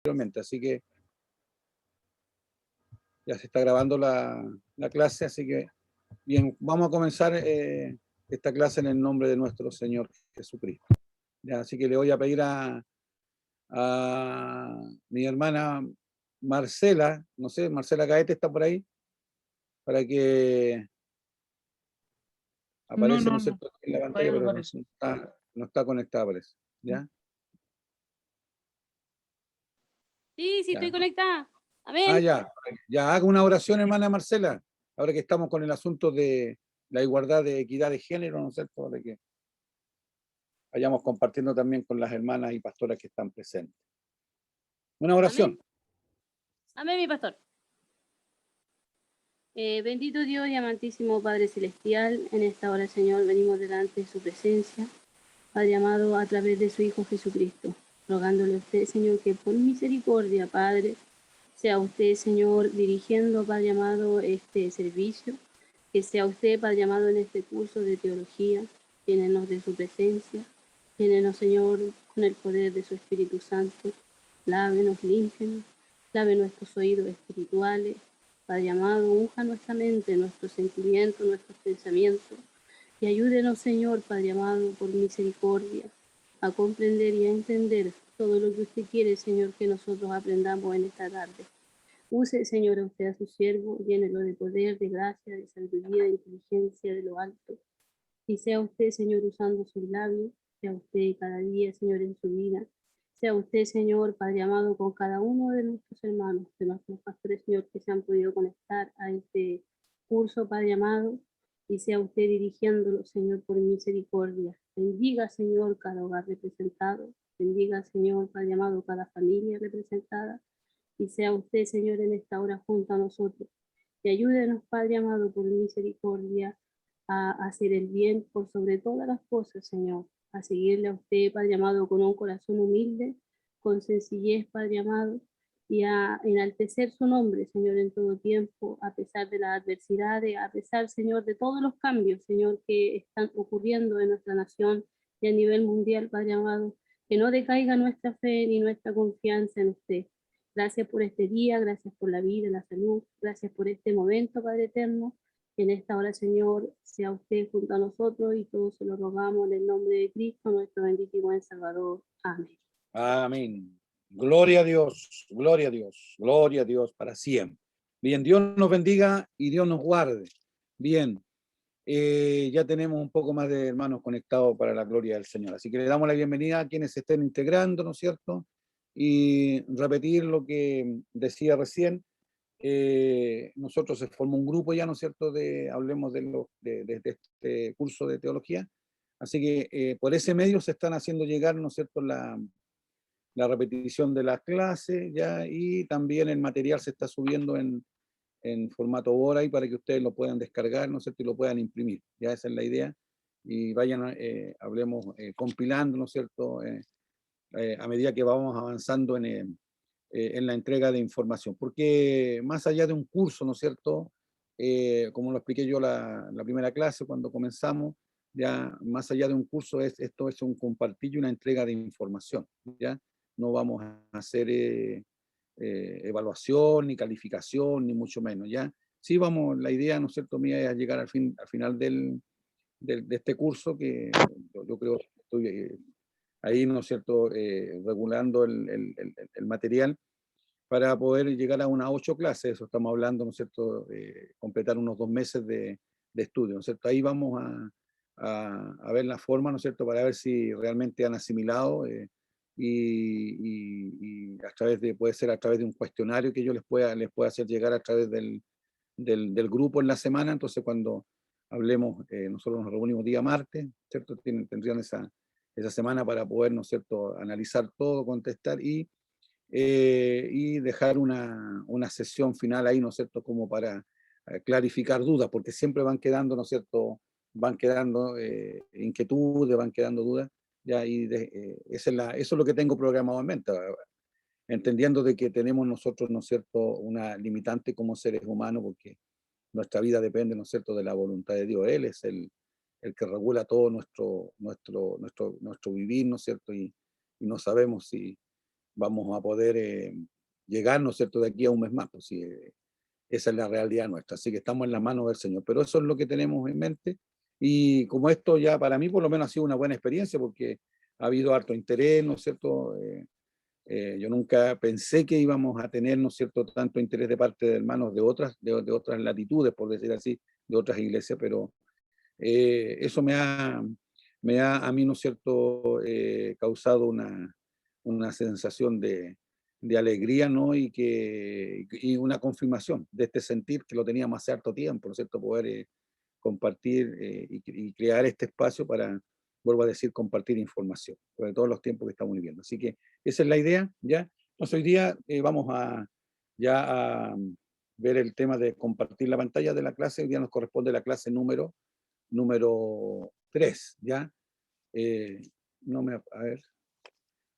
anteriormente, así que ya se está grabando la clase, así que bien, vamos a comenzar esta clase en el nombre de nuestro Señor Jesucristo. Ya, así que le voy a pedir a mi hermana Marcela, no sé, Marcela Caete está por ahí, para que aparece, ¿no es cierto?, en la pantalla, pero no está conectada, parece. ¿Ya? Sí, Ya. estoy conectada. Amén. Ya, haga una oración, hermana Marcela, ahora que estamos con el asunto de la igualdad de equidad de género, ¿no es cierto?, de que vayamos compartiendo también con las hermanas y pastoras que están presentes. Una oración. Amén. Amén, mi pastor. Bendito Dios y amantísimo Padre Celestial, en esta hora, Señor, venimos delante de su presencia, Padre amado, a través de su Hijo Jesucristo, rogándole a usted, Señor, que por misericordia, Padre, sea usted, Señor, dirigiendo, Padre amado, este servicio, que sea usted, Padre amado, en este curso de teología, llénenos de su presencia, llénenos, Señor, con el poder de su Espíritu Santo, lávenos, límpianos, lave nuestros oídos espirituales, Padre amado, unja nuestra mente, nuestros sentimientos, nuestros pensamientos, y ayúdenos, Señor, Padre amado, por misericordia, a comprender y a entender todo lo que usted quiere, Señor, que nosotros aprendamos en esta tarde. Use, Señor, a usted a su siervo, llénelo de poder, de gracia, de sabiduría, de inteligencia, de lo alto. Y sea usted, Señor, usando sus labios, sea usted cada día, Señor, en su vida. Sea usted, Señor, Padre amado, con cada uno de nuestros hermanos, de nuestros pastores, Señor, que se han podido conectar a este curso, Padre amado, y sea usted dirigiéndolo, Señor, por misericordia. Bendiga, Señor, cada hogar representado. Bendiga, Señor, Padre amado, cada familia representada. Y sea usted, Señor, en esta hora junto a nosotros. Y ayúdenos, Padre amado, por misericordia, a hacer el bien por sobre todas las cosas, Señor. A seguirle a usted, Padre amado, con un corazón humilde, con sencillez, Padre amado, y a enaltecer su nombre, Señor, en todo tiempo, a pesar de las adversidades, a pesar, Señor, de todos los cambios, Señor, que están ocurriendo en nuestra nación y a nivel mundial, Padre amado, que no decaiga nuestra fe ni nuestra confianza en usted. Gracias por este día, gracias por la vida, la salud, gracias por este momento, Padre eterno. En esta hora, Señor, sea usted junto a nosotros y todos se lo rogamos en el nombre de Cristo, nuestro bendito y buen Salvador. Amén. Amén. Gloria a Dios, gloria a Dios, gloria a Dios para siempre. Bien, Dios nos bendiga y Dios nos guarde. Bien, ya tenemos un poco más de hermanos conectados para la gloria del Señor. Así que le damos la bienvenida a quienes se estén integrando, ¿no es cierto? Y repetir lo que decía recién. Nosotros se formó un grupo ya, ¿no es cierto?, hablemos de este curso de teología. Así que por ese medio se están haciendo llegar, ¿no es cierto?, la repetición de las clases ya, y también el material se está subiendo en formato Word ahí para que ustedes lo puedan descargar, ¿no es cierto?, y lo puedan imprimir. Ya esa es la idea. Y vayan, hablemos, compilando, ¿no es cierto?, a medida que vamos avanzando en la entrega de información. Porque más allá de un curso, ¿no es cierto?, como lo expliqué yo la primera clase cuando comenzamos, ya más allá de un curso, esto es un compartir y una entrega de información, ¿ya? No vamos a hacer evaluación, ni calificación, ni mucho menos, ¿ya? Sí vamos, la idea, ¿no es cierto?, mía es llegar al final de este curso, que yo creo que estoy ahí, ¿no es cierto?, regulando el material para poder llegar a unas 8 clases. Eso estamos hablando, ¿no es cierto?, completar unos 2 meses de estudio, ¿no es cierto? Ahí vamos a ver la forma, ¿no es cierto?, para ver si realmente han asimilado, y a través puede ser a través de un cuestionario que yo les pueda hacer llegar a través del grupo en la semana. Entonces, cuando hablemos, nosotros nos reunimos día martes, ¿cierto? Tendrían esa semana para poder, ¿no es cierto?, analizar todo, contestar y dejar una sesión final ahí, ¿no es cierto?, como para clarificar dudas, porque siempre van quedando, ¿no es cierto?, van quedando inquietudes, van quedando dudas, ya, y eso es lo que tengo programado en mente, entendiendo de que tenemos nosotros, ¿no es cierto?, una limitante como seres humanos, porque nuestra vida depende, ¿no es cierto?, de la voluntad de Dios. Él es el que regula todo nuestro vivir, ¿no es cierto?, y no sabemos si vamos a poder llegar, ¿no es cierto?, de aquí a un mes más, pues sí, esa es la realidad nuestra, así que estamos en las manos del Señor, pero eso es lo que tenemos en mente, y como esto ya para mí por lo menos ha sido una buena experiencia, porque ha habido harto interés, ¿no es cierto?, yo nunca pensé que íbamos a tener, ¿no es cierto?, tanto interés de parte de hermanos de otras latitudes, por decir así, de otras iglesias, pero eso me ha a mí, ¿no es cierto?, causado una sensación de alegría, ¿no? Y una confirmación de este sentir que lo teníamos hace harto tiempo, ¿no es cierto?, poder compartir y crear este espacio para, vuelvo a decir, compartir información, sobre todos los tiempos que estamos viviendo. Así que esa es la idea, ¿ya? Entonces hoy día vamos a ver el tema de compartir la pantalla de la clase. Hoy día nos corresponde la clase número 3, ¿ya? A ver,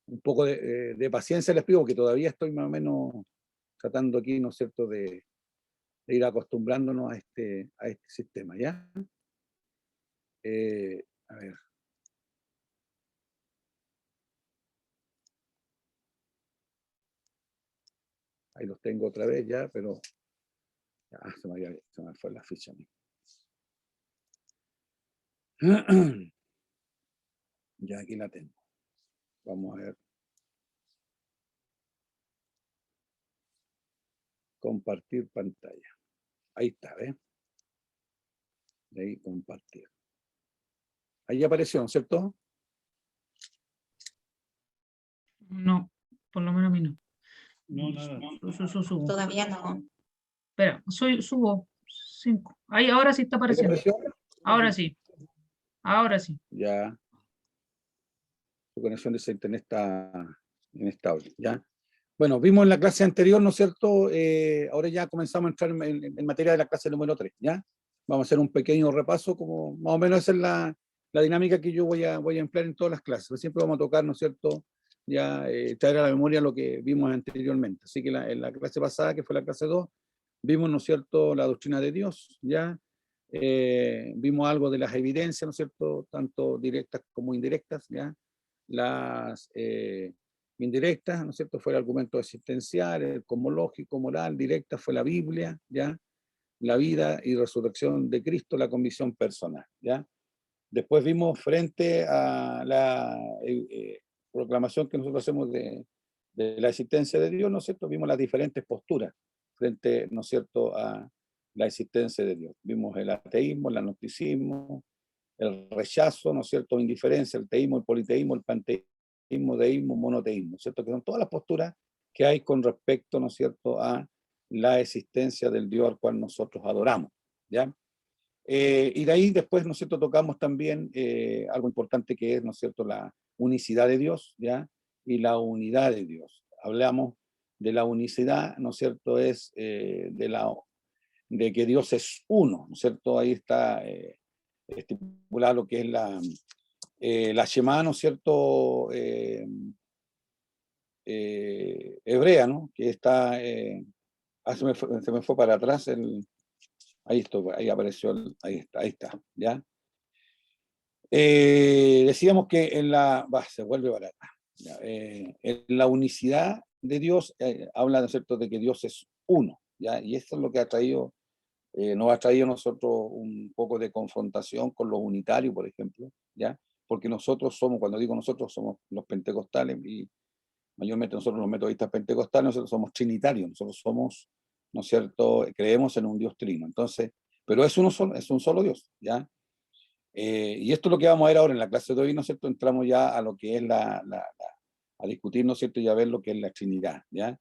un poco de paciencia les pido, porque todavía estoy más o menos tratando aquí, ¿no es cierto?, de ir acostumbrándonos a este sistema, ¿ya? A ver. Ahí los tengo otra vez ya, pero se me fue la ficha a mí. Ya aquí la tengo. Vamos a ver. Compartir pantalla. Ahí está, ¿ves? Ahí compartir. Ahí apareció, ¿no es cierto? No, por lo menos a mí no. No, nada. Subo. Todavía no. Espera, subo 5. Ahí, ahora sí está ¿Ahí apareciendo. apareció? Ahora sí. Ahora sí. Ya. Su conexión de ese internet está inestable, ¿ya? Bueno, vimos en la clase anterior, ¿no es cierto? Ahora ya comenzamos a entrar en materia de la clase número 3, ¿ya? Vamos a hacer un pequeño repaso, como más o menos esa es la dinámica que yo voy a emplear en todas las clases. Siempre vamos a tocar, ¿no es cierto?, ya traer a la memoria lo que vimos anteriormente. Así que en la clase pasada, que fue la clase 2, vimos, ¿no es cierto?, la doctrina de Dios, ¿ya? Vimos algo de las evidencias, ¿no es cierto?, tanto directas como indirectas, ¿ya? Las indirectas, ¿no es cierto?, fue el argumento existencial, el cosmológico, moral, directa fue la Biblia, ¿ya? La vida y resurrección de Cristo, la convicción personal, ¿ya? Después vimos frente a la proclamación que nosotros hacemos de la existencia de Dios, ¿no es cierto?, vimos las diferentes posturas frente, ¿no es cierto?, a la existencia de Dios. Vimos el ateísmo, el agnosticismo, el rechazo, ¿no es cierto?, indiferencia, el teísmo, el politeísmo, el panteísmo, deísmo, monoteísmo, ¿cierto?, que son todas las posturas que hay con respecto, ¿no es cierto?, a la existencia del Dios al cual nosotros adoramos, ¿ya? Y de ahí después, ¿no es cierto?, tocamos también algo importante que es, ¿no es cierto?, la unicidad de Dios, ¿ya? Y la unidad de Dios. Hablamos de la unicidad, ¿no es cierto?, es de que Dios es uno, ¿no es cierto? Ahí está estipulado lo que es la Shema, ¿no es cierto?, hebrea, ¿no? Que está, se me fue para atrás ahí apareció, ahí está, ¿ya? Decíamos que se vuelve barata. En la unicidad de Dios habla, ¿no es cierto?, de que Dios es uno, ¿ya? Y eso es lo que nos ha traído a nosotros un poco de confrontación con los unitarios, por ejemplo, ¿ya? Porque nosotros somos, cuando digo nosotros, somos los pentecostales, y mayormente nosotros los metodistas pentecostales, nosotros somos trinitarios, nosotros somos, ¿no es cierto?, creemos en un Dios trino. Entonces, pero es un solo Dios, ¿ya? Y esto es lo que vamos a ver ahora en la clase de hoy, ¿no es cierto? Entramos ya a lo que es a discutir, ¿no es cierto?, y a ver lo que es la Trinidad, ¿ya?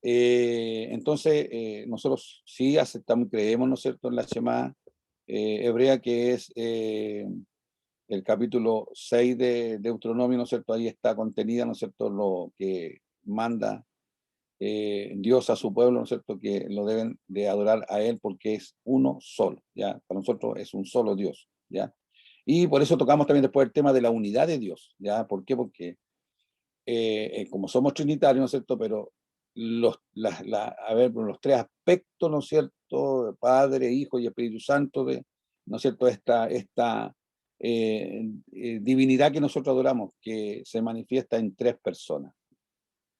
Entonces, nosotros sí aceptamos y creemos, ¿no es cierto?, en la Shema hebrea, que es el capítulo 6 de Deuteronomio, ¿no es cierto? Ahí está contenida, ¿no es cierto?, lo que manda Dios a su pueblo, ¿no es cierto?, que lo deben de adorar a Él porque es uno solo, ¿ya? Para nosotros es un solo Dios, ¿ya? Y por eso tocamos también después el tema de la unidad de Dios, ¿ya? ¿Por qué? Porque como somos trinitarios, ¿no es cierto?, pero los tres aspectos, ¿no es cierto?, Padre, Hijo y Espíritu Santo, ¿no es cierto?, esta divinidad que nosotros adoramos, que se manifiesta en tres personas,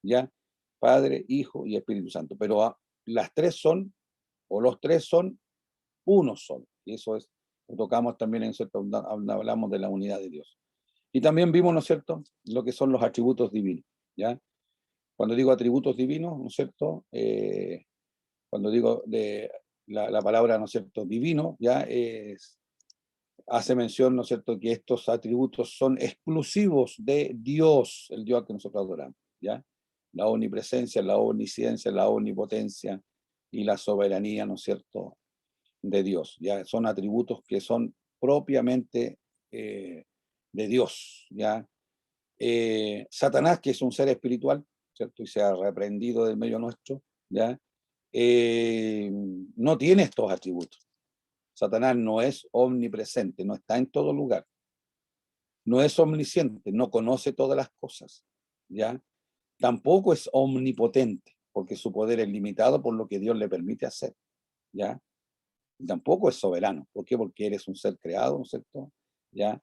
¿ya? Padre, Hijo y Espíritu Santo. Pero las tres son, o los tres son uno solo. Y eso es, lo tocamos también en cierto, donde hablamos de la unidad de Dios. Y también vimos, ¿no es cierto?, lo que son los atributos divinos, ¿ya? Cuando digo atributos divinos, ¿no es cierto?, cuando digo de la palabra, ¿no es cierto?, divino, ya hace mención, ¿no es cierto?, que estos atributos son exclusivos de Dios, el Dios que nosotros adoramos, ¿ya? La omnipresencia, la omnisciencia, la omnipotencia y la soberanía, ¿no es cierto?, de Dios, ¿ya? Son atributos que son propiamente de Dios, ¿ya? Satanás, que es un ser espiritual, ¿cierto? Y se ha reprendido del medio nuestro, ¿ya? No tiene estos atributos. Satanás no es omnipresente, no está en todo lugar. No es omnisciente, no conoce todas las cosas, ¿ya? Tampoco es omnipotente, porque su poder es limitado por lo que Dios le permite hacer, ¿ya? Tampoco es soberano. ¿Por qué? Porque eres un ser creado, ¿no es cierto? ¿Ya?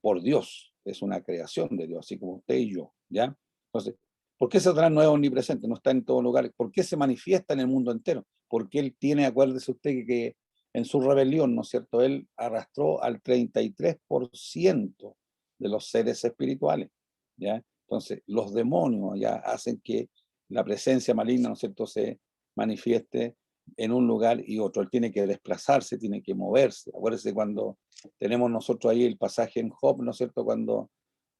Por Dios, es una creación de Dios, así como usted y yo, ¿ya? Entonces, ¿por qué Satanás no es omnipresente? No está en todo lugar. ¿Por qué se manifiesta en el mundo entero? Porque él tiene, acuérdese usted que en su rebelión, ¿no es cierto? Él arrastró al 33% de los seres espirituales, ¿ya? Entonces, los demonios ya hacen que la presencia maligna, ¿no es cierto?, se manifieste en un lugar y otro. Él tiene que desplazarse, tiene que moverse. Acuérdense cuando tenemos nosotros ahí el pasaje en Job, ¿no es cierto?, cuando,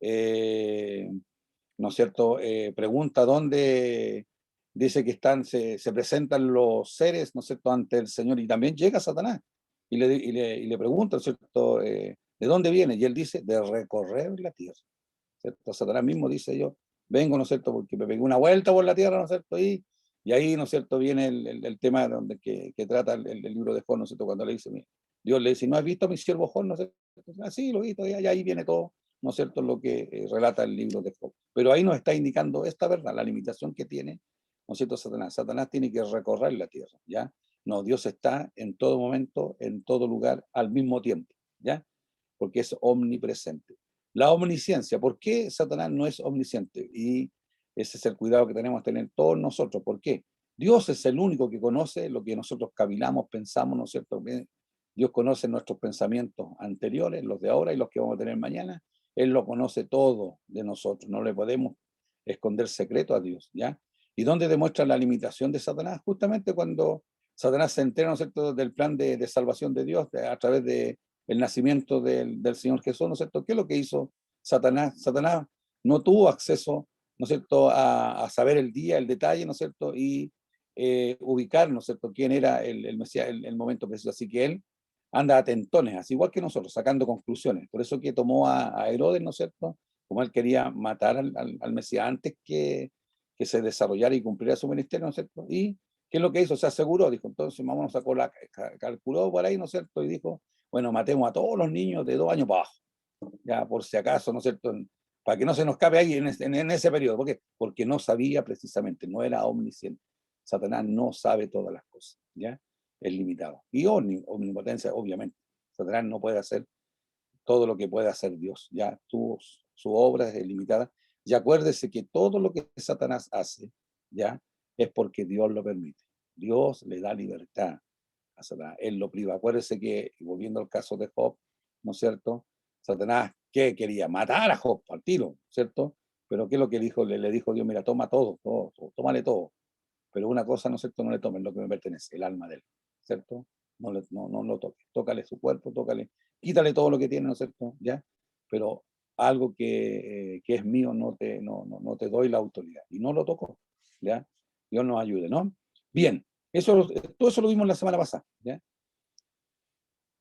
¿no es cierto?, pregunta dónde dice que se presentan los seres, ¿no es cierto?, ante el Señor, y también llega Satanás y le pregunta, ¿no es cierto?, ¿de dónde viene? Y él dice, de recorrer la tierra, ¿cierto? Satanás mismo dice, yo vengo, ¿no es cierto?, porque me pegué una vuelta por la tierra, ¿no es cierto?, y ahí, ¿no es cierto?, viene el tema donde que trata el libro de Job, ¿no es cierto?, cuando le dice, Dios le dice, ¿no has visto a mi siervo Job? ¿No es cierto? Ah, sí, lo he visto, y ahí viene todo, ¿no es cierto?, lo que relata el libro de Job. Pero ahí nos está indicando esta verdad, la limitación que tiene, ¿no es cierto?, Satanás. Satanás tiene que recorrer la tierra, ¿ya? No, Dios está en todo momento, en todo lugar, al mismo tiempo, ¿ya? Porque es omnipresente. La omnisciencia, ¿por qué Satanás no es omnisciente? Y ese es el cuidado que tenemos que tener todos nosotros. ¿Por qué? Dios es el único que conoce lo que nosotros cavilamos, pensamos, ¿no es cierto? Dios conoce nuestros pensamientos anteriores, los de ahora y los que vamos a tener mañana. Él lo conoce todo de nosotros. No le podemos esconder secreto a Dios, ¿ya? ¿Y dónde demuestra la limitación de Satanás? Justamente cuando Satanás se entera, ¿no es cierto?, del plan de salvación de Dios a través de el nacimiento del Señor Jesús, ¿no es cierto? ¿Qué es lo que hizo Satanás? Satanás no tuvo acceso, ¿no es cierto?, a saber el día, el detalle, ¿no es cierto?, y ubicar, ¿no es cierto?, quién era el Mesías, el momento preciso. Así que él anda a tentones, así igual que nosotros, sacando conclusiones. Por eso que tomó a Herodes, ¿no es cierto?, como él quería matar al Mesías antes que se desarrollara y cumpliera su ministerio, ¿no es cierto? Y ¿qué es lo que hizo? Se aseguró, dijo, entonces mamá nos sacó calculó por ahí, ¿no es cierto?, y dijo, bueno, matemos a todos los niños de 2 años para abajo, ya por si acaso, ¿no es cierto?, para que no se nos escape ahí en ese periodo. ¿Por qué? Porque no sabía precisamente, no era omnisciente. Satanás no sabe todas las cosas, ¿ya? Es limitado. Y omnipotencia, obviamente. Satanás no puede hacer todo lo que puede hacer Dios, ¿ya? Su obra es limitada. Y acuérdese que todo lo que Satanás hace, ¿ya?, es porque Dios lo permite. Dios le da libertad a Satanás, él lo priva. Acuérdese que, volviendo al caso de Job, ¿no es cierto?, Satanás, ¿qué quería? Matar a Job al tiro, ¿cierto? Pero ¿qué es lo que dijo? Le dijo Dios, mira, toma todo, tómale todo. Pero una cosa, ¿no es cierto?, no le tomen lo que me pertenece, el alma de él, ¿cierto? No lo toques, tócale su cuerpo, quítale todo lo que tiene, ¿no es cierto? ¿Ya? Pero algo que es mío no te doy la autoridad. Y no lo tocó, ¿ya? Dios nos ayude, ¿no? Bien, todo eso lo vimos la semana pasada, ¿ya?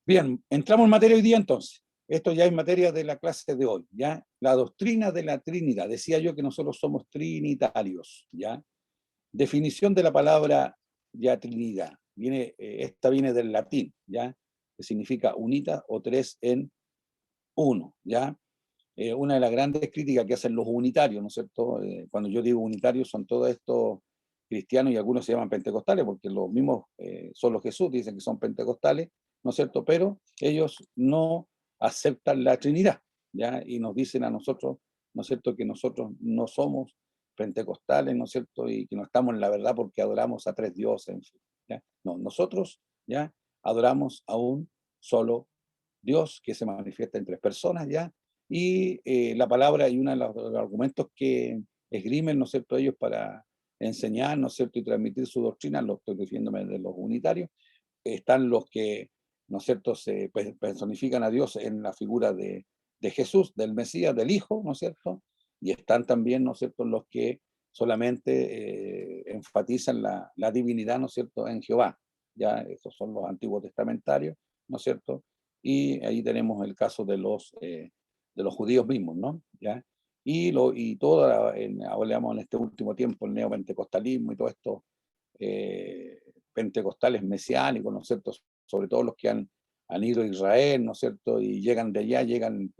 Bien, entramos en materia hoy día entonces. Esto ya es materia de la clase de hoy, ¿ya? La doctrina de la Trinidad. Decía yo que nosotros somos trinitarios, ¿ya? Definición de la palabra ya Trinidad. Esta viene del latín, ¿ya? Que significa unita o tres en uno, ¿ya? Una de las grandes críticas que hacen los unitarios, ¿no es cierto? Cuando yo digo unitarios son todos estos cristianos y algunos se llaman pentecostales porque los mismos son los Jesús, dicen que son pentecostales, ¿no es cierto? Pero ellos no aceptan la Trinidad, ¿ya? Y nos dicen a nosotros, ¿no es cierto?, que nosotros no somos pentecostales, ¿no es cierto? Y que no estamos en la verdad porque adoramos a tres dioses, en fin, ¿ya? No, nosotros ya adoramos a un solo Dios que se manifiesta en tres personas, ¿ya? Y la palabra y uno de los argumentos que esgrimen, ¿no es cierto?, ellos para enseñar, ¿no es cierto?, y transmitir su doctrina, lo estoy refiriéndome de los unitarios, están los que, ¿no es cierto?, se personifican a Dios en la figura de Jesús, del Mesías, del Hijo, ¿no es cierto? Y están también, ¿no es cierto?, los que solamente enfatizan la divinidad, ¿no es cierto?, en Jehová. Ya, estos son los antiguos testamentarios, ¿no es cierto? Y ahí tenemos el caso de los judíos mismos, ¿no? ¿Ya? Y todo, hablamos en este último tiempo, el neopentecostalismo y todo esto, pentecostales mesiánicos, ¿no es cierto? Sobre todo los que han ido a Israel, ¿no es cierto? Y llegan de allá, llegan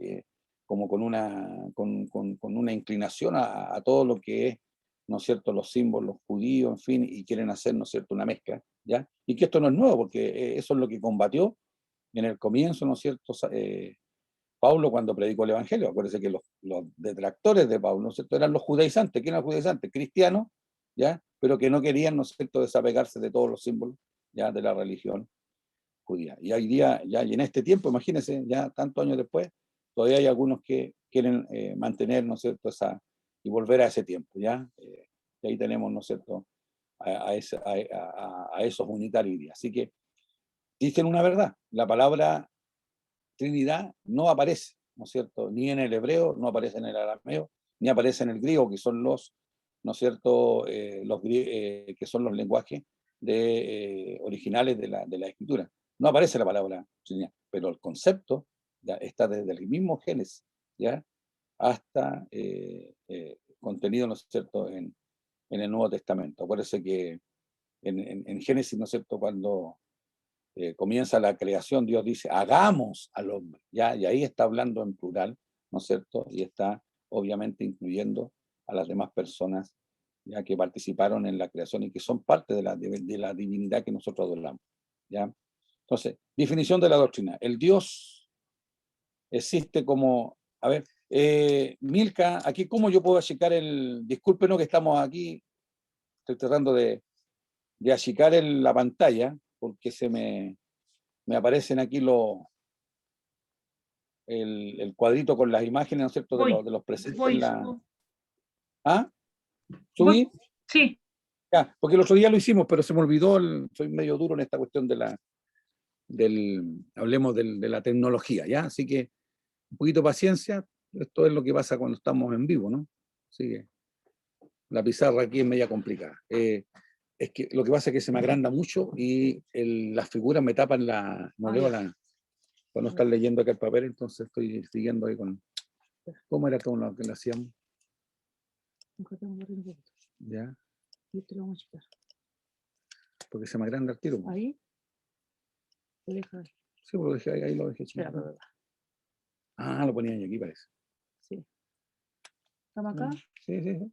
como con una inclinación a todo lo que es, ¿no es cierto?, los símbolos judíos, en fin, y quieren hacer, ¿no es cierto?, una mezcla, ¿ya? Y que esto no es nuevo, porque eso es lo que combatió en el comienzo, ¿no es cierto?, Pablo cuando predicó el Evangelio. Acuérdense que los detractores de Pablo, ¿no es cierto?, eran los judaizantes. ¿Quién eran los judaizantes? Cristianos, ¿ya? Pero que no querían, ¿no es cierto?, desapegarse de todos los símbolos, ¿ya?, de la religión judía. Y hoy día, ya, y en este tiempo, imagínense, ya tantos años después, todavía hay algunos que quieren mantener, ¿no es cierto?, y volver a ese tiempo, ¿ya? Y ahí tenemos, ¿no es cierto?, a esos unitarios hoy día. Así que dicen una verdad, la palabra Trinidad no aparece, ¿no es cierto?, ni en el hebreo, no aparece en el arameo, ni aparece en el griego, que son ¿no es cierto?, que son los lenguajes originales de la escritura. No aparece la palabra Trinidad, pero el concepto ya está desde el mismo Génesis, ¿ya?, hasta contenido, ¿no es cierto?, en el Nuevo Testamento. Acuérdense que en Génesis, ¿no es cierto?, cuando comienza la creación, Dios dice, hagamos al hombre, ¿ya? Y ahí está hablando en plural, ¿no es cierto? Y está obviamente incluyendo a las demás personas ya que participaron en la creación y que son parte de la divinidad que nosotros adoramos, ¿ya? Entonces, definición de la doctrina. El Dios existe como, a ver, Milka, aquí cómo yo puedo achicar discúlpenos que estamos aquí, estoy tratando de achicar la pantalla, porque me aparecen aquí el cuadrito con las imágenes, ¿no es cierto?, Voy, de los presentes voy, en la... subo. ¿Ah? Voy. ¿Subí? Sí, Ya, porque el otro día lo hicimos, pero se me olvidó, soy medio duro en esta cuestión hablemos de la tecnología, ¿ya? Así que un poquito de paciencia, esto es lo que pasa cuando estamos en vivo, ¿no? Así que la pizarra aquí es media complicada. Es que lo que pasa es que se me agranda mucho y las figuras me tapan no leo para no estar leyendo acá el papel, entonces estoy siguiendo ahí ¿cómo era todo lo que le hacíamos? Ya, porque se me agranda el tiro. ahí. Sí, lo dejé ahí lo dejé chiquito. Ah, lo ponía aquí, parece. Sí. ¿Estamos acá? Sí, sí, sí.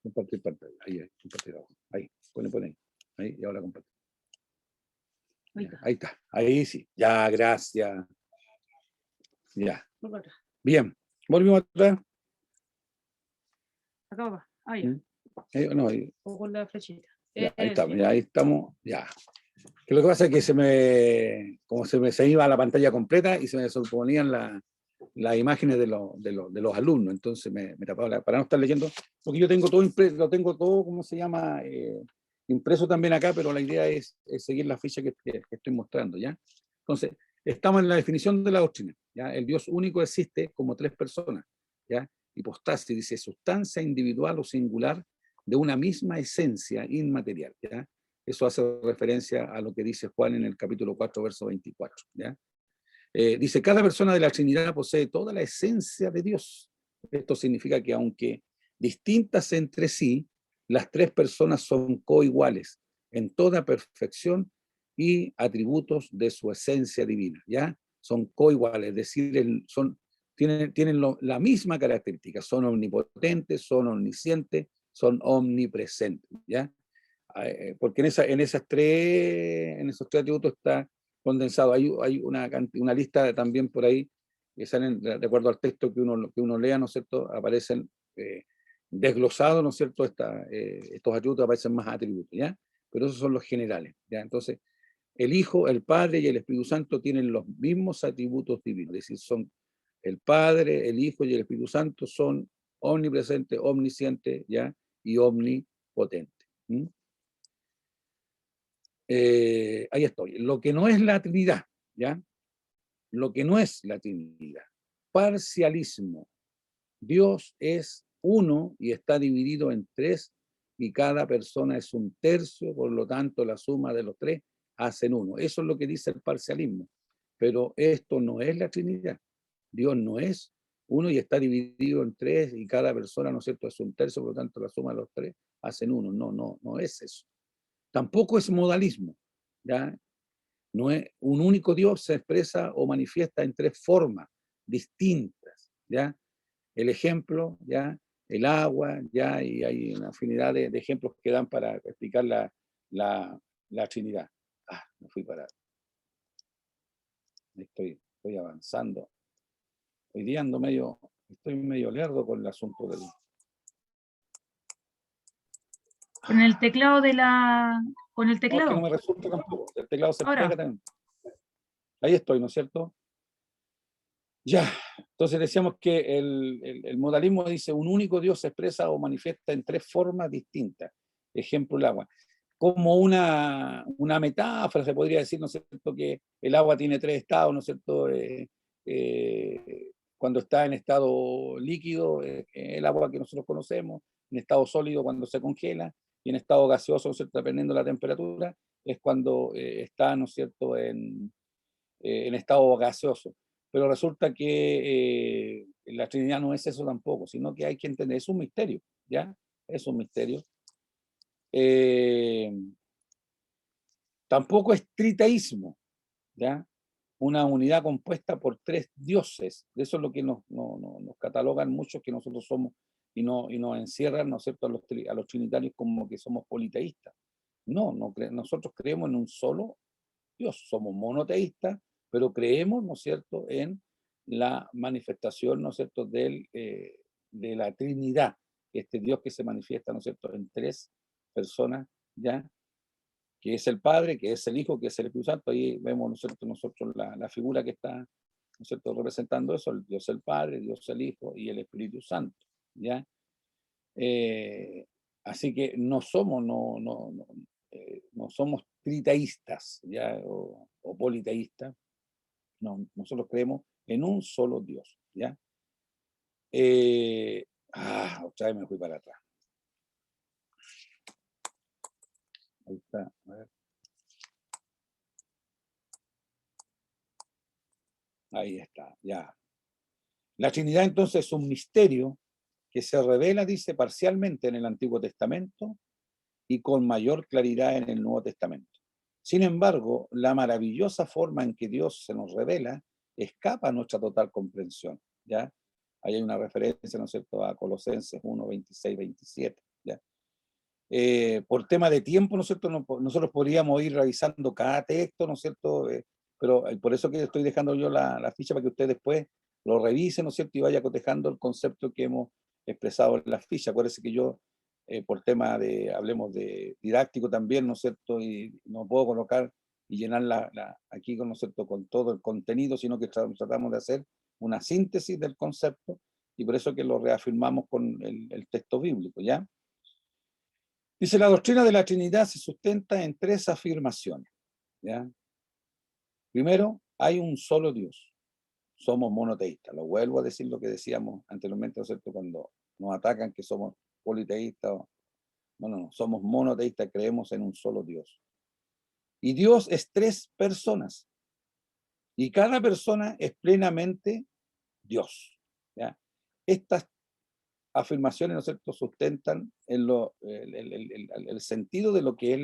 Compartir pantalla. Ahí, compartir abajo. Ahí, pone ahí. Ahí, y ahora compartir. Ahí está. Ahí sí. Ya, gracias. Ya. Bien. Volvimos atrás. Acá va. Ahí. No, ahí. O con la flechita. Ya, ahí estamos, ya, ahí estamos, ya. Que lo que pasa es que se iba a la pantalla completa y se me superponían las imágenes de los alumnos, entonces me tapaba para no estar leyendo, porque yo tengo todo impreso, lo tengo todo, ¿cómo se llama? Impreso también acá, pero la idea es seguir la ficha que estoy mostrando, ¿ya? Entonces, estamos en la definición de la doctrina, ¿ya? El Dios único existe como tres personas, ¿ya? Hipostasis, dice, sustancia individual o singular de una misma esencia inmaterial, ¿ya? Eso hace referencia a lo que dice Juan en el capítulo 4, verso 24, ¿ya? Dice, cada persona de la Trinidad posee toda la esencia de Dios. Esto significa que aunque distintas entre sí, las tres personas son coiguales en toda perfección y atributos de su esencia divina, ¿ya? Son coiguales, es decir, son la misma característica, son omnipotentes, son omniscientes, son omnipresentes, ¿ya? Porque en esos tres atributos está condensado. Hay una lista también por ahí que salen, de acuerdo al texto que uno lea, ¿no es cierto? Aparecen desglosados, ¿no es cierto? Estos atributos aparecen más atributos, ¿ya? Pero esos son los generales, ¿ya? Entonces, el Hijo, el Padre y el Espíritu Santo tienen los mismos atributos divinos, es decir, son el Padre, el Hijo y el Espíritu Santo son omnipresentes, omniscientes, ¿ya? Y omnipotentes. Ahí estoy. Lo que no es la Trinidad, ¿ya? Lo que no es la Trinidad. Parcialismo. Dios es uno y está dividido en tres y cada persona es un tercio, por lo tanto la suma de los tres hacen uno. Eso es lo que dice el parcialismo. Pero esto no es la Trinidad. Dios no es uno y está dividido en tres y cada persona, ¿no es cierto?, es un tercio, por lo tanto la suma de los tres hacen uno. No es eso. Tampoco es modalismo, ¿ya? No es, un único Dios se expresa o manifiesta en tres formas distintas, ¿ya? El ejemplo, ¿ya? El agua, ¿ya? Y hay una afinidad de ejemplos que dan para explicar la Trinidad. Me fui para... Estoy avanzando. Hoy día estoy medio lerdo con el asunto del... Con el teclado con el No, es que teclado. no me resulta tampoco. El teclado se Ahora. pega también. Ahí estoy, ¿no es cierto? Ya, entonces decíamos que el modalismo dice un único Dios se expresa o manifiesta en tres formas distintas. Ejemplo, el agua. Como una metáfora se podría decir, ¿no es cierto?, que el agua tiene tres estados, ¿no es cierto? Cuando está en estado líquido, el agua que nosotros conocemos, en estado sólido cuando se congela, y en estado gaseoso, ¿no es cierto?, dependiendo de la temperatura, es cuando está, ¿no es cierto?, en estado gaseoso. Pero resulta que la Trinidad no es eso tampoco, sino que hay que entender, es un misterio, ¿ya? Es un misterio. Tampoco es triteísmo, ¿ya? Una unidad compuesta por tres dioses. De eso es lo que nos catalogan muchos que nosotros somos y nos encierran, ¿no es cierto?, a los trinitarios como que somos politeístas. Nosotros creemos en un solo Dios, somos monoteístas, pero creemos, ¿no es cierto?, en la manifestación, ¿no es cierto?, de la Trinidad, este Dios que se manifiesta, ¿no es cierto?, en tres personas, ¿ya?, que es el Padre, que es el Hijo, que es el Espíritu Santo. Ahí vemos, ¿no es cierto?, nosotros la figura que está, ¿no es cierto?, representando eso, el Dios el Padre, Dios el Hijo y el Espíritu Santo, ¿ya? Así que no somos triteístas, ¿ya? O politeístas. No, nosotros creemos en un solo Dios, ¿ya? Otra vez me fui para atrás. Ahí está, a ver. Ahí está, ya. La Trinidad entonces es un misterio que se revela, dice, parcialmente en el Antiguo Testamento y con mayor claridad en el Nuevo Testamento. Sin embargo, la maravillosa forma en que Dios se nos revela escapa a nuestra total comprensión, ¿ya? Ahí hay una referencia, ¿no es cierto?, a Colosenses 1, 26, 27, ¿ya? Por tema de tiempo, ¿no es cierto?, nosotros podríamos ir revisando cada texto, ¿no es cierto?, pero por eso que estoy dejando yo la ficha para que usted después lo revise, ¿no es cierto?, y vaya cotejando el concepto que hemos expresado en la ficha. Acuérdese que yo, por tema hablemos de didáctico también, ¿no es cierto?, y no puedo colocar y llenar aquí, ¿no es cierto?, con todo el contenido, sino que tratamos de hacer una síntesis del concepto, y por eso que lo reafirmamos con el texto bíblico, ¿ya? Dice, la doctrina de la Trinidad se sustenta en tres afirmaciones, ¿ya? Primero, hay un solo Dios. Somos monoteístas. Lo vuelvo a decir lo que decíamos anteriormente, ¿no es cierto?, cuando nos atacan que somos politeístas. No, somos monoteístas, creemos en un solo Dios. Y Dios es tres personas. Y cada persona es plenamente Dios, ¿ya? Estas afirmaciones, ¿no es cierto?, sustentan el sentido de lo que es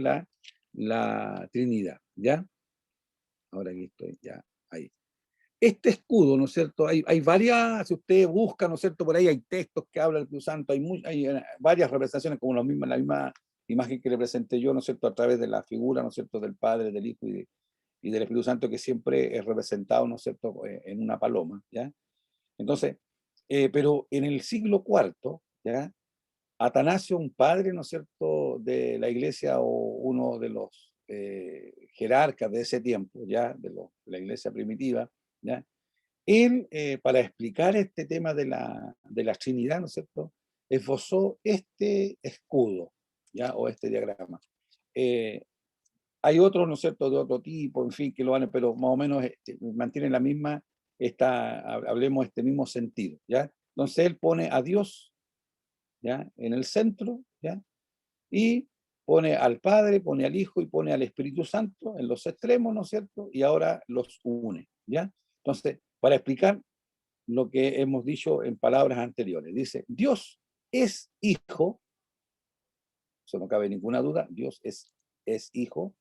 la Trinidad, ¿ya? Ahora aquí estoy, ya, ahí. este escudo, ¿no es cierto? Hay varias, si usted busca, ¿no es cierto? Por ahí hay textos que hablan del Espíritu Santo, hay varias representaciones, como la misma imagen que le presenté yo, ¿no es cierto? A través de la figura, ¿no es cierto? Del Padre, del Hijo y del Espíritu Santo, que siempre es representado, ¿no es cierto? En una paloma, ¿ya? Entonces, pero en el siglo IV, ¿ya? Atanasio, un padre, ¿no es cierto?, de la iglesia o uno de los jerarcas de ese tiempo, ya, de la iglesia primitiva, ¿ya? Él, para explicar este tema de la Trinidad, ¿no es cierto?, esbozó este escudo, ¿ya?, o este diagrama. Hay otros, ¿no es cierto?, de otro tipo, en fin, que lo van, pero más o menos mantienen la misma, hablemos este mismo sentido, ¿ya? Entonces él pone a Dios, ¿ya?, en el centro, ¿ya? Y pone al Padre, pone al Hijo y pone al Espíritu Santo en los extremos, ¿no es cierto? Y ahora los une, ¿ya? Entonces, para explicar lo que hemos dicho en palabras anteriores, dice, Dios es Hijo, eso no cabe ninguna duda, Dios es Hijo,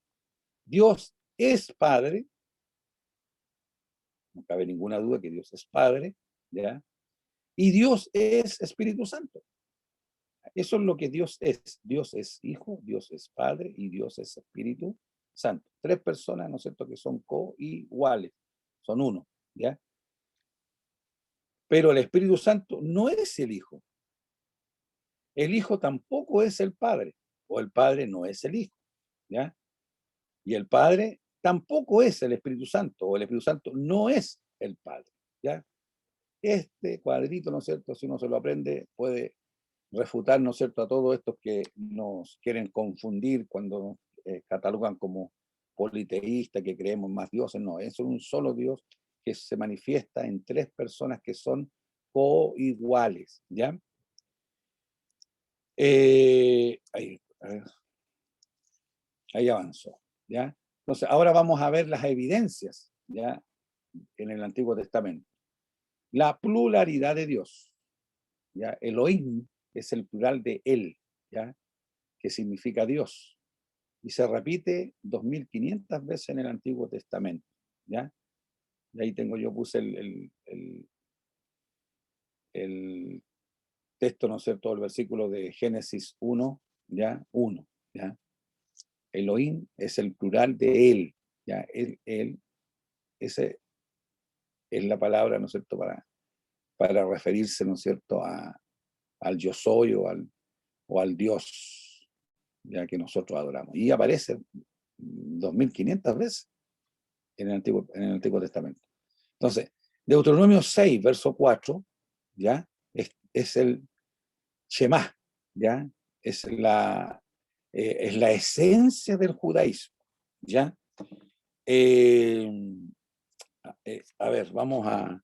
Dios es Padre, no cabe ninguna duda que Dios es Padre, ¿ya? Y Dios es Espíritu Santo. Eso es lo que Dios es. Dios es Hijo, Dios es Padre y Dios es Espíritu Santo. Tres personas, ¿no es cierto?, que son co-iguales, son uno, ¿ya? Pero el Espíritu Santo no es el Hijo. El Hijo tampoco es el Padre, o el Padre no es el Hijo, ¿ya? Y el Padre tampoco es el Espíritu Santo, o el Espíritu Santo no es el Padre, ¿ya? Este cuadrito, ¿no es cierto?, si uno se lo aprende, puede refutar, ¿no es cierto?, a todos estos que nos quieren confundir cuando catalogan como politeístas, que creemos más dioses. No, es un solo Dios que se manifiesta en tres personas que son coiguales, ¿ya? Ahí, a ver, ahí avanzó, ¿ya? Entonces, ahora vamos a ver las evidencias, ¿ya?, en el Antiguo Testamento. La pluralidad de Dios, ¿ya? Elohim es el plural de Él, ¿ya?, que significa Dios, y se repite 2500 veces en el Antiguo Testamento, ¿ya? Y ahí tengo, yo puse el texto, ¿no es cierto?, el versículo de Génesis 1, ¿ya? 1, ¿ya? Elohim es el plural de Él, ¿ya? Él, ese es la palabra, ¿no es cierto?, para referirse, ¿no es cierto?, al yo soy o al Dios, ya, que nosotros adoramos. Y aparece 2500 veces en el Antiguo Testamento. Entonces, Deuteronomio 6, verso 4, ¿ya? Es el Shema, ¿ya? Es la esencia del judaísmo, ¿ya? A ver, vamos a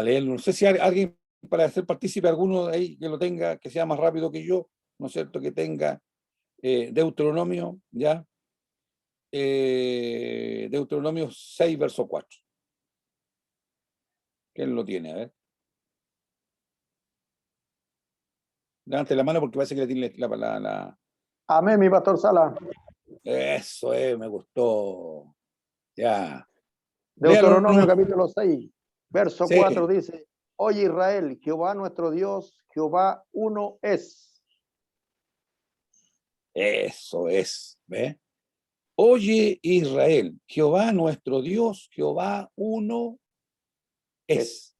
leerlo. No sé si hay alguien para hacer partícipe, alguno de ahí que lo tenga, que sea más rápido que yo, ¿no es cierto?, que tenga Deuteronomio, ¿ya? Deuteronomio 6, verso 4. ¿Quién lo tiene? A ver. Levante la mano porque parece que le tiene la... Amén, mi pastor Sala. Eso me gustó. Ya. Deuteronomio Léalo. capítulo 6, verso Sí, 4 dice, oye Israel, Jehová nuestro Dios, Jehová uno es. eso es. ¿Ve? Oye Israel, Jehová nuestro Dios, Jehová uno es.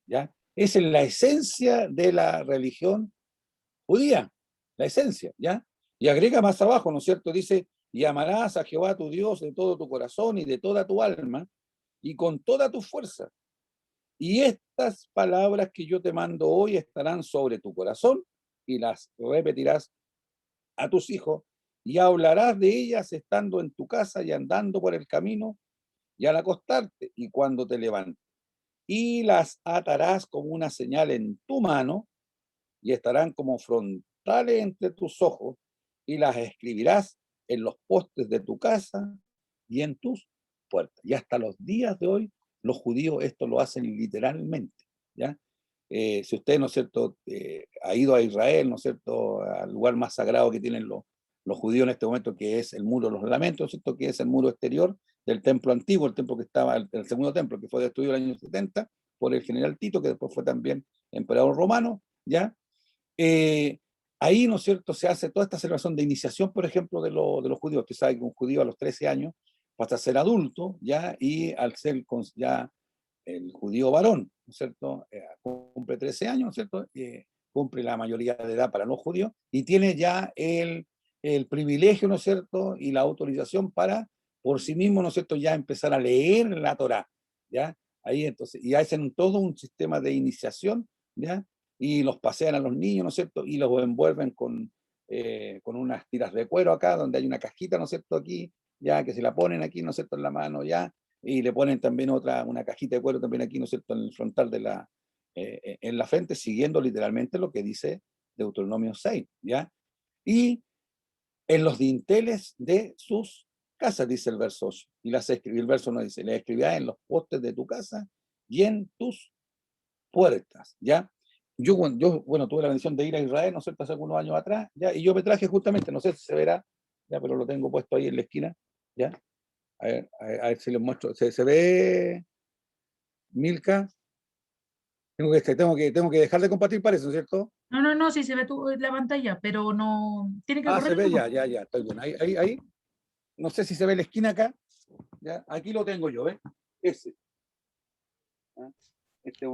¿Ya? Esa es la esencia de la religión judía, la esencia, ¿ya? Y agrega más abajo, ¿no es cierto? Dice, y amarás a Jehová tu Dios de todo tu corazón y de toda tu alma y con toda tu fuerza. Y estas palabras que yo te mando hoy estarán sobre tu corazón y las repetirás a tus hijos y hablarás de ellas estando en tu casa y andando por el camino y al acostarte y cuando te levantes. Y las atarás como una señal en tu mano y estarán como frontales entre tus ojos y las escribirás en los postes de tu casa y en tus puertas. Y hasta los días de hoy los judíos esto lo hacen literalmente, ¿ya? Si usted, ¿no es cierto?, ha ido a Israel, ¿no es cierto?, al lugar más sagrado que tienen los judíos en este momento, que es el muro de los lamentos, ¿no es cierto?, que es el muro exterior del templo antiguo, el templo que estaba, el segundo templo, que fue destruido en el año 70 por el general Tito, que después fue también emperador romano, ¿ya? Ahí, ¿no es cierto?, se hace toda esta celebración de iniciación, por ejemplo, de los judíos. Usted sabe que un judío a los 13 años pasa a ser adulto, ¿ya? Y al ser ya el judío varón, ¿no es cierto?, cumple 13 años, ¿no es cierto?, cumple la mayoría de edad para los judíos, y tiene ya el privilegio, ¿no es cierto?, y la autorización para, por sí mismo, ¿no es cierto?, ya empezar a leer la Torá, ¿ya? Ahí entonces, y hacen todo un sistema de iniciación, ¿ya? Y los pasean a los niños, ¿no es cierto?, y los envuelven con unas tiras de cuero acá, donde hay una cajita, ¿no es cierto?, aquí, ya, que se la ponen aquí, ¿no es cierto?, en la mano, ya, y le ponen también una cajita de cuero también aquí, ¿no es cierto?, en el frontal en la frente, siguiendo literalmente lo que dice Deuteronomio 6, ¿ya? Y en los dinteles de sus casas, dice el verso 8, y el verso no dice, le escribirás en los postes de tu casa y en tus puertas, ¿ya? Bueno, tuve la bendición de ir a Israel, ¿no es cierto?, hace algunos años atrás, ¿ya? Y yo me traje justamente, no sé si se verá, ya, pero lo tengo puesto ahí en la esquina, ¿ya? A ver si les muestro. ¿Se ve, Milka? Tengo que dejar de compartir para eso, ¿no es cierto? No, sí se ve la pantalla, pero no, tiene que Ah, se correr ve, nomás. ya, estoy bien. Ahí. No sé si se ve la esquina acá. ¿Ya? Aquí lo tengo yo, ¿ves? Ese. ¿Ah? Esta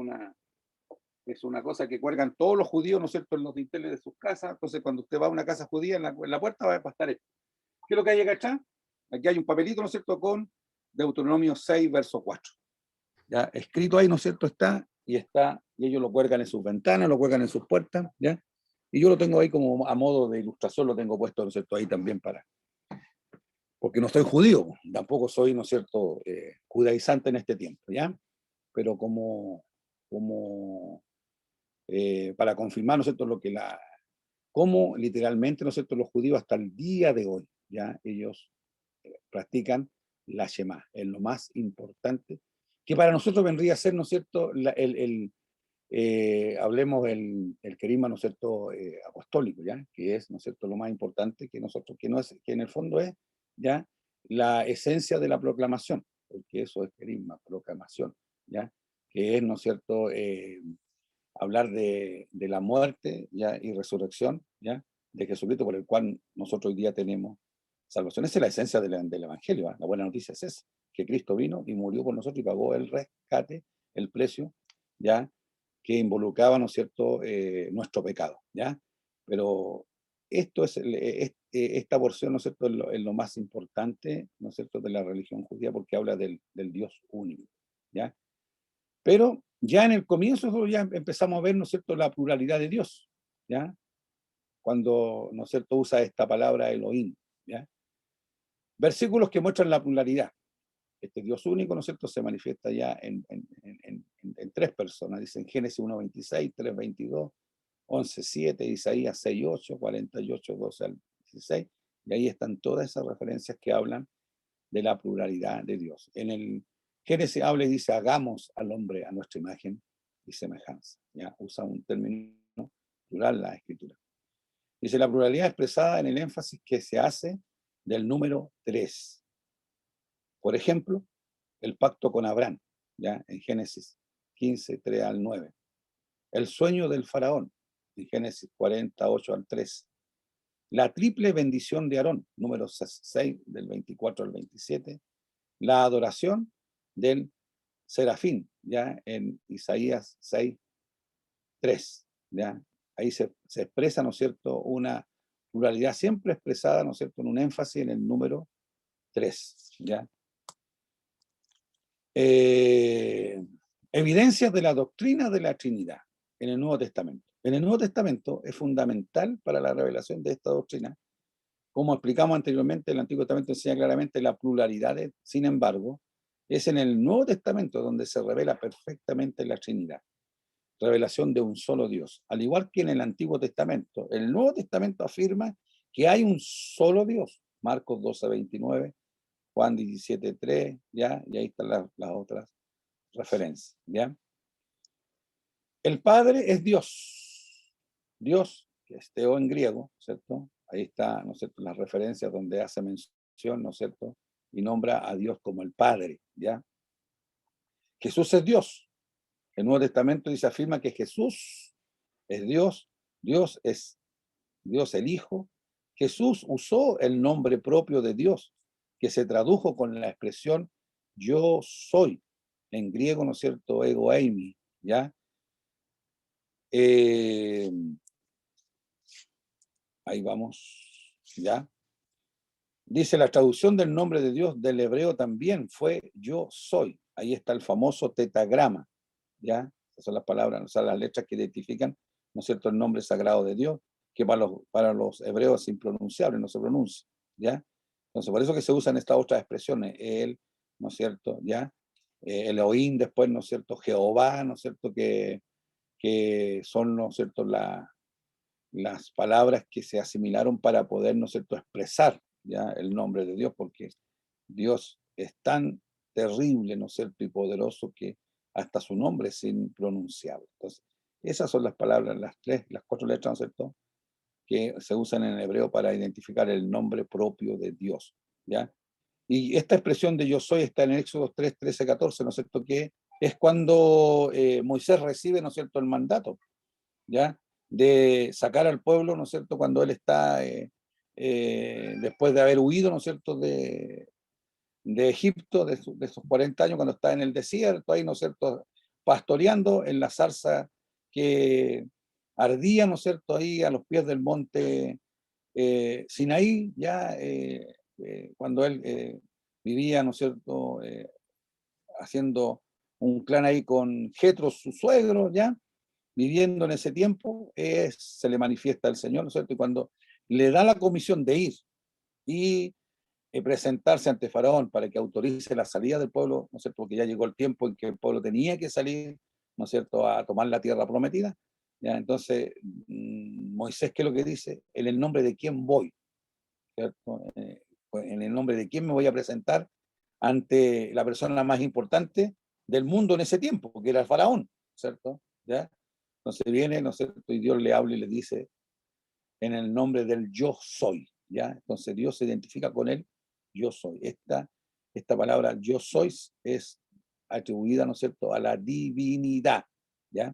es una cosa que cuelgan todos los judíos, ¿no es cierto?, en los dinteles de sus casas. Entonces, cuando usted va a una casa judía, en la puerta va a estar esto. ¿Qué es lo que hay acá atrás? Aquí hay un papelito, ¿no es cierto?, con Deuteronomio 6, verso 4. ¿Ya? Escrito ahí, ¿no es cierto?, y ellos lo cuelgan en sus ventanas, lo cuelgan en sus puertas, ¿ya? Y yo lo tengo ahí como a modo de ilustración, lo tengo puesto, ¿no es cierto?, ahí también porque no soy judío, tampoco soy, ¿no es cierto?, judaizante en este tiempo, ¿ya? Pero para confirmar, ¿no es cierto?, cómo literalmente, ¿no es cierto?, los judíos hasta el día de hoy, ¿ya? Ellos practican la Shema, es lo más importante, que para nosotros vendría a ser, ¿no es cierto?, hablemos el querigma, ¿no es cierto?, apostólico, ¿ya? Que es, ¿no es cierto?, lo más importante que nosotros, que en el fondo es, ¿ya?, la esencia de la proclamación, porque eso es querigma, proclamación, ¿ya? Que es, ¿no es cierto?, hablar de la muerte, ¿ya?, y resurrección, ¿ya?, de Jesucristo, por el cual nosotros hoy día tenemos salvación. Esa es la esencia del Evangelio, ¿eh? La buena noticia es esa, que Cristo vino y murió por nosotros y pagó el rescate, el precio, ¿ya?, que involucraba, ¿no es cierto?, nuestro pecado, ¿ya? Pero esta porción, ¿no es cierto?, es lo más importante, ¿no es cierto?, de la religión judía, porque habla del Dios único, ¿ya? Pero ya en el comienzo nosotros ya empezamos a ver, ¿no es cierto?, la pluralidad de Dios, ¿ya? Cuando, ¿no es cierto?, usa esta palabra Elohim, ¿ya? Versículos que muestran la pluralidad. Este Dios único, ¿no es cierto?, se manifiesta ya en tres personas. Dice en Génesis 1:26, 3:22, 11:7, Isaías 6:8, 48, 12 al 16. Y ahí están todas esas referencias que hablan de la pluralidad de Dios. En el Génesis habla y dice, hagamos al hombre a nuestra imagen y semejanza. ¿Ya? Usa un término plural la escritura. Dice, la pluralidad expresada en el énfasis que se hace del número 3. Por ejemplo, el pacto con Abraham, ¿ya?, en Génesis 15, 3 al 9. El sueño del faraón, en Génesis 48 al 13. La triple bendición de Aarón, número 6, del 24 al 27. La adoración del serafín, ya en Isaías 6, 3. ¿Ya? Ahí se expresa, ¿no es cierto?, una pluralidad siempre expresada, ¿no es cierto?, en un énfasis en el número 3. ¿Ya? Evidencias de la doctrina de la Trinidad en el Nuevo Testamento. En el Nuevo Testamento es fundamental para la revelación de esta doctrina. Como explicamos anteriormente, el Antiguo Testamento enseña claramente la pluralidad, sin embargo, es en el Nuevo Testamento donde se revela perfectamente la Trinidad. Revelación de un solo Dios. Al igual que en el Antiguo Testamento, el Nuevo Testamento afirma que hay un solo Dios. Marcos 12:29, Juan 17:3, ¿ya? Y ahí están las otras referencias, ¿ya? El Padre es Dios. Dios, que es Teo en griego, ¿cierto? Ahí está, ¿no es cierto?, las referencias donde hace mención, ¿no es cierto?, y nombra a Dios como el Padre, ¿ya? Jesús es Dios. El Nuevo Testamento dice, afirma que Jesús es Dios, Dios es Dios el Hijo. Jesús usó el nombre propio de Dios, que se tradujo con la expresión yo soy, en griego, ¿no es cierto? Ego eimi, ¿ya? Ahí vamos, ¿ya? Dice, la traducción del nombre de Dios del hebreo también fue yo soy. Ahí está el famoso tetagrama, ¿ya? Esas son las palabras, o sea, las letras que identifican, ¿no es cierto?, el nombre sagrado de Dios, que para los hebreos es impronunciable, no se pronuncia, ¿ya? Entonces, por eso que se usan estas otras expresiones, él, ¿no es cierto?, ¿ya? Elohim, después, ¿no es cierto?, Jehová, ¿no es cierto?, que son, ¿no es cierto?, las palabras que se asimilaron para poder, ¿no es cierto?, expresar, ¿ya?, el nombre de Dios, porque Dios es tan terrible, ¿no es cierto?, y poderoso que hasta su nombre es impronunciable. Entonces, esas son las palabras, las cuatro letras, ¿no es cierto?, que se usan en hebreo para identificar el nombre propio de Dios, ¿ya? Y esta expresión de yo soy está en Éxodo 3, 13, 14, ¿no es cierto?, que es cuando Moisés recibe, ¿no es cierto?, el mandato, ¿ya?, de sacar al pueblo, ¿no es cierto?, cuando él está, después de haber huido, ¿no es cierto?, de Egipto, de esos 40 años, cuando está en el desierto, ahí, ¿no es cierto?, pastoreando en la zarza que ardía, ¿no es cierto?, ahí a los pies del monte Sinaí, ya cuando él vivía, ¿no es cierto?, haciendo un clan ahí con Jetro, su suegro, ya, viviendo en ese tiempo, se le manifiesta el Señor, ¿no es cierto?, y cuando le da la comisión de ir y presentarse ante Faraón para que autorice la salida del pueblo, ¿no es cierto?, porque ya llegó el tiempo en que el pueblo tenía que salir, ¿no es cierto?, a tomar la tierra prometida, ¿ya? Entonces, Moisés, ¿qué es lo que dice? En el nombre de quién voy, ¿cierto? En el nombre de quién me voy a presentar ante la persona más importante del mundo en ese tiempo, porque era el Faraón, ¿cierto? ¿Ya? Entonces viene, ¿no es cierto?, y Dios le habla y le dice, en el nombre del yo soy, ¿ya? Entonces Dios se identifica con él, yo soy. Esta palabra yo soy es atribuida, ¿no es cierto?, a la divinidad, ¿ya?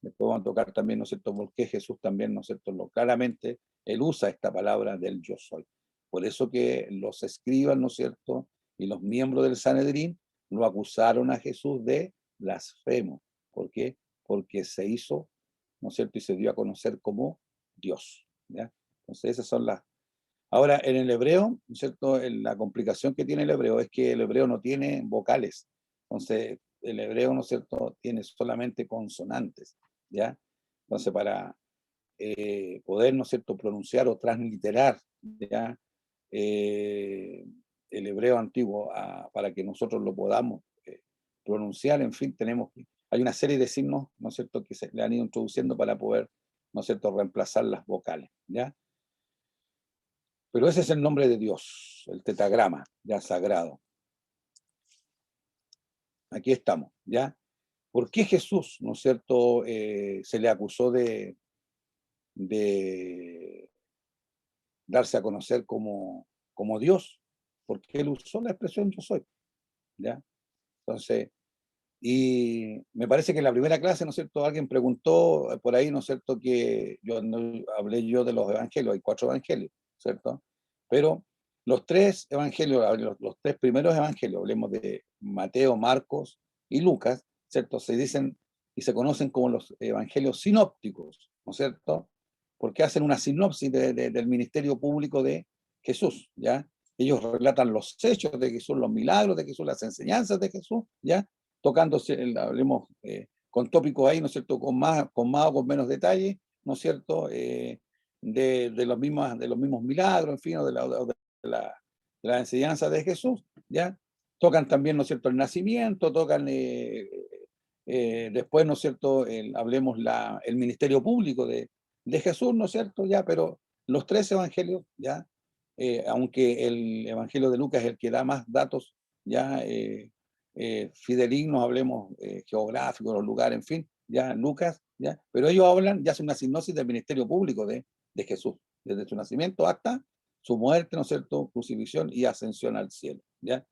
Después vamos a tocar también, ¿no es cierto?, porque Jesús también, ¿no es cierto?, claramente él usa esta palabra del yo soy. Por eso que los escribas, ¿no es cierto?, y los miembros del Sanedrín lo acusaron a Jesús de blasfemo. ¿Por qué? Porque se hizo, ¿no es cierto?, y se dio a conocer como Dios, ¿ya? Entonces esas son las... Ahora, en el hebreo, ¿no es cierto?, la complicación que tiene el hebreo es que el hebreo no tiene vocales. Entonces, el hebreo, ¿no es cierto?, tiene solamente consonantes, ¿ya? Entonces, para poder, ¿no es cierto?, pronunciar o transliterar, ¿ya?, el hebreo antiguo para que nosotros lo podamos pronunciar, en fin, hay una serie de signos, ¿no es cierto?, que se le han ido introduciendo para poder, ¿no es cierto?, reemplazar las vocales, ¿ya? Pero ese es el nombre de Dios, el tetagrama, ya sagrado. Aquí estamos, ¿ya? ¿Por qué Jesús, ¿no es cierto?, se le acusó de darse a conocer como Dios? Porque él usó la expresión yo soy, ¿ya? Entonces, y me parece que en la primera clase, ¿no es cierto?, alguien preguntó por ahí, ¿no es cierto?, que hablé yo de los evangelios, hay 4 evangelios, ¿cierto? Pero los 3 evangelios, los 3 primeros evangelios, hablemos de Mateo, Marcos y Lucas, ¿cierto?, se dicen y se conocen como los evangelios sinópticos, ¿no es cierto?, porque hacen una sinopsis del ministerio público de Jesús, ¿ya? Ellos relatan los hechos de Jesús, los milagros de Jesús, las enseñanzas de Jesús, ¿ya?, tocándose, hablemos con tópicos ahí, ¿no es cierto?, con más o con menos detalle, ¿no es cierto?, de los mismos milagros, en fin, o de la enseñanza de Jesús, ¿ya? Tocan también, ¿no es cierto?, el nacimiento, tocan después, ¿no es cierto?, hablemos el ministerio público de Jesús, ¿no es cierto?, ya, pero los 3 evangelios, ya, aunque el evangelio de Lucas es el que da más datos, ya, fidedignos, hablemos geográficos, los lugares, en fin, ya Lucas, ya, pero ellos hablan, ya hacen una sinopsis del ministerio público de Jesús, desde su nacimiento hasta su muerte, ¿no es cierto?, crucifixión y ascensión al cielo, ¿ya?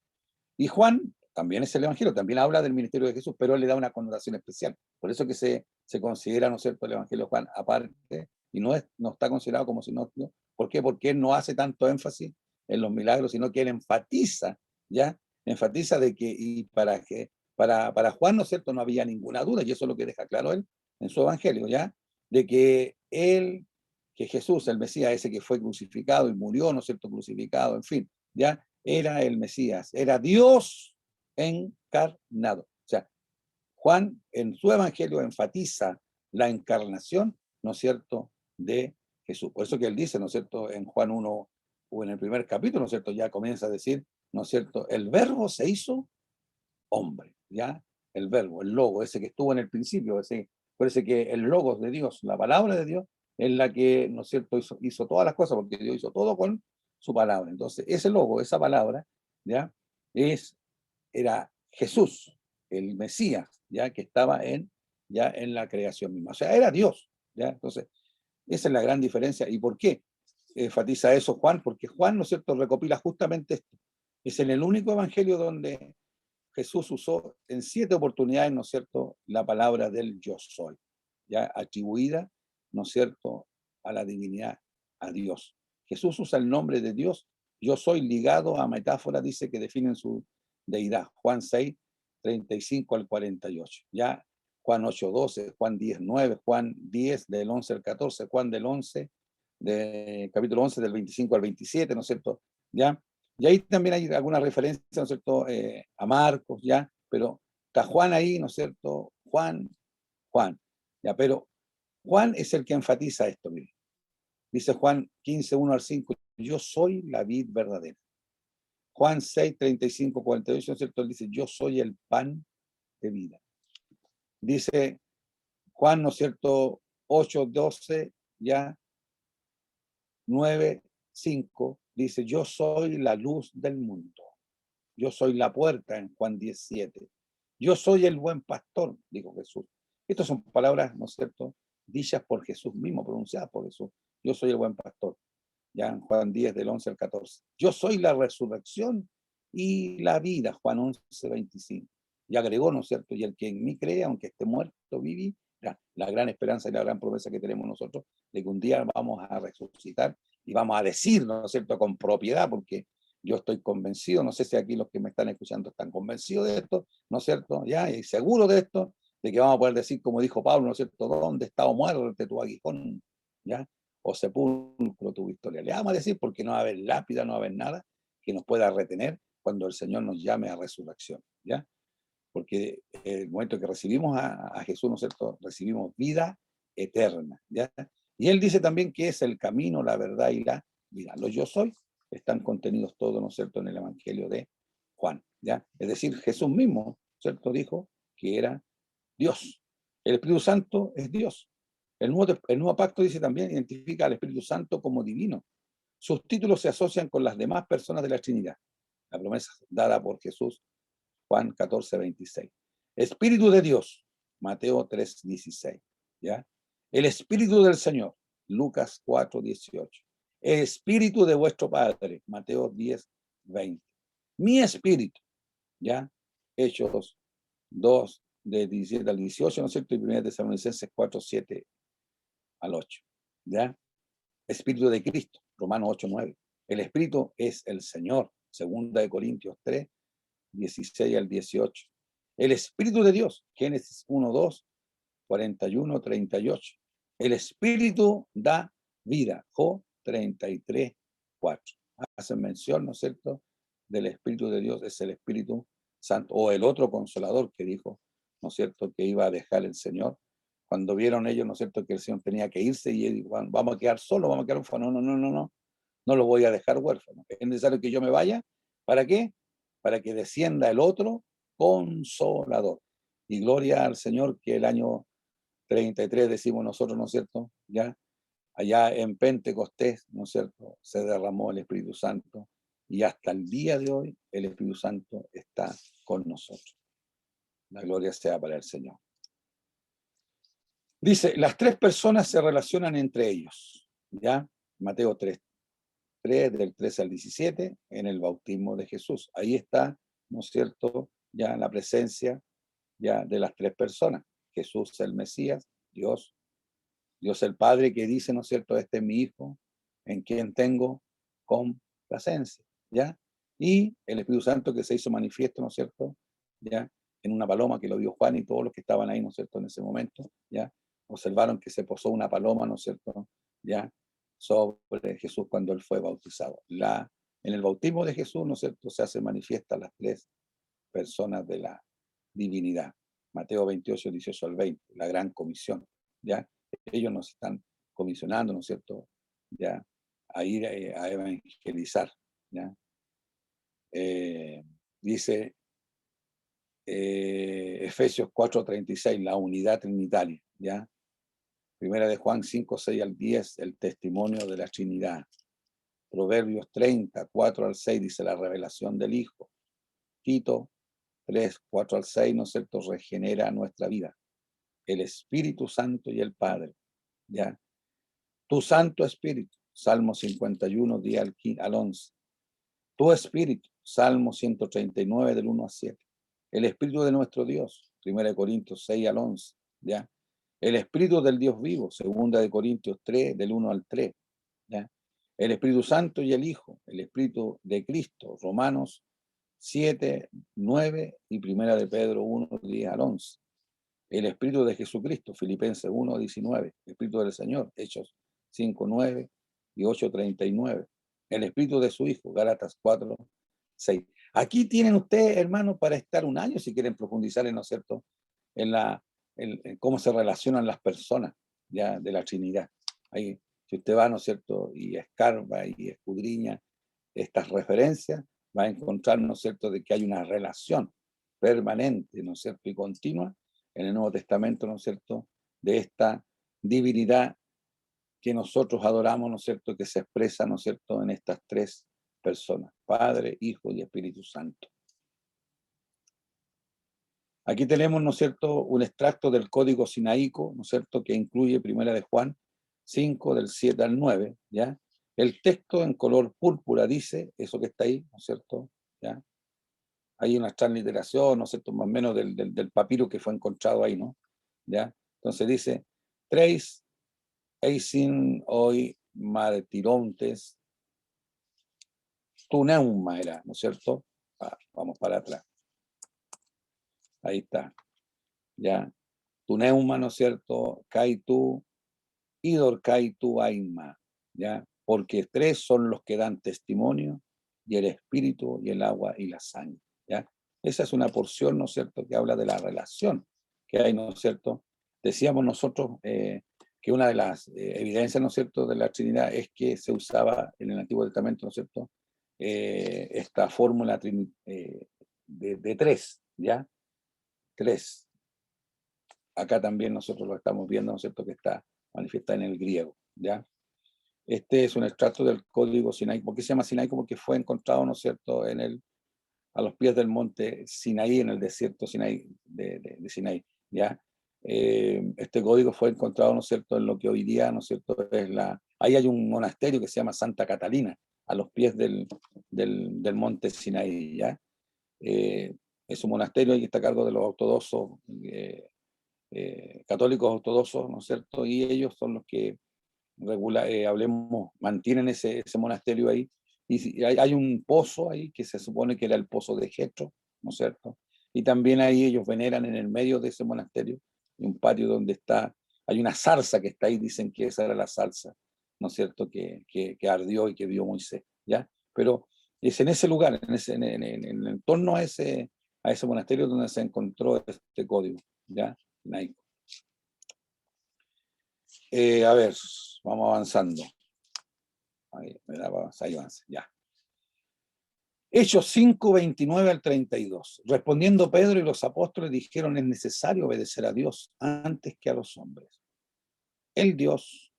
Y Juan también es el Evangelio, también habla del ministerio de Jesús, pero él le da una connotación especial. Por eso que se considera, ¿no es cierto?, el Evangelio de Juan aparte, y no está considerado como sinóptico. ¿Por qué? Porque él no hace tanto énfasis en los milagros, sino que él enfatiza, ¿ya? Enfatiza de que, y para Juan, ¿no es cierto?, no había ninguna duda, y eso es lo que deja claro él en su Evangelio, ¿ya? De que que Jesús, el Mesías, ese que fue crucificado y murió, ¿no es cierto?, crucificado, en fin, ¿ya? Era el Mesías, era Dios encarnado. O sea, Juan en su Evangelio enfatiza la encarnación, ¿no es cierto?, de Jesús. Por eso que él dice, ¿no es cierto?, en Juan 1, o en el primer capítulo, ¿no es cierto?, ya comienza a decir, ¿no es cierto?, el verbo se hizo hombre, ¿ya? El verbo, el logo, ese que estuvo en el principio, parece que el logos de Dios, la palabra de Dios, es la que, ¿no es cierto?, hizo todas las cosas, porque Dios hizo todo con su palabra. Entonces, ese logo, esa palabra, ¿ya? Era Jesús, el Mesías, ¿ya? Que estaba ya en la creación misma. O sea, era Dios, ¿ya? Entonces, esa es la gran diferencia. ¿Y por qué enfatiza eso Juan? Porque Juan, ¿no es cierto?, recopila justamente esto. Es en el único evangelio donde Jesús usó en 7 oportunidades, ¿no es cierto?, la palabra del yo soy, ya atribuida, ¿no es cierto?, a la divinidad, a Dios. Jesús usa el nombre de Dios, yo soy, ligado a metáforas, dice, que definen su deidad. Juan 6, 35 al 48. Ya Juan 8, 12, Juan 10, 9, Juan 10, del 11 al 14, Juan del 11, capítulo 11, del 25 al 27, ¿no es cierto? Ya. Y ahí también hay algunas referencias, ¿no es cierto?, a Marcos, ¿ya? Pero está Juan ahí, ¿no es cierto? Juan, ¿ya? Pero Juan es el que enfatiza esto, mire. Dice Juan 15, 1 al 5, yo soy la vid verdadera. Juan 6, 35, 48, ¿no es cierto? Él dice, yo soy el pan de vida. Dice Juan, ¿no es cierto?, 8, 12, ya, 9, 5, dice, yo soy la luz del mundo. Yo soy la puerta en Juan 17. Yo soy el buen pastor, dijo Jesús. Estas son palabras, ¿no es cierto?, dichas por Jesús mismo, pronunciadas por Jesús. Yo soy el buen pastor. Ya en Juan 10, del 11 al 14. Yo soy la resurrección y la vida, Juan 11, 25. Y agregó, ¿no es cierto?, y el que en mí cree, aunque esté muerto, vivirá. La gran esperanza y la gran promesa que tenemos nosotros de que un día vamos a resucitar y vamos a decir, ¿no es cierto?, con propiedad, porque yo estoy convencido, no sé si aquí los que me están escuchando están convencidos de esto, ¿no es cierto?, ya, y seguros de esto, de que vamos a poder decir, como dijo Pablo, ¿no es cierto?, ¿dónde está o muerte tu aguijón? ¿Ya? O sepulcro tu victoria. Le vamos a decir porque no va a haber lápida, no va a haber nada que nos pueda retener cuando el Señor nos llame a resurrección, ¿ya? Porque el momento que recibimos a Jesús, ¿no es cierto?, recibimos vida eterna, ¿ya? Y él dice también que es el camino, la verdad y la vida. Los yo soy están contenidos todos, ¿no es cierto?, en el Evangelio de Juan, ¿ya? Es decir, Jesús mismo, ¿cierto?, dijo que era Dios. El Espíritu Santo es Dios. El nuevo pacto dice también, identifica al Espíritu Santo como divino. Sus títulos se asocian con las demás personas de la Trinidad. La promesa dada por Jesús, Juan 14, 26. Espíritu de Dios, Mateo 3, 16. ¿Ya? El Espíritu del Señor, Lucas 4, 18. El Espíritu de vuestro Padre, Mateo 10, 20. Mi Espíritu, ¿ya? Hechos 2, de 17 al 18, ¿no es cierto? Y 1 Tesalonicenses 4, 7 al 8. ¿Ya? Espíritu de Cristo, Romanos 8, 9. El Espíritu es el Señor, 2 Corintios 3, 16 al 18. El Espíritu de Dios, Génesis 1, 2, 41, 38. El Espíritu da vida, Job 33, 4. Hacen mención, ¿no es cierto?, del Espíritu de Dios, es el Espíritu Santo, o el otro Consolador que dijo, ¿no es cierto?, que iba a dejar el Señor. Cuando vieron ellos, ¿no es cierto?, que el Señor tenía que irse y él dijo, vamos a quedar solos, vamos a quedar huérfanos. No lo voy a dejar huérfano. Es necesario que yo me vaya. ¿Para qué? Para que descienda el otro Consolador. Y gloria al Señor que el año 33 decimos nosotros, ¿no es cierto?, ya, allá en Pentecostés, ¿no es cierto?, se derramó el Espíritu Santo y hasta el día de hoy el Espíritu Santo está con nosotros. La gloria sea para el Señor. Dice, las tres personas se relacionan entre ellos, ¿ya? Mateo 3, 3, del 13 al 17, en el bautismo de Jesús. Ahí está, ¿no es cierto?, ya la presencia ya de las tres personas. Jesús el Mesías, Dios el Padre, que dice, ¿no es cierto?, este es mi Hijo, en quien tengo complacencia, ¿ya? Y el Espíritu Santo que se hizo manifiesto, ¿no es cierto?, ¿ya? En una paloma que lo vio Juan y todos los que estaban ahí, ¿no es cierto?, en ese momento, ¿ya? Observaron que se posó una paloma, ¿no es cierto?, ¿ya? Sobre Jesús cuando él fue bautizado. En el bautismo de Jesús, ¿no es cierto?, se hace manifiesta las tres personas de la divinidad. Mateo 28, 18 al 20, la gran comisión, ¿ya? Ellos nos están comisionando, ¿no es cierto?, ya, a ir a evangelizar, ¿ya? Dice Efesios 4:36, la unidad trinitaria, ¿ya? Primera de Juan 5, 6 al 10, el testimonio de la Trinidad. Proverbios 30, 4 al 6, dice la revelación del Hijo. Tito 3, 4 al 6, ¿no es cierto?, regenera nuestra vida. El Espíritu Santo y el Padre, ¿ya? Tu Santo Espíritu, Salmo 51, 10 al 11. Tu Espíritu, Salmo 139, del 1 al 7. El Espíritu de nuestro Dios, 1 Corintios 6 al 11, ¿ya? El Espíritu del Dios vivo, 2 Corintios 3, del 1 al 3, ¿ya? El Espíritu Santo y el Hijo, el Espíritu de Cristo, Romanos 7, 9 y 1 de Pedro 1, 10 al 11. El Espíritu de Jesucristo, Filipenses 1, 19. El Espíritu del Señor, Hechos 5, 9 y 8, 39. El Espíritu de su Hijo, Gálatas 4, 6. Aquí tienen ustedes, hermanos, para estar un año, si quieren profundizar, ¿no es cierto?, en cómo se relacionan las personas ya de la Trinidad. Ahí, si usted va, ¿no es cierto?, y escarba y escudriña estas referencias, va a encontrar, ¿no es cierto?, de que hay una relación permanente, ¿no es cierto?, y continua en el Nuevo Testamento, ¿no es cierto?, de esta divinidad que nosotros adoramos, ¿no es cierto?, que se expresa, ¿no es cierto?, en estas tres personas, Padre, Hijo y Espíritu Santo. Aquí tenemos, ¿no es cierto?, un extracto del Código Sinaíco, ¿no es cierto?, que incluye 1 de Juan 5, del 7 al 9, ¿ya? El texto en color púrpura dice, eso que está ahí, ¿no es cierto?, ¿ya? Hay una transliteración, ¿no es cierto?, más o menos del papiro que fue encontrado ahí, ¿no? ¿Ya? Entonces dice, Treis eisin hoi martirontes, tu neuma era, ¿no es cierto? Vamos para atrás. Ahí está. ¿Ya? Tu neuma, ¿no es cierto? Kai tu, idor kai tu aima, ¿ya? Porque tres son los que dan testimonio, y el espíritu, y el agua, y la sangre, ¿ya? Esa es una porción, ¿no es cierto?, que habla de la relación que hay, ¿no es cierto? Decíamos nosotros que una de las evidencias, ¿no es cierto?, de la Trinidad es que se usaba en el Antiguo Testamento, ¿no es cierto?, esta fórmula de tres, ¿ya? Tres. Acá también nosotros lo estamos viendo, ¿no es cierto?, que está manifiesta en el griego, ¿ya? Este es un extracto del Código Sinaí. ¿Por qué se llama Sinaí? Porque fue encontrado, ¿no es cierto?, a los pies del monte Sinaí, en el desierto Sinaí, de Sinaí, ¿ya? Este código fue encontrado, ¿no es cierto?, en lo que hoy día, ¿no es cierto?, ahí hay un monasterio que se llama Santa Catalina, a los pies del monte Sinaí, ¿ya? Es un monasterio y está a cargo de los ortodoxos, católicos ortodoxos, ¿no es cierto?, y ellos son los que mantienen ese monasterio ahí, y hay un pozo ahí que se supone que era el pozo de Jetro, ¿no es cierto? Y también ahí ellos veneran en el medio de ese monasterio, un patio donde hay una zarza que está ahí, dicen que esa era la zarza, ¿no es cierto?, que ardió y que vio Moisés, ¿ya? Pero es en ese lugar, en torno a ese monasterio donde se encontró este código, ¿ya? Laico. A ver, vamos avanzando. Ahí avanza, ya. Hechos 5, 29 al 32. Respondiendo Pedro y los apóstoles dijeron, es necesario obedecer a Dios antes que a los hombres. El Dios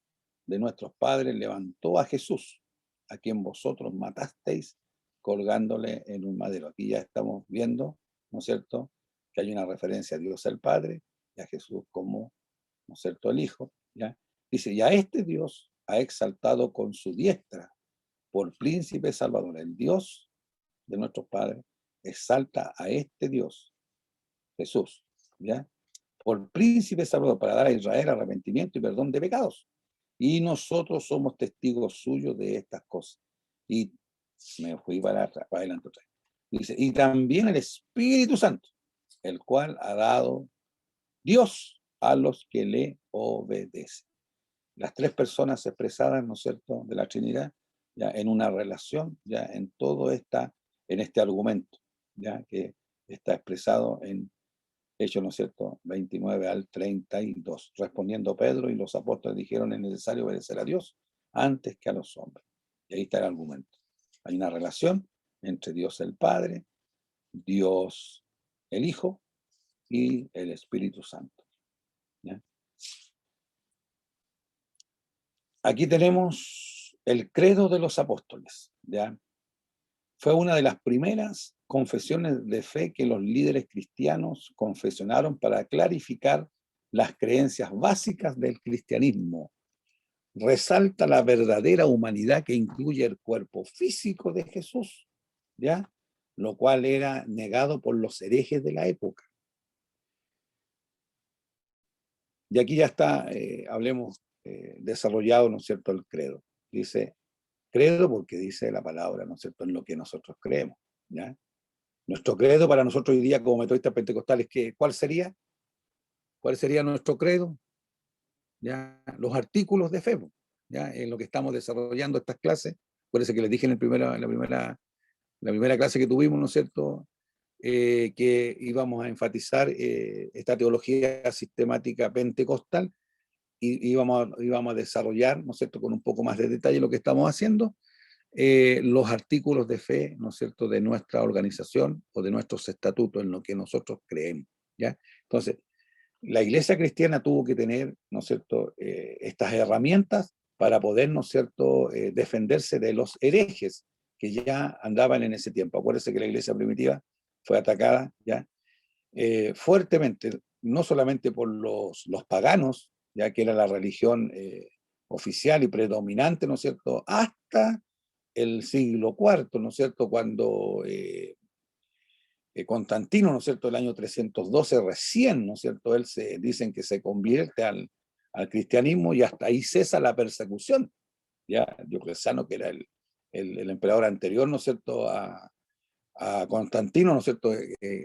de nuestros padres levantó a Jesús, a quien vosotros matasteis colgándole en un madero. Aquí ya estamos viendo, ¿no es cierto?, que hay una referencia a Dios el Padre y a Jesús como, ¿no es cierto?, el Hijo, ¿ya? Dice, y a este Dios ha exaltado con su diestra por príncipe salvador. El Dios de nuestros padres exalta a este Dios, Jesús, ¿ya? Por príncipe salvador, para dar a Israel arrepentimiento y perdón de pecados. Y nosotros somos testigos suyos de estas cosas. Y me fui para adelante otra vez. Dice, y también el Espíritu Santo, el cual ha dado Dios a los que le obedecen. Las tres personas expresadas, ¿no es cierto?, de la Trinidad, ya en una relación, ya en todo en este argumento, ya que está expresado en Hechos, ¿no es cierto?, 29 al 32. Respondiendo Pedro y los apóstoles dijeron: es necesario obedecer a Dios antes que a los hombres. Y ahí está el argumento. Hay una relación entre Dios el Padre, Dios el Hijo y el Espíritu Santo, ¿ya? Aquí tenemos el credo de los apóstoles, ¿ya? Fue una de las primeras confesiones de fe que los líderes cristianos confesionaron para clarificar las creencias básicas del cristianismo. Resalta la verdadera humanidad que incluye el cuerpo físico de Jesús, ¿ya? Lo cual era negado por los herejes de la época. Y aquí ya está, hablemos desarrollado, ¿no es cierto?, el credo. Dice credo porque dice la palabra, ¿no es cierto?, en lo que nosotros creemos, ¿ya? Nuestro credo para nosotros hoy día como metodistas pentecostales, ¿cuál sería? ¿Cuál sería nuestro credo? ¿Ya? Los artículos de fe, ¿ya? En lo que estamos desarrollando estas clases. Acuérdense que les dije en la primera clase que tuvimos, ¿no es cierto?, que íbamos a enfatizar esta teología sistemática pentecostal y íbamos a desarrollar, ¿no es cierto?, con un poco más de detalle lo que estamos haciendo, los artículos de fe, ¿no es cierto?, de nuestra organización o de nuestros estatutos en lo que nosotros creemos, ¿ya? Entonces, la Iglesia cristiana tuvo que tener, ¿no es cierto?, estas herramientas para poder, ¿no es cierto?, defenderse de los herejes que ya andaban en ese tiempo. Acuérdense que la Iglesia primitiva fue atacada ya fuertemente, no solamente por los paganos, ya que era la religión oficial y predominante, ¿no es cierto?, hasta el siglo IV, ¿no es cierto?, cuando Constantino, ¿no es cierto?, el año 312 recién, ¿no es cierto?, dicen que se convierte al cristianismo y hasta ahí cesa la persecución. Ya Diocleciano, que era el emperador anterior, ¿no es cierto?, a Constantino, ¿no es cierto?,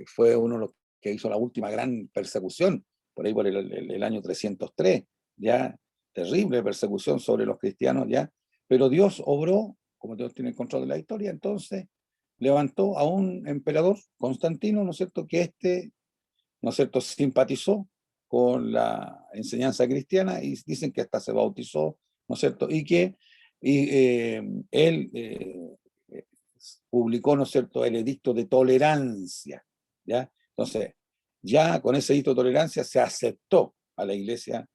fue uno de los que hizo la última gran persecución, por ahí por el año 303, ya, terrible persecución sobre los cristianos, ya, pero Dios obró, como Dios tiene el control de la historia, entonces levantó a un emperador, Constantino, ¿no es cierto?, que ¿no es cierto?, simpatizó con la enseñanza cristiana y dicen que hasta se bautizó, ¿no es cierto?, y que él publicó, ¿no es cierto?, el edicto de tolerancia, ¿ya? Entonces, ya con ese edicto de tolerancia se aceptó a la iglesia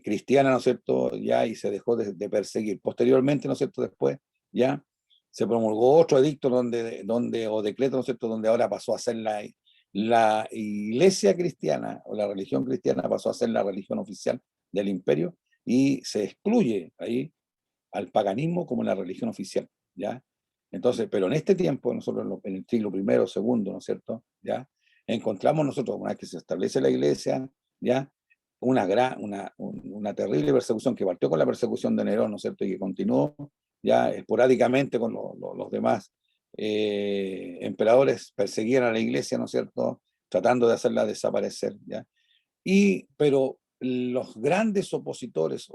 cristiana, ¿no es cierto?, ya, y se dejó de perseguir. Posteriormente, ¿no es cierto?, después, ya, se promulgó otro edicto o decreto, ¿no es cierto?, donde ahora pasó a ser la iglesia cristiana, o la religión cristiana pasó a ser la religión oficial del imperio, y se excluye ahí al paganismo como la religión oficial, ¿ya? Entonces, pero en este tiempo, nosotros en el siglo I, segundo, ¿no es cierto?, ¿ya? Encontramos nosotros, una vez que se establece la iglesia, ¿ya?, una terrible persecución que partió con la persecución de Nerón, ¿no es cierto?, y que continuó ya esporádicamente con los demás emperadores, perseguían a la iglesia, ¿no es cierto?, tratando de hacerla desaparecer, ¿ya? Pero los grandes opositores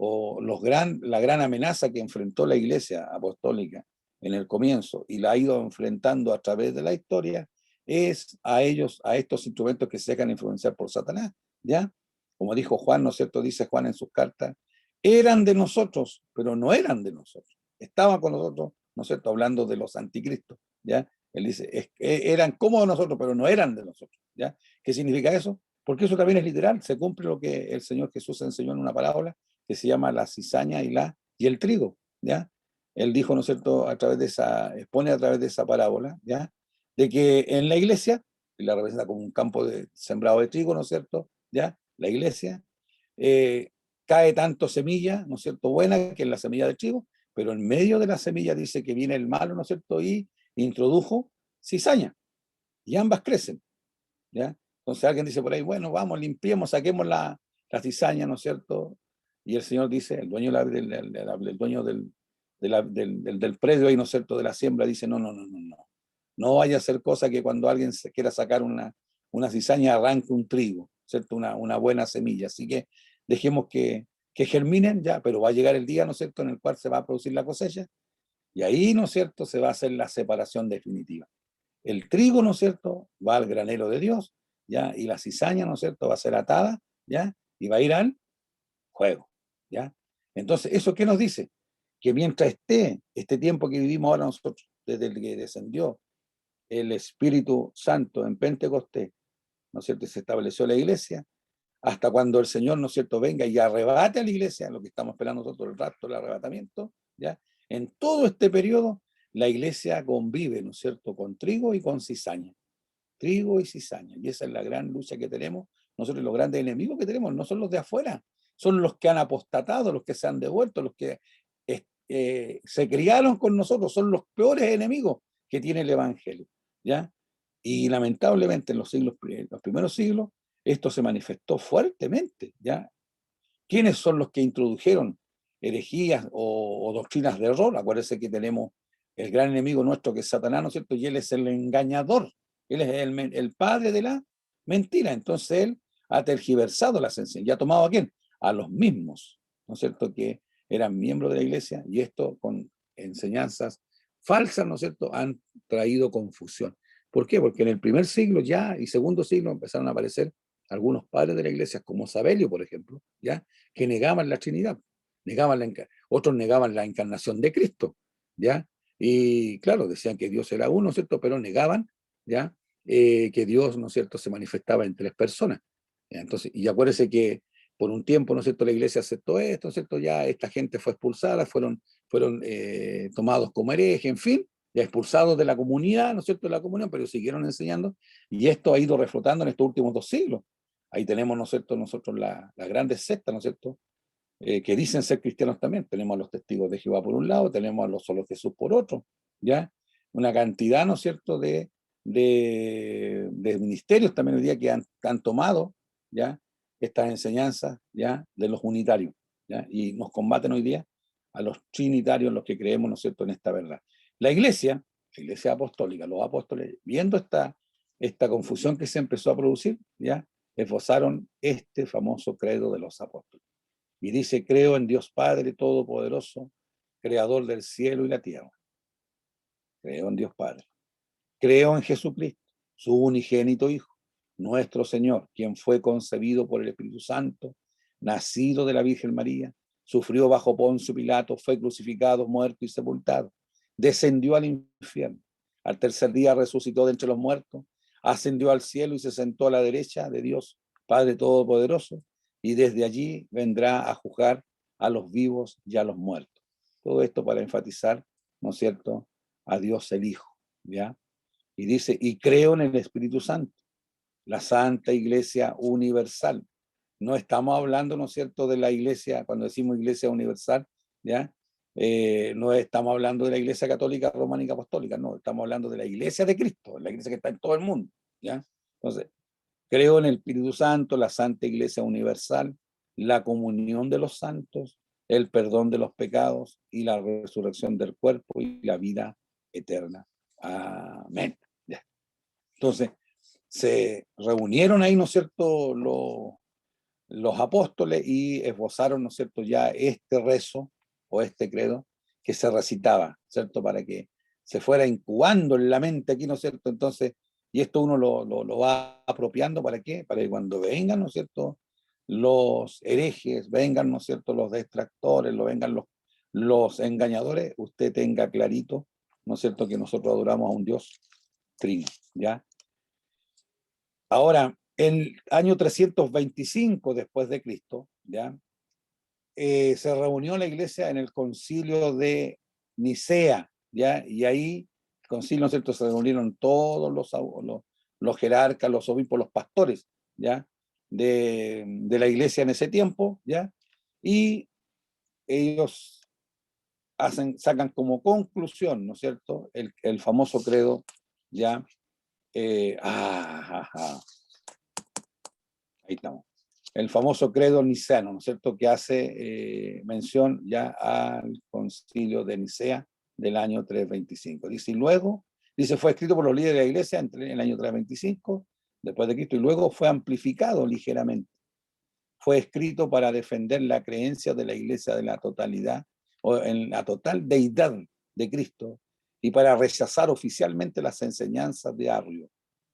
la gran amenaza que enfrentó la iglesia apostólica en el comienzo y la ha ido enfrentando a través de la historia, es a estos instrumentos que se dejan influenciar por Satanás, ¿ya? Como dijo Juan, ¿no es cierto?, dice Juan en sus cartas, eran de nosotros, pero no eran de nosotros. Estaban con nosotros, ¿no es cierto?, hablando de los anticristos, ¿ya? Él dice, eran como de nosotros, pero no eran de nosotros, ¿ya? ¿Qué significa eso? Porque eso también es literal, se cumple lo que el Señor Jesús enseñó en una parábola que se llama la cizaña y el trigo, ¿ya? Él dijo, ¿no es cierto?, expone a través de esa parábola, ¿ya?, de que en la iglesia, y la representa como un campo sembrado de trigo, ¿no es cierto?, ¿ya?, la iglesia, cae tanto semilla, ¿no es cierto?, buena, que es la semilla del trigo, pero en medio de la semilla dice que viene el malo, ¿no es cierto? Y introdujo cizaña, y ambas crecen, ¿ya? Entonces alguien dice por ahí, bueno, vamos, limpiemos, saquemos la cizaña, ¿no es cierto? Y el Señor dice, el dueño, el dueño del predio ahí, ¿no es cierto?, de la siembra, dice, no, no, no, no, no. No vaya a ser cosa que cuando alguien se quiera sacar una cizaña arranque un trigo, ¿cierto? Una buena semilla. Así que dejemos que germinen ya, pero va a llegar el día, ¿no es cierto?, en el cual se va a producir la cosecha, y ahí, ¿no es cierto?, se va a hacer la separación definitiva. El trigo, ¿no es cierto?, va al granero de Dios, ¿ya? Y la cizaña, ¿no es cierto?, va a ser atada, ¿ya? Y va a ir al fuego, ¿ya? Entonces, ¿eso qué nos dice? Que mientras esté este tiempo que vivimos ahora nosotros, desde el que descendió el Espíritu Santo en Pentecostés, ¿no es cierto?, y se estableció la iglesia, hasta cuando el Señor, ¿no es cierto?, venga y arrebate a la iglesia, lo que estamos esperando nosotros, el rapto, el arrebatamiento, ¿ya? En todo este periodo, la iglesia convive, ¿no es cierto?, con trigo y con cizaña. Trigo y cizaña. Y esa es la gran lucha que tenemos. Nosotros los grandes enemigos que tenemos no son los de afuera, son los que han apostatado, los que se han devuelto, los que se criaron con nosotros, son los peores enemigos que tiene el Evangelio, ¿ya? Y lamentablemente en los primeros siglos, esto se manifestó fuertemente, ¿ya? ¿Quiénes son los que introdujeron herejías o doctrinas de error? Acuérdense que tenemos el gran enemigo nuestro que es Satanás, ¿no es cierto? Y él es el engañador, él es el padre de la mentira. Entonces él ha tergiversado las enseñanzas. ¿Y ha tomado a quién? A los mismos, ¿no es cierto?, que eran miembros de la iglesia, y esto con enseñanzas falsas, ¿no es cierto?, han traído confusión. ¿Por qué? Porque en el primer siglo ya y segundo siglo empezaron a aparecer algunos padres de la iglesia, como Sabelio, por ejemplo, ¿ya?, que negaban la Trinidad, otros negaban la encarnación de Cristo, ¿ya? Y claro, decían que Dios era uno, ¿cierto?, pero negaban, ¿ya?, que Dios, ¿no es cierto?, se manifestaba en tres personas. ¿Ya? Entonces, y acuérdese que por un tiempo, ¿no es cierto?, la iglesia aceptó esto, ¿no es cierto?, ya esta gente fue expulsada, fueron tomados como herejes, en fin, ya expulsados de la comunidad, ¿no es cierto?, de la comunión, pero siguieron enseñando, y esto ha ido reflotando en estos últimos 2 siglos. Ahí tenemos, ¿no es cierto?, nosotros las grandes sectas, ¿no es cierto?, que dicen ser cristianos también. Tenemos a los testigos de Jehová por un lado, tenemos a los solo Jesús por otro, ¿ya? Una cantidad, ¿no es cierto?, de ministerios también hoy día que han tomado, ¿ya?, estas enseñanzas, ¿ya?, de los unitarios, ¿ya? Y nos combaten hoy día a los trinitarios, los que creemos, ¿no es cierto?, en esta verdad. La iglesia apostólica, los apóstoles, viendo esta confusión que se empezó a producir, ¿ya?, esbozaron este famoso credo de los apóstoles. Y dice, creo en Dios Padre Todopoderoso, creador del cielo y la tierra. Creo en Dios Padre. Creo en Jesucristo, su unigénito Hijo, nuestro Señor, quien fue concebido por el Espíritu Santo, nacido de la Virgen María, sufrió bajo Poncio Pilato, fue crucificado, muerto y sepultado, descendió al infierno, al tercer día resucitó de entre los muertos, ascendió al cielo y se sentó a la derecha de Dios, Padre Todopoderoso, y desde allí vendrá a juzgar a los vivos y a los muertos. Todo esto para enfatizar, ¿no es cierto?, a Dios el Hijo, ¿ya? Y dice, y creo en el Espíritu Santo, la Santa Iglesia Universal. No estamos hablando, ¿no es cierto?, de la iglesia, cuando decimos Iglesia Universal, ¿ya? No estamos hablando de la Iglesia Católica Románica Apostólica, no, estamos hablando de la Iglesia de Cristo, la iglesia que está en todo el mundo, ¿ya? Entonces, creo en el Espíritu Santo, la Santa Iglesia Universal, la comunión de los santos, el perdón de los pecados y la resurrección del cuerpo y la vida eterna. Amén. Ya. Entonces, se reunieron ahí, ¿no es cierto?, los apóstoles y esbozaron, ¿no es cierto?, ya este rezo o este credo que se recitaba, ¿cierto?, para que se fuera incubando en la mente aquí, ¿no es cierto? Entonces, y esto uno lo va apropiando, ¿para qué? Para que cuando vengan, ¿no es cierto?, los herejes, vengan, ¿no es cierto?, los detractores, vengan los engañadores, usted tenga clarito, ¿no es cierto?, que nosotros adoramos a un Dios trino, ¿ya? Ahora, el año 325 después de Cristo, ¿ya?, se reunió la iglesia en el concilio de Nicea, ¿ya? Y ahí, el concilio, ¿no es cierto?, se reunieron todos los jerarcas, los obispos, los pastores, ¿ya?, de la iglesia en ese tiempo, ¿ya? Y ellos sacan como conclusión, ¿no es cierto?, el famoso credo, ya, ahí estamos, el famoso credo niceno, ¿no es cierto?, que hace mención ya al concilio de Nicea del año 325. Dice, y luego, dice, fue escrito por los líderes de la iglesia entre el año 325, después de Cristo, y luego fue amplificado ligeramente. Fue escrito para defender la creencia de la iglesia de la totalidad, o en la total deidad de Cristo, y para rechazar oficialmente las enseñanzas de Arrio.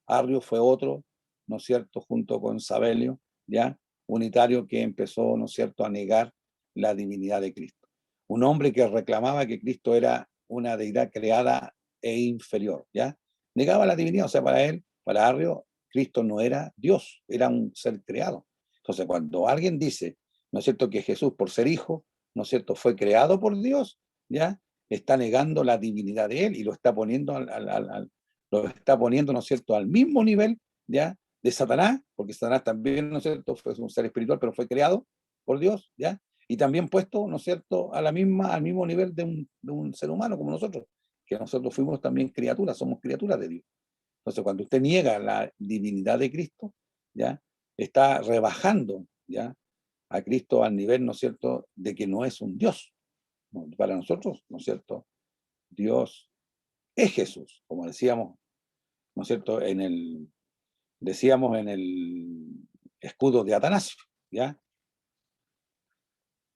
Arrio fue otro, ¿no es cierto?, junto con Sabelio, ya, unitario que empezó, ¿no es cierto?, a negar la divinidad de Cristo. Un hombre que reclamaba que Cristo era una deidad creada e inferior, ¿ya? Negaba la divinidad, o sea, para él, para Arrio, Cristo no era Dios, era un ser creado. Entonces, cuando alguien dice, ¿no es cierto?, que Jesús, por ser hijo, ¿no es cierto?, fue creado por Dios, ¿ya?, está negando la divinidad de él y lo está poniendo, lo está poniendo, ¿no es cierto?, al mismo nivel, ¿ya?, de Satanás, porque Satanás también, ¿no es cierto?, fue un ser espiritual, pero fue creado por Dios, ¿ya?, y también puesto, ¿no es cierto?, al mismo nivel de un ser humano como nosotros, que nosotros fuimos también criaturas, somos criaturas de Dios. Entonces, cuando usted niega la divinidad de Cristo, ¿ya?, está rebajando, ¿ya?, a Cristo al nivel, ¿no es cierto?, de que no es un Dios. Para nosotros, ¿no es cierto?, Dios es Jesús, como decíamos, ¿no es cierto?, decíamos en el escudo de Atanasio, ¿ya?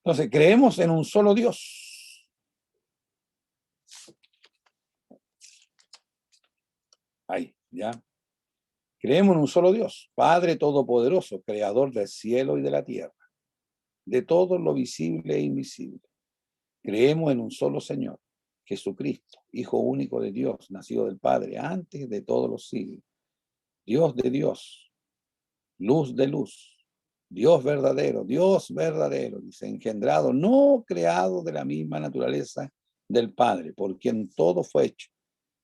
Entonces, creemos en un solo Dios. Ahí, ¿ya? Creemos en un solo Dios, Padre Todopoderoso, Creador del cielo y de la tierra, de todo lo visible e invisible. Creemos en un solo Señor, Jesucristo, Hijo único de Dios, nacido del Padre antes de todos los siglos, Dios de Dios, luz de luz, Dios verdadero, dice, engendrado, no creado de la misma naturaleza del Padre, por quien todo fue hecho,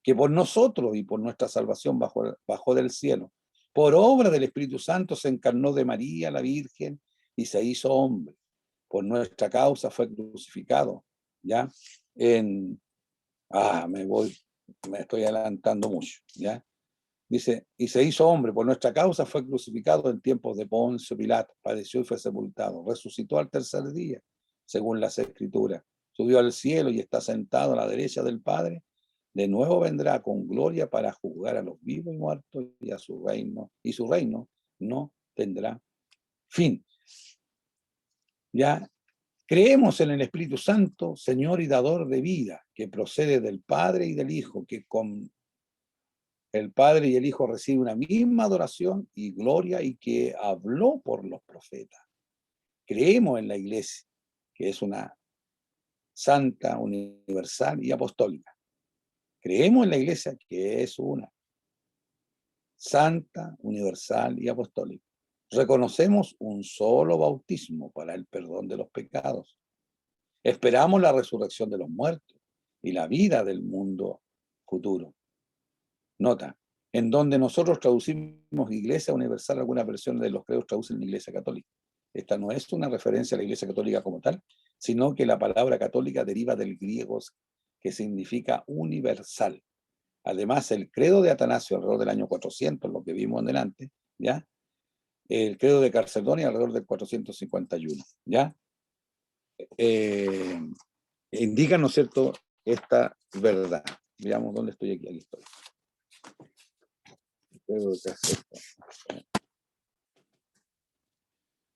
que por nosotros y por nuestra salvación bajó del cielo. Por obra del Espíritu Santo se encarnó de María, la Virgen, y se hizo hombre. Por nuestra causa fue crucificado, ¿ya? Me estoy adelantando mucho, ¿ya? Dice, y se hizo hombre, por nuestra causa fue crucificado en tiempos de Poncio Pilato, padeció y fue sepultado, resucitó al tercer día, según las Escrituras, subió al cielo y está sentado a la derecha del Padre, de nuevo vendrá con gloria para juzgar a los vivos y muertos y a su reino, y su reino no tendrá fin. Ya creemos en el Espíritu Santo, Señor y dador de vida, que procede del Padre y del Hijo, que con el Padre y el Hijo reciben una misma adoración y gloria y que habló por los profetas. Creemos en la Iglesia, que es una santa, universal y apostólica. Creemos en la Iglesia, que es una santa, universal y apostólica. Reconocemos un solo bautismo para el perdón de los pecados. Esperamos la resurrección de los muertos y la vida del mundo futuro. Nota, en donde nosotros traducimos Iglesia Universal, algunas versiones de los credos traducen Iglesia Católica. Esta no es una referencia a la Iglesia Católica como tal, sino que la palabra católica deriva del griego que significa universal. Además, el credo de Atanasio alrededor del año 400, lo que vimos en delante, ¿ya? El credo de Calcedonia alrededor del 451, ¿ya? Indican, ¿no es cierto?, esta verdad. Veamos dónde estoy aquí. Aquí estoy.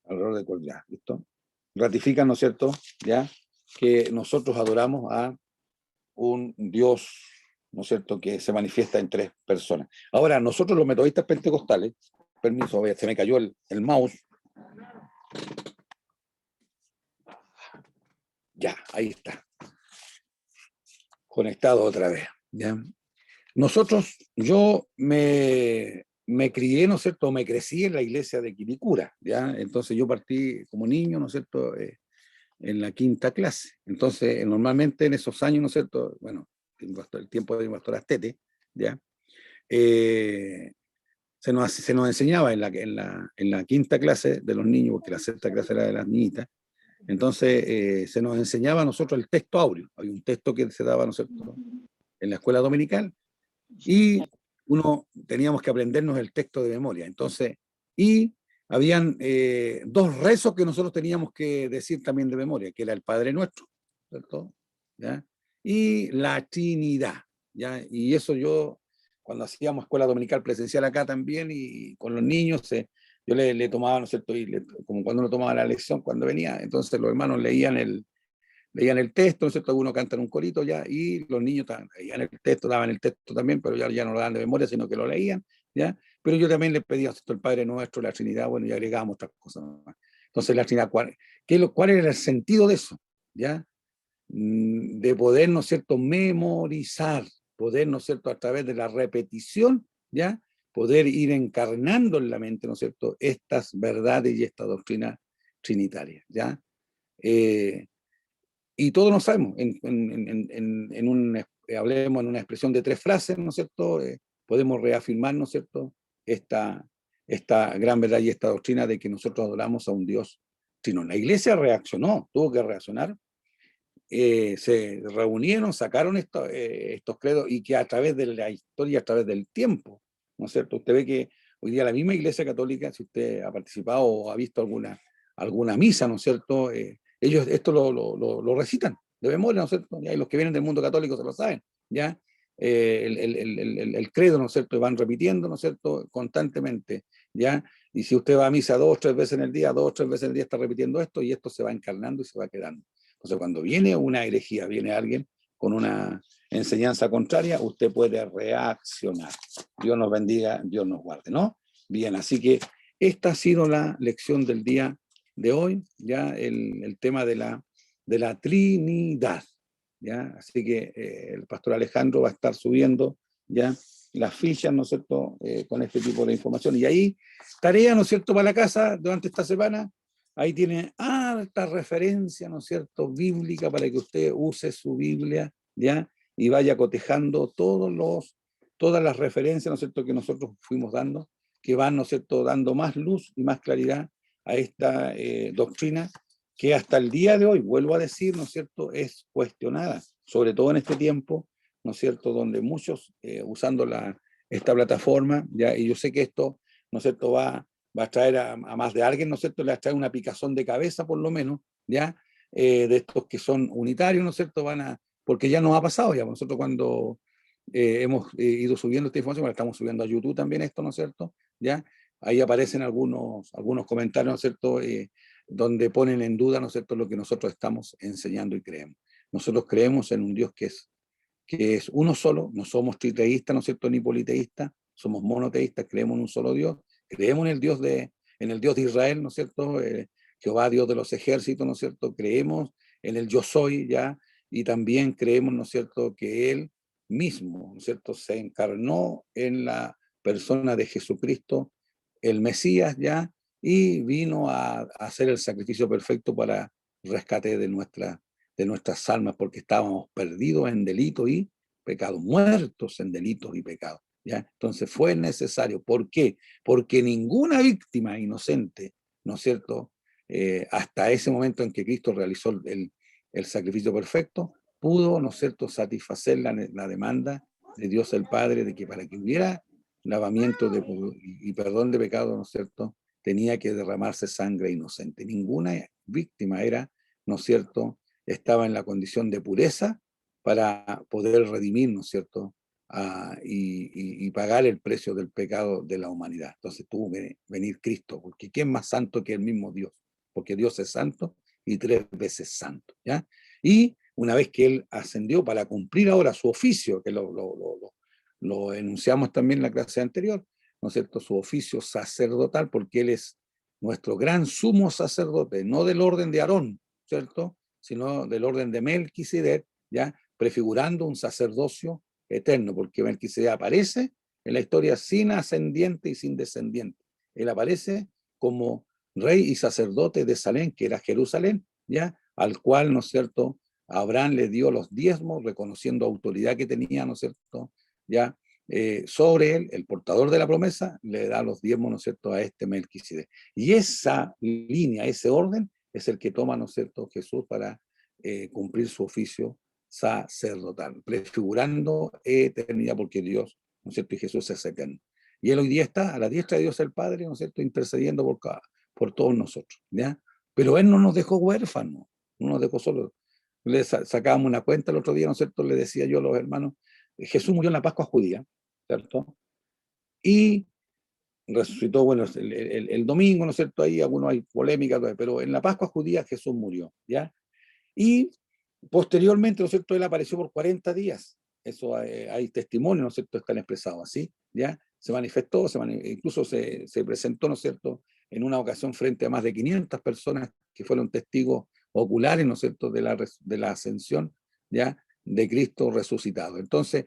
Alrededor de cuál, ya, ¿listo? Ratifican, ¿no es cierto?, ya, que nosotros adoramos a un Dios, ¿no es cierto?, que se manifiesta en tres personas. Ahora, nosotros los metodistas pentecostales, permiso, se me cayó el mouse. Ya, ahí está. Conectado otra vez, ¿ya? Nosotros, yo me crié, ¿no es cierto?, me crecí en la iglesia de Quilicura, ¿ya? Entonces yo partí como niño, ¿no es cierto?, en la quinta clase. Entonces, normalmente en esos años, ¿no es cierto?, bueno, el tiempo de mi pastor Astete, ¿ya? Se nos enseñaba en la quinta clase de los niños, porque la sexta clase era de las niñitas, Entonces se nos enseñaba a nosotros el texto áureo. Hay un texto que se daba, ¿no es cierto?, en la escuela dominical, y teníamos que aprendernos el texto de memoria. Entonces, y habían dos rezos que nosotros teníamos que decir también de memoria, que era el Padre Nuestro, ¿cierto? ¿Ya? Y la Trinidad, ¿ya? Y eso yo, cuando hacíamos escuela dominical presencial acá también, y con los niños, yo le tomaba, ¿no es cierto?, como cuando uno tomaba la lección, cuando venía, entonces los hermanos leían el texto, ¿no es cierto? Uno canta en un corito ya, y los niños leían el texto, daban el texto también, pero ya no lo daban de memoria, sino que lo leían, ¿ya? Pero yo también les pedía, ¿cierto?, el Padre Nuestro, la Trinidad, bueno, y agregábamos otras cosas más. Entonces, la Trinidad, ¿cuál era el sentido de eso? ¿Ya? De poder, ¿no es cierto?, memorizar, poder, ¿no es cierto?, a través de la repetición, ¿ya?, poder ir encarnando en la mente, ¿no es cierto?, estas verdades y esta doctrina trinitaria, ¿ya? Y todos lo sabemos, hablemos en una expresión de 3 frases, ¿no es cierto?, podemos reafirmar, ¿no es cierto?, esta gran verdad y esta doctrina de que nosotros adoramos a un Dios trino. La iglesia reaccionó, tuvo que reaccionar, se reunieron, sacaron estos credos, y que a través de la historia, a través del tiempo, ¿no es cierto? Usted ve que hoy día la misma Iglesia Católica, si usted ha participado o ha visto alguna misa, ¿no es cierto?, ellos esto lo recitan de memoria, ¿no es cierto? Ya, y los que vienen del mundo católico se lo saben, ¿ya? El credo, ¿no es cierto?, y van repitiendo, ¿no es cierto?, constantemente, ¿ya? Y si usted va a misa 2 o 3 veces en el día, 2 o 3 veces en el día está repitiendo esto, y esto se va encarnando y se va quedando. Entonces, cuando viene una herejía, viene alguien con una enseñanza contraria, usted puede reaccionar. Dios nos bendiga, Dios nos guarde, ¿no? Bien, así que esta ha sido la lección del día de hoy, ya el tema de la Trinidad, ¿ya? Así que el pastor Alejandro va a estar subiendo ya las fichas, ¿no es cierto?, con este tipo de información. Y ahí, tarea, ¿no es cierto?, para la casa durante esta semana. Ahí tiene harta referencia, ¿no es cierto?, bíblica, para que usted use su Biblia, ¿ya? Y vaya cotejando todas las referencias, ¿no es cierto?, que nosotros fuimos dando, que van, ¿no es cierto?, dando más luz y más claridad a esta doctrina, que hasta el día de hoy, vuelvo a decir, ¿no es cierto?, es cuestionada, sobre todo en este tiempo, ¿no es cierto?, donde muchos, usando esta plataforma, ¿ya? Y yo sé que esto, ¿no es cierto?, va a traer a más de alguien, ¿no es cierto?, le va a traer una picazón de cabeza, por lo menos, ¿ya? De estos que son unitarios, ¿no es cierto?, porque ya nos ha pasado, ya nosotros cuando hemos ido subiendo esta información, ahora estamos subiendo a YouTube también esto, ¿no es cierto?, ¿ya? Ahí aparecen algunos comentarios, ¿no es cierto?, donde ponen en duda, ¿no es cierto?, lo que nosotros estamos enseñando y creemos. Nosotros creemos en un Dios que es uno solo, no somos triteístas, ¿no es cierto?, ni politeístas, somos monoteístas, creemos en un solo Dios, creemos en el Dios de Israel, ¿no es cierto?, Jehová, Dios de los ejércitos, ¿no es cierto?, creemos en el yo soy, ¿ya? Y también creemos, ¿no es cierto?, que Él mismo, ¿no es cierto?, se encarnó en la persona de Jesucristo, el Mesías, ¿ya? Y vino a hacer el sacrificio perfecto para rescate de nuestras almas, porque estábamos perdidos en delitos y pecados, muertos en delitos y pecados, ¿ya? Entonces fue necesario. ¿Por qué? Porque ninguna víctima inocente, ¿no es cierto?, hasta ese momento en que Cristo realizó el sacrificio perfecto, pudo, ¿no es cierto?, satisfacer la demanda de Dios el Padre, de que para que hubiera lavamiento y perdón de pecado, ¿no es cierto?, tenía que derramarse sangre inocente. Ninguna víctima ¿no es cierto?, estaba en la condición de pureza para poder redimir, ¿no es cierto?, y pagar el precio del pecado de la humanidad. Entonces tuvo que venir Cristo, porque ¿quién más santo que el mismo Dios? Porque Dios es santo y 3 veces santo, ¿ya? Y una vez que Él ascendió para cumplir ahora su oficio, que lo enunciamos también en la clase anterior, ¿no es cierto?, su oficio sacerdotal, porque Él es nuestro gran sumo sacerdote, no del orden de Aarón, ¿cierto?, sino del orden de Melquisedec, ¿ya?, prefigurando un sacerdocio eterno, porque Melquisedec aparece en la historia sin ascendiente y sin descendiente. Él aparece como rey y sacerdote de Salem, que era Jerusalén, ¿ya?, al cual, ¿no es cierto?, Abraham le dio los diezmos, reconociendo autoridad que tenía, ¿no es cierto?, ya sobre él, el portador de la promesa, le da los diezmos, ¿no es cierto?, a este Melquisedec. Y esa línea, ese orden, es el que toma, ¿no es cierto?, Jesús para cumplir su oficio sacerdotal, prefigurando eternidad, porque Dios, ¿no es cierto?, y Jesús es eterno. Y él hoy día está a la diestra de Dios el Padre, ¿no es cierto?, intercediendo por todos nosotros, ¿ya? Pero él no nos dejó huérfanos, no nos dejó solos. Le sacábamos una cuenta el otro día, ¿no es cierto?, le decía yo a los hermanos, Jesús murió en la Pascua judía, ¿cierto? Y resucitó, bueno, el domingo, ¿no es cierto?, ahí algunos hay polémica, pero en la Pascua judía Jesús murió, ¿ya? Y posteriormente, ¿no es cierto?, él apareció por 40 días. Eso hay testimonios, ¿no es cierto?, están expresados así, ¿ya? Se manifestó, incluso se presentó, ¿no es cierto?, en una ocasión frente a más de 500 personas que fueron testigos oculares, ¿no es cierto?, de la ascensión, ¿ya?, de Cristo resucitado. Entonces,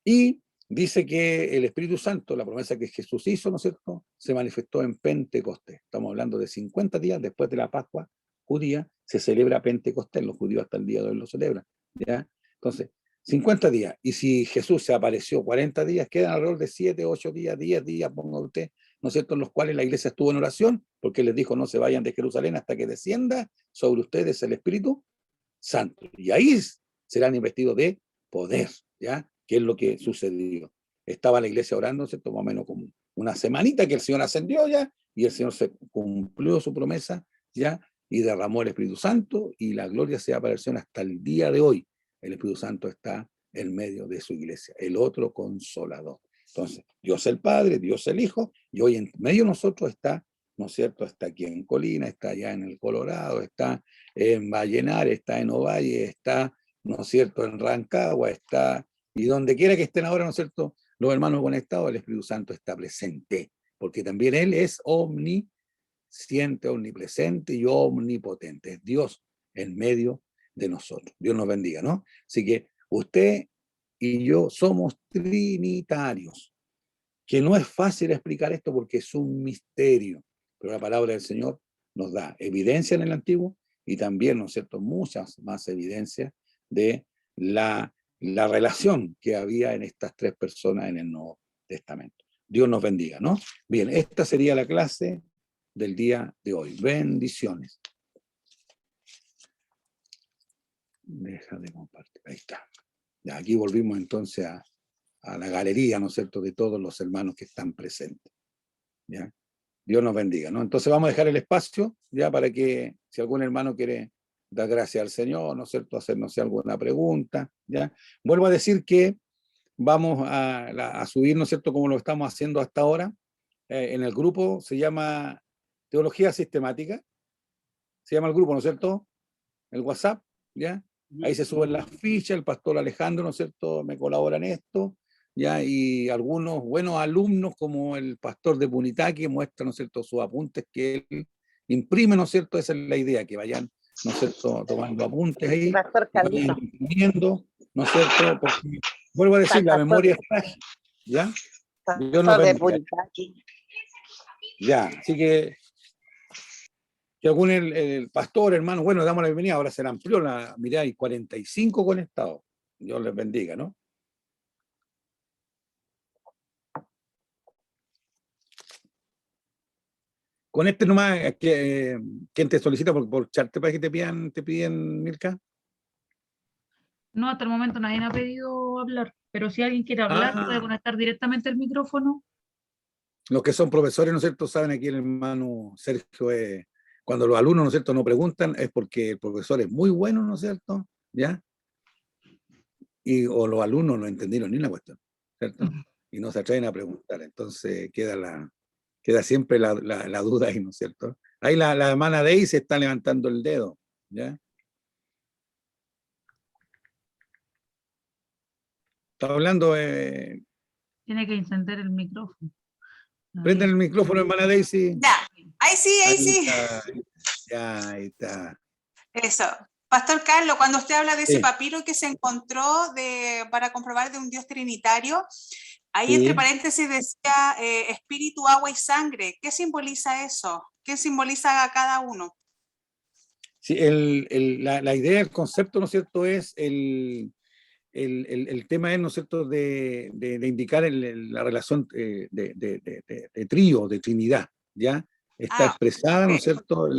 y dice que el Espíritu Santo, la promesa que Jesús hizo, ¿no es cierto?, se manifestó en Pentecostés. Estamos hablando de 50 días después de la Pascua judía, se celebra Pentecostés, los judíos hasta el día de hoy lo celebran, ¿ya? Entonces, 50 días, y si Jesús se apareció 40 días, quedan alrededor de 7, 8 días, 10 días, ponga usted, ¿no es cierto?, en los cuales la iglesia estuvo en oración, porque les dijo, no se vayan de Jerusalén hasta que descienda sobre ustedes el Espíritu Santo, y ahí serán investidos de poder, ¿ya?, que es lo que sucedió. Estaba la iglesia orando, ¿cierto?, más o menos como una semanita que el Señor ascendió ya, y el Señor se cumplió su promesa, ¿ya?, y derramó el Espíritu Santo, y la gloria se apareció hasta el día de hoy. El Espíritu Santo está en medio de su iglesia, el otro consolador. Entonces, Dios el Padre, Dios el Hijo, y hoy en medio de nosotros está, ¿no es cierto?, está aquí en Colina, está allá en el Colorado, está en Vallenar, está en Ovalle, está, ¿no es cierto?, en Rancagua, está, y donde quiera que estén ahora, ¿no es cierto?, los hermanos conectados, el Espíritu Santo está presente, porque también Él es omnisciente, omnipresente y omnipotente. Es Dios en medio de nosotros. Dios nos bendiga, ¿no? Así que usted y yo somos trinitarios, que no es fácil explicar esto porque es un misterio, pero la palabra del Señor nos da evidencia en el Antiguo y también, ¿no es cierto?, muchas más evidencias de la relación que había en estas tres personas en el Nuevo Testamento. Dios nos bendiga, ¿no? Bien, esta sería la clase del día de hoy. Bendiciones. Deja de compartir. Ahí está. Ya, aquí volvimos entonces a la galería, ¿no es cierto?, de todos los hermanos que están presentes. ¿Ya? Dios nos bendiga, ¿no? Entonces vamos a dejar el espacio, ya, para que si algún hermano quiere dar gracias al Señor, ¿no es cierto?, hacernos alguna pregunta, ¿ya? Vuelvo a decir que vamos a subir, ¿no es cierto?, como lo estamos haciendo hasta ahora, en el grupo, se llama Teología Sistemática, se llama el grupo, ¿no es cierto?, el WhatsApp, ¿ya? Ahí se suben las fichas, el pastor Alejandro, ¿no es cierto?, me colabora en esto, ¿ya? Y algunos buenos alumnos, como el pastor de Punitaqui, muestran, ¿no es cierto?, sus apuntes que él imprime, ¿no es cierto?, esa es la idea, que vayan, ¿no es cierto?, tomando apuntes ahí, Pastor y vayan Carlito. imprimiendo, ¿no es cierto?, porque, vuelvo a decir, la memoria es frágil, ¿ya? Dios nos Pastor de bendiga. Punitaqui. Ya, así que algún el pastor, hermano, bueno, damos la bienvenida, ahora se la amplió, mirá, hay 45 conectados. Dios les bendiga, ¿no? Con este nomás, ¿quién te solicita por chat? ¿Te parece que te piden, Mirka? No, hasta el momento nadie me ha pedido hablar, pero si alguien quiere hablar, puede conectar directamente el micrófono. Los que son profesores, ¿no es cierto?, saben aquí el hermano Sergio, cuando los alumnos, ¿no es cierto?, no preguntan, es porque el profesor es muy bueno, ¿no es cierto?, ¿ya? O los alumnos no entendieron ni una cuestión, ¿cierto? Y no se atreven a preguntar, entonces queda siempre la duda ahí, ¿no es cierto? Ahí la hermana Daisy está levantando el dedo, ¿ya? Está hablando, Tiene que encender el micrófono. prenden el micrófono, hermana Daisy. Ya, ahí sí, ahí Ahí sí. está, ya, ahí está. Eso. Pastor Carlos, cuando usted habla de ese Sí. papiro que se encontró para comprobar de un Dios trinitario, ahí Sí. entre paréntesis decía espíritu, agua y sangre. ¿Qué simboliza eso? ¿Qué simboliza a cada uno? Sí, la idea, el concepto, ¿no es cierto?, es el tema es, ¿no es cierto?, de indicar la relación de trío, de Trinidad, ¿ya? está Ah, expresada, ¿no es ok. cierto?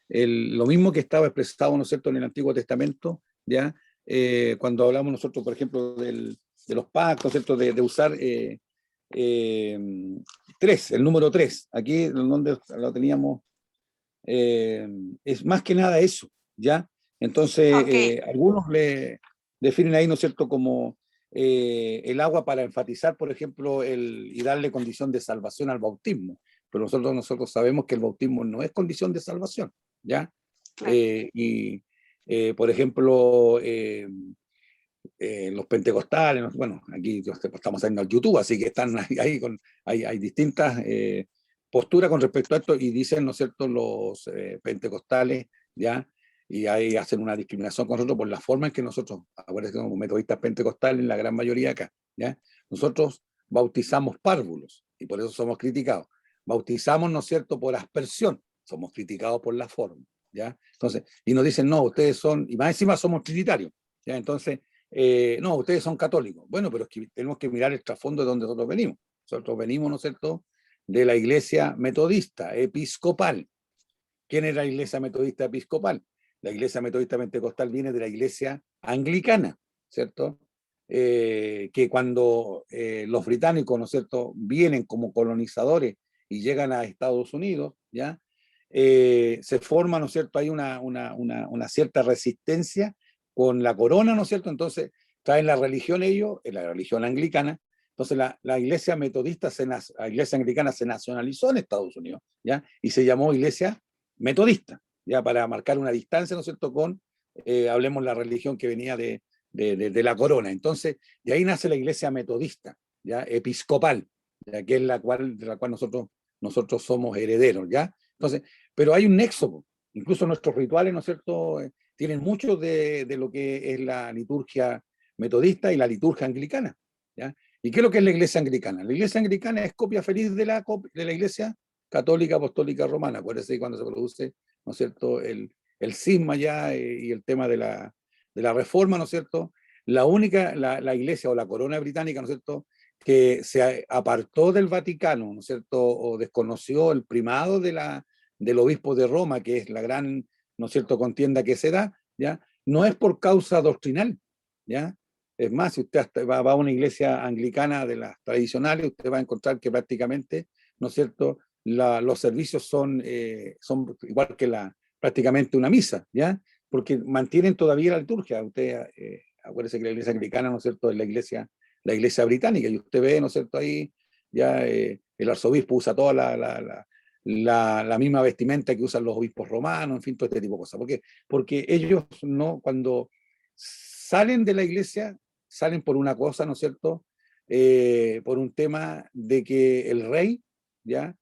Lo mismo que estaba expresado, ¿no es cierto?, en el Antiguo Testamento, ¿ya? Cuando hablamos nosotros, por ejemplo, de los pactos, ¿cierto?, de usar eh, tres, el número tres, aquí donde lo teníamos, es más que nada eso, ¿ya? Entonces, Ok, algunos le definen ahí, ¿no es cierto?, como el agua para enfatizar, por ejemplo, y darle condición de salvación al bautismo. Pero nosotros sabemos que el bautismo no es condición de salvación, ¿ya? claro. Por ejemplo, los pentecostales, bueno, aquí estamos saliendo al YouTube, así que están ahí hay distintas posturas con respecto a esto y dicen, ¿no es cierto?, los pentecostales, ¿ya? Y ahí hacen una discriminación con nosotros por la forma en que nosotros, acuérdense que somos metodistas pentecostales en la gran mayoría acá, ¿ya? Nosotros bautizamos párvulos y por eso somos criticados. Bautizamos, ¿no es cierto?, por aspersión, somos criticados por la forma, ¿ya? Entonces, y nos dicen, no, ustedes son, y más encima somos trinitarios, ¿ya? Entonces, no, ustedes son católicos. Bueno, pero es que tenemos que mirar el trasfondo de donde nosotros venimos. Nosotros venimos, ¿no es cierto?, de la iglesia metodista, episcopal. ¿Quién es la iglesia metodista episcopal? La iglesia metodista pentecostal viene de la iglesia anglicana, ¿cierto? Que cuando los británicos, ¿no es cierto?, vienen como colonizadores y llegan a Estados Unidos, ¿ya? Se forma, ¿no es cierto?, hay una cierta resistencia con la corona, ¿no es cierto? Entonces traen la religión ellos, la religión anglicana. Entonces la iglesia metodista, la iglesia anglicana se nacionalizó en Estados Unidos, ¿ya? Y se llamó iglesia metodista, ya para marcar una distancia, ¿no es cierto?, con, hablemos, la religión que venía de la corona. Entonces, de ahí nace la iglesia metodista, ya episcopal, ya que es de la cual nosotros somos herederos, ¿ya? Entonces, pero hay un nexo, incluso nuestros rituales, ¿no es cierto?, tienen mucho de lo que es la liturgia metodista y la liturgia anglicana, ¿ya? ¿Y qué es lo que es la iglesia anglicana? La iglesia anglicana es copia feliz de la iglesia católica apostólica romana. Acuérdense cuando se produce, ¿no es cierto?, el cisma ya y el tema de la reforma, ¿no es cierto?, la iglesia o la corona británica, ¿no es cierto?, que se apartó del Vaticano, ¿no es cierto?, o desconoció el primado del obispo de Roma, que es la gran, ¿no es cierto?, contienda que se da, ¿ya? No es por causa doctrinal, ¿ya? Es más, si usted va a una iglesia anglicana de las tradicionales, usted va a encontrar que prácticamente, ¿no es cierto?, los servicios son igual que prácticamente una misa, ¿ya? Porque mantienen todavía la liturgia. Usted acuérdese que la iglesia anglicana, ¿no es cierto?, es la iglesia británica, y usted ve, ¿no es cierto?, ahí ya el arzobispo usa toda la misma vestimenta que usan los obispos romanos, en fin, todo este tipo de cosas. ¿Por qué? Porque ellos no, cuando salen de la iglesia, salen por una cosa, ¿no es cierto?, por un tema de que el rey, ¿ya?,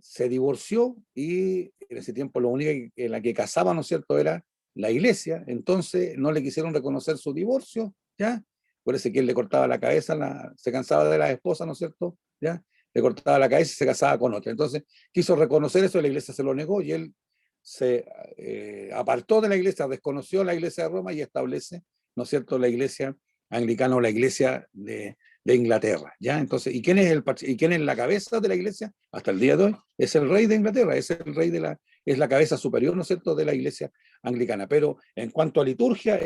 se divorció y en ese tiempo lo único en la que casaba, ¿no es cierto?, era la iglesia. Entonces no le quisieron reconocer su divorcio, ¿ya? Por eso que él le cortaba la cabeza, se cansaba de la esposa, ¿no es cierto?, ¿ya? Le cortaba la cabeza y se casaba con otra. Entonces quiso reconocer eso, la iglesia se lo negó y él se apartó de la iglesia, desconoció la iglesia de Roma y establece, ¿no es cierto?, la iglesia anglicana o la iglesia de Inglaterra, ¿ya? Entonces, ¿y quién es la cabeza de la iglesia hasta el día de hoy? Es el rey de Inglaterra, es el rey es la cabeza superior, ¿no es cierto?, de la iglesia anglicana. Pero en cuanto a liturgia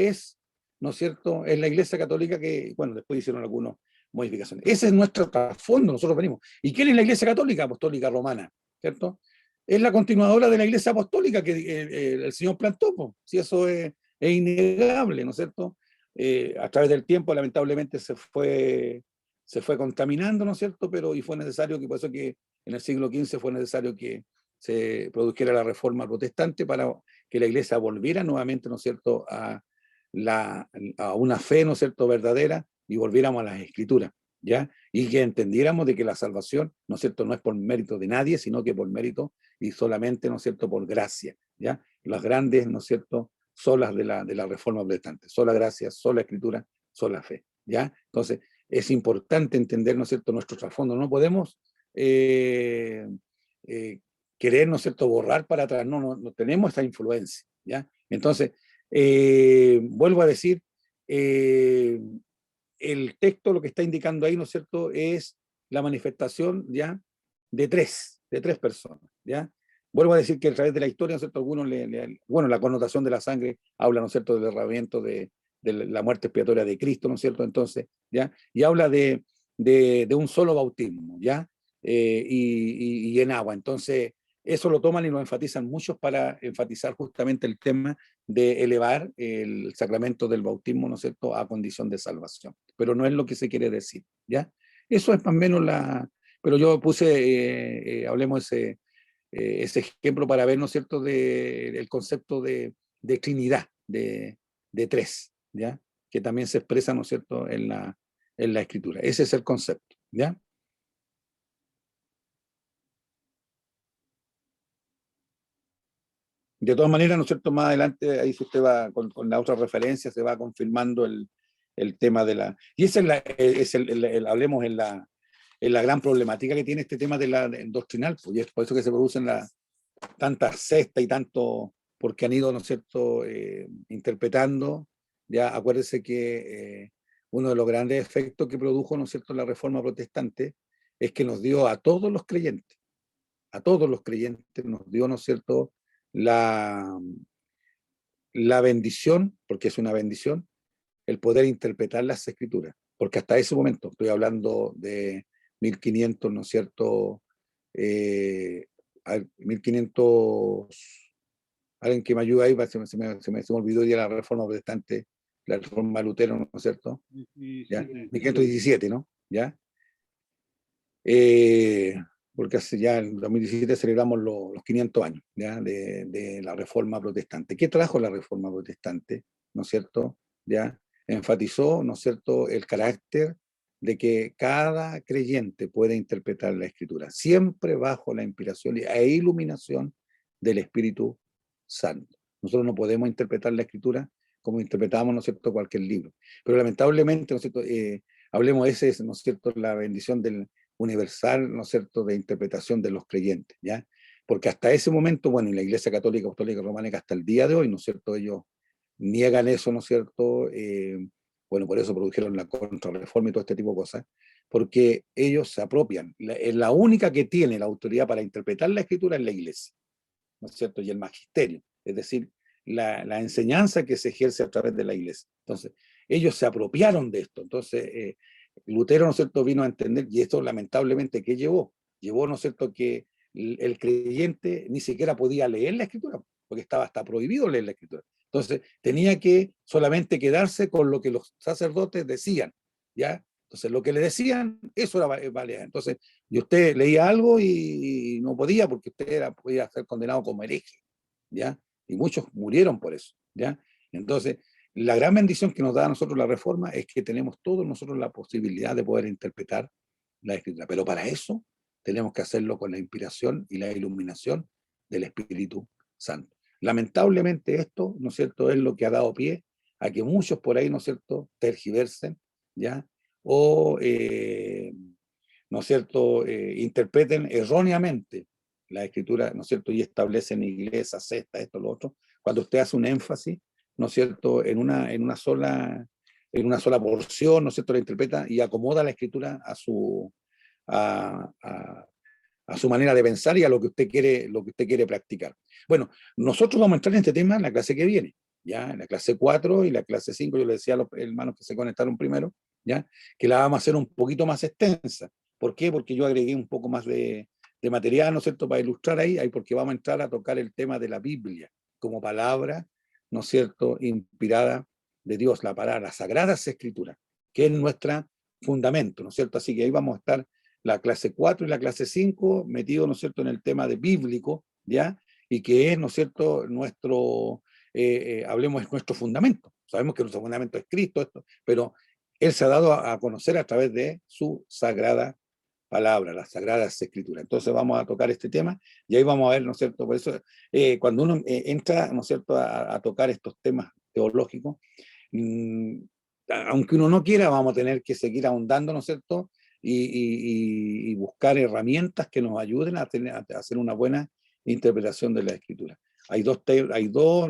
¿no es cierto?, es la iglesia católica que, bueno, después hicieron algunas modificaciones. Ese es nuestro trasfondo, nosotros venimos. ¿Y quién es la iglesia católica? Apostólica romana, ¿cierto? Es la continuadora de la iglesia apostólica que el Señor plantó, pues. Si eso es innegable, ¿no es cierto? A través del tiempo, lamentablemente, se fue contaminando, ¿no es cierto? Y fue necesario, por eso que en el siglo XV fue necesario que se produjera la reforma protestante para que la iglesia volviera nuevamente, ¿no es cierto?, a una fe, ¿no es cierto?, verdadera, y volviéramos a las escrituras, ¿ya? Y que entendiéramos de que la salvación, ¿no es cierto?, no es por mérito de nadie, sino que por mérito y solamente, ¿no es cierto?, por gracia, ¿ya? Las grandes, ¿no es cierto?, solas de la reforma protestante, sola gracia, sola escritura, sola fe, ¿ya? Entonces, es importante entender, ¿no es cierto?, nuestro trasfondo. No podemos eh, eh, querer, ¿no es cierto?, borrar para atrás, no tenemos esa influencia, ¿ya? Entonces, vuelvo a decir, eh, el texto lo que está indicando ahí, ¿no es cierto?, es la manifestación, ¿ya?, de tres personas, ¿ya? Vuelvo a decir que a través de la historia, ¿no es cierto? Algunos bueno, la connotación de la sangre habla, ¿no es cierto?, del derramamiento de la muerte expiatoria de Cristo, ¿no es cierto? Entonces, ¿ya? Y habla de un solo bautismo, ¿ya? Y en agua. Entonces, eso lo toman y lo enfatizan muchos para enfatizar justamente el tema de elevar el sacramento del bautismo, ¿no es cierto?, a condición de salvación. Pero no es lo que se quiere decir, ¿ya? Eso es más o menos Pero yo puse, hablemos ese ejemplo para ver, ¿no es cierto?, el concepto de Trinidad, de tres, ¿ya? Que también se expresa, ¿no es cierto?, en la Escritura. Ese es el concepto, ¿ya? De todas maneras, ¿no es cierto?, más adelante, ahí si usted va con la otra referencia, se va confirmando el tema de la... Y esa hablemos en la gran problemática que tiene este tema del doctrinal, pues, y es por eso que se producen tantas sectas y tanto, porque han ido, ¿no es cierto?, interpretando. Ya acuérdense que uno de los grandes efectos que produjo, ¿no es cierto?, la Reforma Protestante es que nos dio a todos los creyentes nos dio, ¿no es cierto?, la bendición, porque es una bendición, el poder interpretar las escrituras, porque hasta ese momento, estoy hablando de 1500, ¿no es cierto?, 1500, alguien que me ayuda ahí, se me olvidó ya la Reforma Protestante, la Reforma Lutero, ¿no es cierto? ¿Ya? 1517, ¿no? ¿Ya? Porque ya en 2017 celebramos los 500 años, ¿ya? De la Reforma Protestante. ¿Qué trajo la Reforma Protestante? ¿No es cierto? ¿Ya? Enfatizó, ¿no es cierto?, el carácter de que cada creyente puede interpretar la Escritura, siempre bajo la inspiración e iluminación del Espíritu Santo. Nosotros no podemos interpretar la Escritura como interpretamos, ¿no es cierto?, cualquier libro. Pero lamentablemente, ¿no es cierto?, hablemos de ese, ¿no es cierto?, la bendición del universal, ¿no es cierto?, de interpretación de los creyentes, ¿ya? Porque hasta ese momento, bueno, en la Iglesia Católica Apostólica Románica hasta el día de hoy, ¿no es cierto?, ellos niegan eso, ¿no es cierto? Bueno, por eso produjeron la contrarreforma y todo este tipo de cosas, porque ellos se apropian. La única que tiene la autoridad para interpretar la Escritura es la Iglesia, ¿no es cierto? Y el magisterio, es decir, la enseñanza que se ejerce a través de la Iglesia. Entonces, ellos se apropiaron de esto. Entonces, Lutero, ¿no es cierto?, vino a entender, y esto lamentablemente, ¿qué llevó? Llevó, ¿no es cierto?, que el creyente ni siquiera podía leer la Escritura, porque estaba hasta prohibido leer la Escritura. Entonces, tenía que solamente quedarse con lo que los sacerdotes decían, ¿ya? Entonces, lo que le decían, eso era válida. Entonces, y usted leía algo y no podía, porque usted podía ser condenado como hereje, ¿ya? Y muchos murieron por eso, ¿ya? Entonces, la gran bendición que nos da a nosotros la Reforma es que tenemos todos nosotros la posibilidad de poder interpretar la Escritura, pero para eso tenemos que hacerlo con la inspiración y la iluminación del Espíritu Santo. Lamentablemente esto, ¿no es cierto?, es lo que ha dado pie a que muchos por ahí, ¿no es cierto?, tergiversen, ¿ya? O, ¿no es cierto?, interpreten erróneamente la Escritura, ¿no es cierto?, y establecen iglesias, sectas, esto, lo otro, cuando usted hace un énfasis, ¿no es cierto?, en una sola porción, ¿no es cierto?, la interpreta y acomoda la Escritura a su manera de pensar y a lo que usted quiere practicar. Bueno, nosotros vamos a entrar en este tema en la clase que viene, ya en la clase 4 y la clase 5, yo le decía a los hermanos que se conectaron primero, ya, que la vamos a hacer un poquito más extensa. ¿Por qué? Porque yo agregué un poco más de material, ¿no es cierto?, para ilustrar ahí, porque vamos a entrar a tocar el tema de la Biblia como palabra, ¿no es cierto?, inspirada de Dios, la palabra, las sagradas escrituras, que es nuestro fundamento, ¿no es cierto? Así que ahí vamos a estar la clase 4 y la clase 5 metidos, ¿no es cierto?, en el tema de bíblico, ¿ya? Y que es, ¿no es cierto?, hablemos, es nuestro fundamento. Sabemos que nuestro fundamento es Cristo, pero Él se ha dado a conocer a través de su sagrada palabra, las sagradas escrituras. Entonces vamos a tocar este tema y ahí vamos a ver, ¿no es cierto? Por eso, cuando uno entra, ¿no es cierto?, a tocar estos temas teológicos, aunque uno no quiera, vamos a tener que seguir ahondando, ¿no es cierto?, y buscar herramientas que nos ayuden a hacer una buena interpretación de la escritura. Hay dos,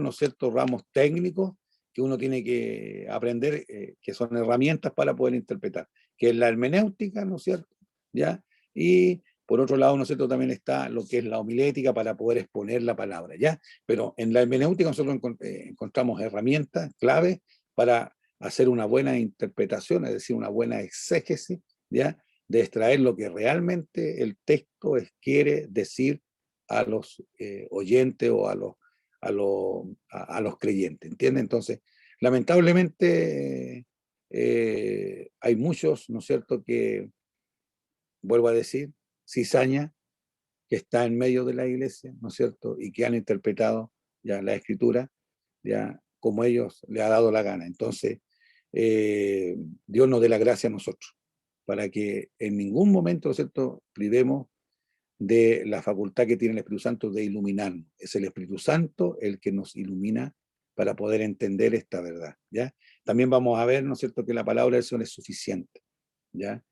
¿no es cierto?, ramos técnicos que uno tiene que aprender, que son herramientas para poder interpretar, que es la hermenéutica, ¿no es cierto?, ¿ya? Y Por otro lado, ¿no es cierto?, también está lo que es la homilética para poder exponer la palabra, ¿ya? Pero en la hermenéutica nosotros encontramos herramientas clave para hacer una buena interpretación, es decir, una buena exégesis, ¿ya?, de extraer lo que realmente el texto quiere decir a los oyentes o a los creyentes, ¿entienden? Entonces, lamentablemente hay muchos, ¿no es cierto?, que, vuelvo a decir, cizaña, que está en medio de la iglesia, ¿no es cierto?, y que han interpretado ya la escritura, ya como ellos les ha dado la gana. Entonces, Dios nos dé la gracia a nosotros, para que en ningún momento, ¿no es cierto?, privemos de la facultad que tiene el Espíritu Santo de iluminarnos. Es el Espíritu Santo el que nos ilumina para poder entender esta verdad, ¿ya? También vamos a ver, ¿no es cierto?, que la palabra del Señor es suficiente, ¿ya?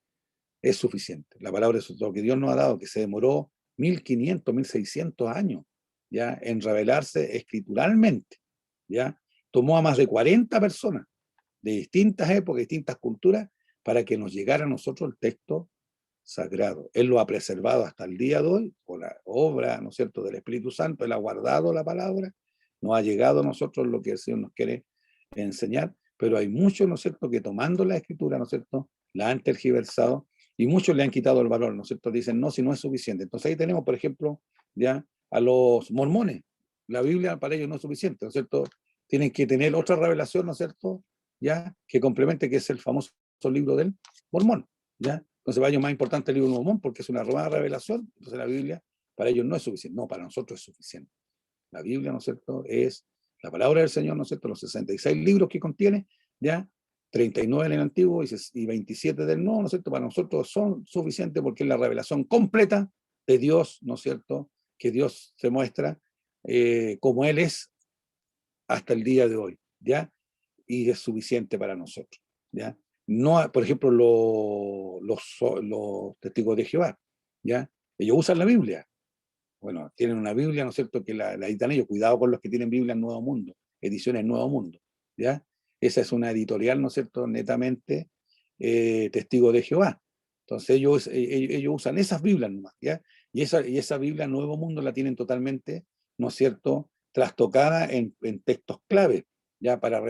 Es suficiente. La palabra es lo que Dios nos ha dado, que se demoró 1500, 1600 años, ¿ya?, en revelarse escrituralmente, ¿ya? Tomó a más de 40 personas de distintas épocas, distintas culturas, para que nos llegara a nosotros el texto sagrado. Él lo ha preservado hasta el día de hoy, por la obra, ¿no es cierto?, del Espíritu Santo. Él ha guardado la palabra, nos ha llegado a nosotros lo que el Señor nos quiere enseñar, pero hay muchos, ¿no es cierto?, que tomando la escritura, ¿no es cierto?, la han tergiversado, y muchos le han quitado el valor, ¿no es cierto?, dicen, no, si no es suficiente. Entonces ahí tenemos, por ejemplo, ya a los mormones. La Biblia para ellos no es suficiente, ¿no es cierto? Tienen que tener otra revelación, ¿no es cierto?, ya, que complemente, que es el famoso libro del Mormón, ¿ya? Entonces para ellos es más importante el libro del Mormón porque es una nueva revelación. Entonces la Biblia para ellos no es suficiente. No, para nosotros es suficiente. La Biblia, ¿no es cierto?, es la palabra del Señor, ¿no es cierto?, los 66 libros que contiene, ya, 39 en el Antiguo y 27 del Nuevo, ¿no es cierto?, para nosotros son suficientes porque es la revelación completa de Dios, ¿no es cierto?, que Dios se muestra como Él es hasta el día de hoy, ¿ya? Y es suficiente para nosotros, ¿ya? No, por ejemplo, los testigos de Jehová, ¿ya? Ellos usan la Biblia. Bueno, tienen una Biblia, ¿no es cierto?, que la editan ellos. Cuidado con los que tienen Biblia en Nuevo Mundo, ediciones Nuevo Mundo, ¿ya? Esa es una editorial, ¿no es cierto?, netamente testigo de Jehová. Entonces ellos usan esas Biblias nomás, ¿ya? Y esa Biblia Nuevo Mundo la tienen totalmente, ¿no es cierto?, trastocada en textos clave, ya, para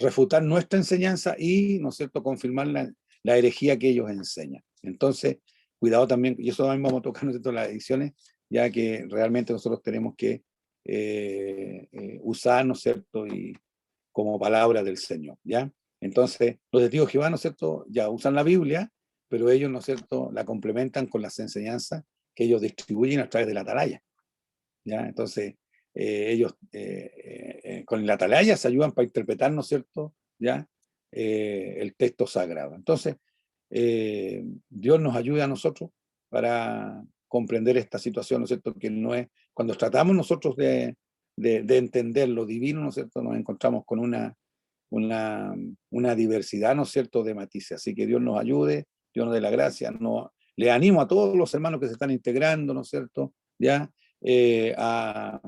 refutar nuestra enseñanza y, ¿no es cierto?, confirmar la herejía que ellos enseñan. Entonces, cuidado también, y eso también vamos a tocar, ¿no es cierto?, las ediciones, ya que realmente nosotros tenemos que usar, ¿no es cierto?, y como palabra del Señor, ¿ya? Entonces, los testigos de Jehová, ¿no es cierto?, ya usan la Biblia, pero ellos, ¿no es cierto?, la complementan con las enseñanzas que ellos distribuyen a través de la atalaya, ¿ya? Entonces, ellos con la atalaya se ayudan para interpretar, ¿no es cierto?, ¿ya? El texto sagrado. Entonces, Dios nos ayuda a nosotros para comprender esta situación, ¿no es cierto?, que no es, cuando tratamos nosotros de entender lo divino, ¿no es cierto?, nos encontramos con una diversidad, ¿no es cierto?, de matices. Así que Dios nos ayude, Dios nos dé la gracia. Le animo a todos los hermanos que se están integrando, ¿no es cierto?, ya, a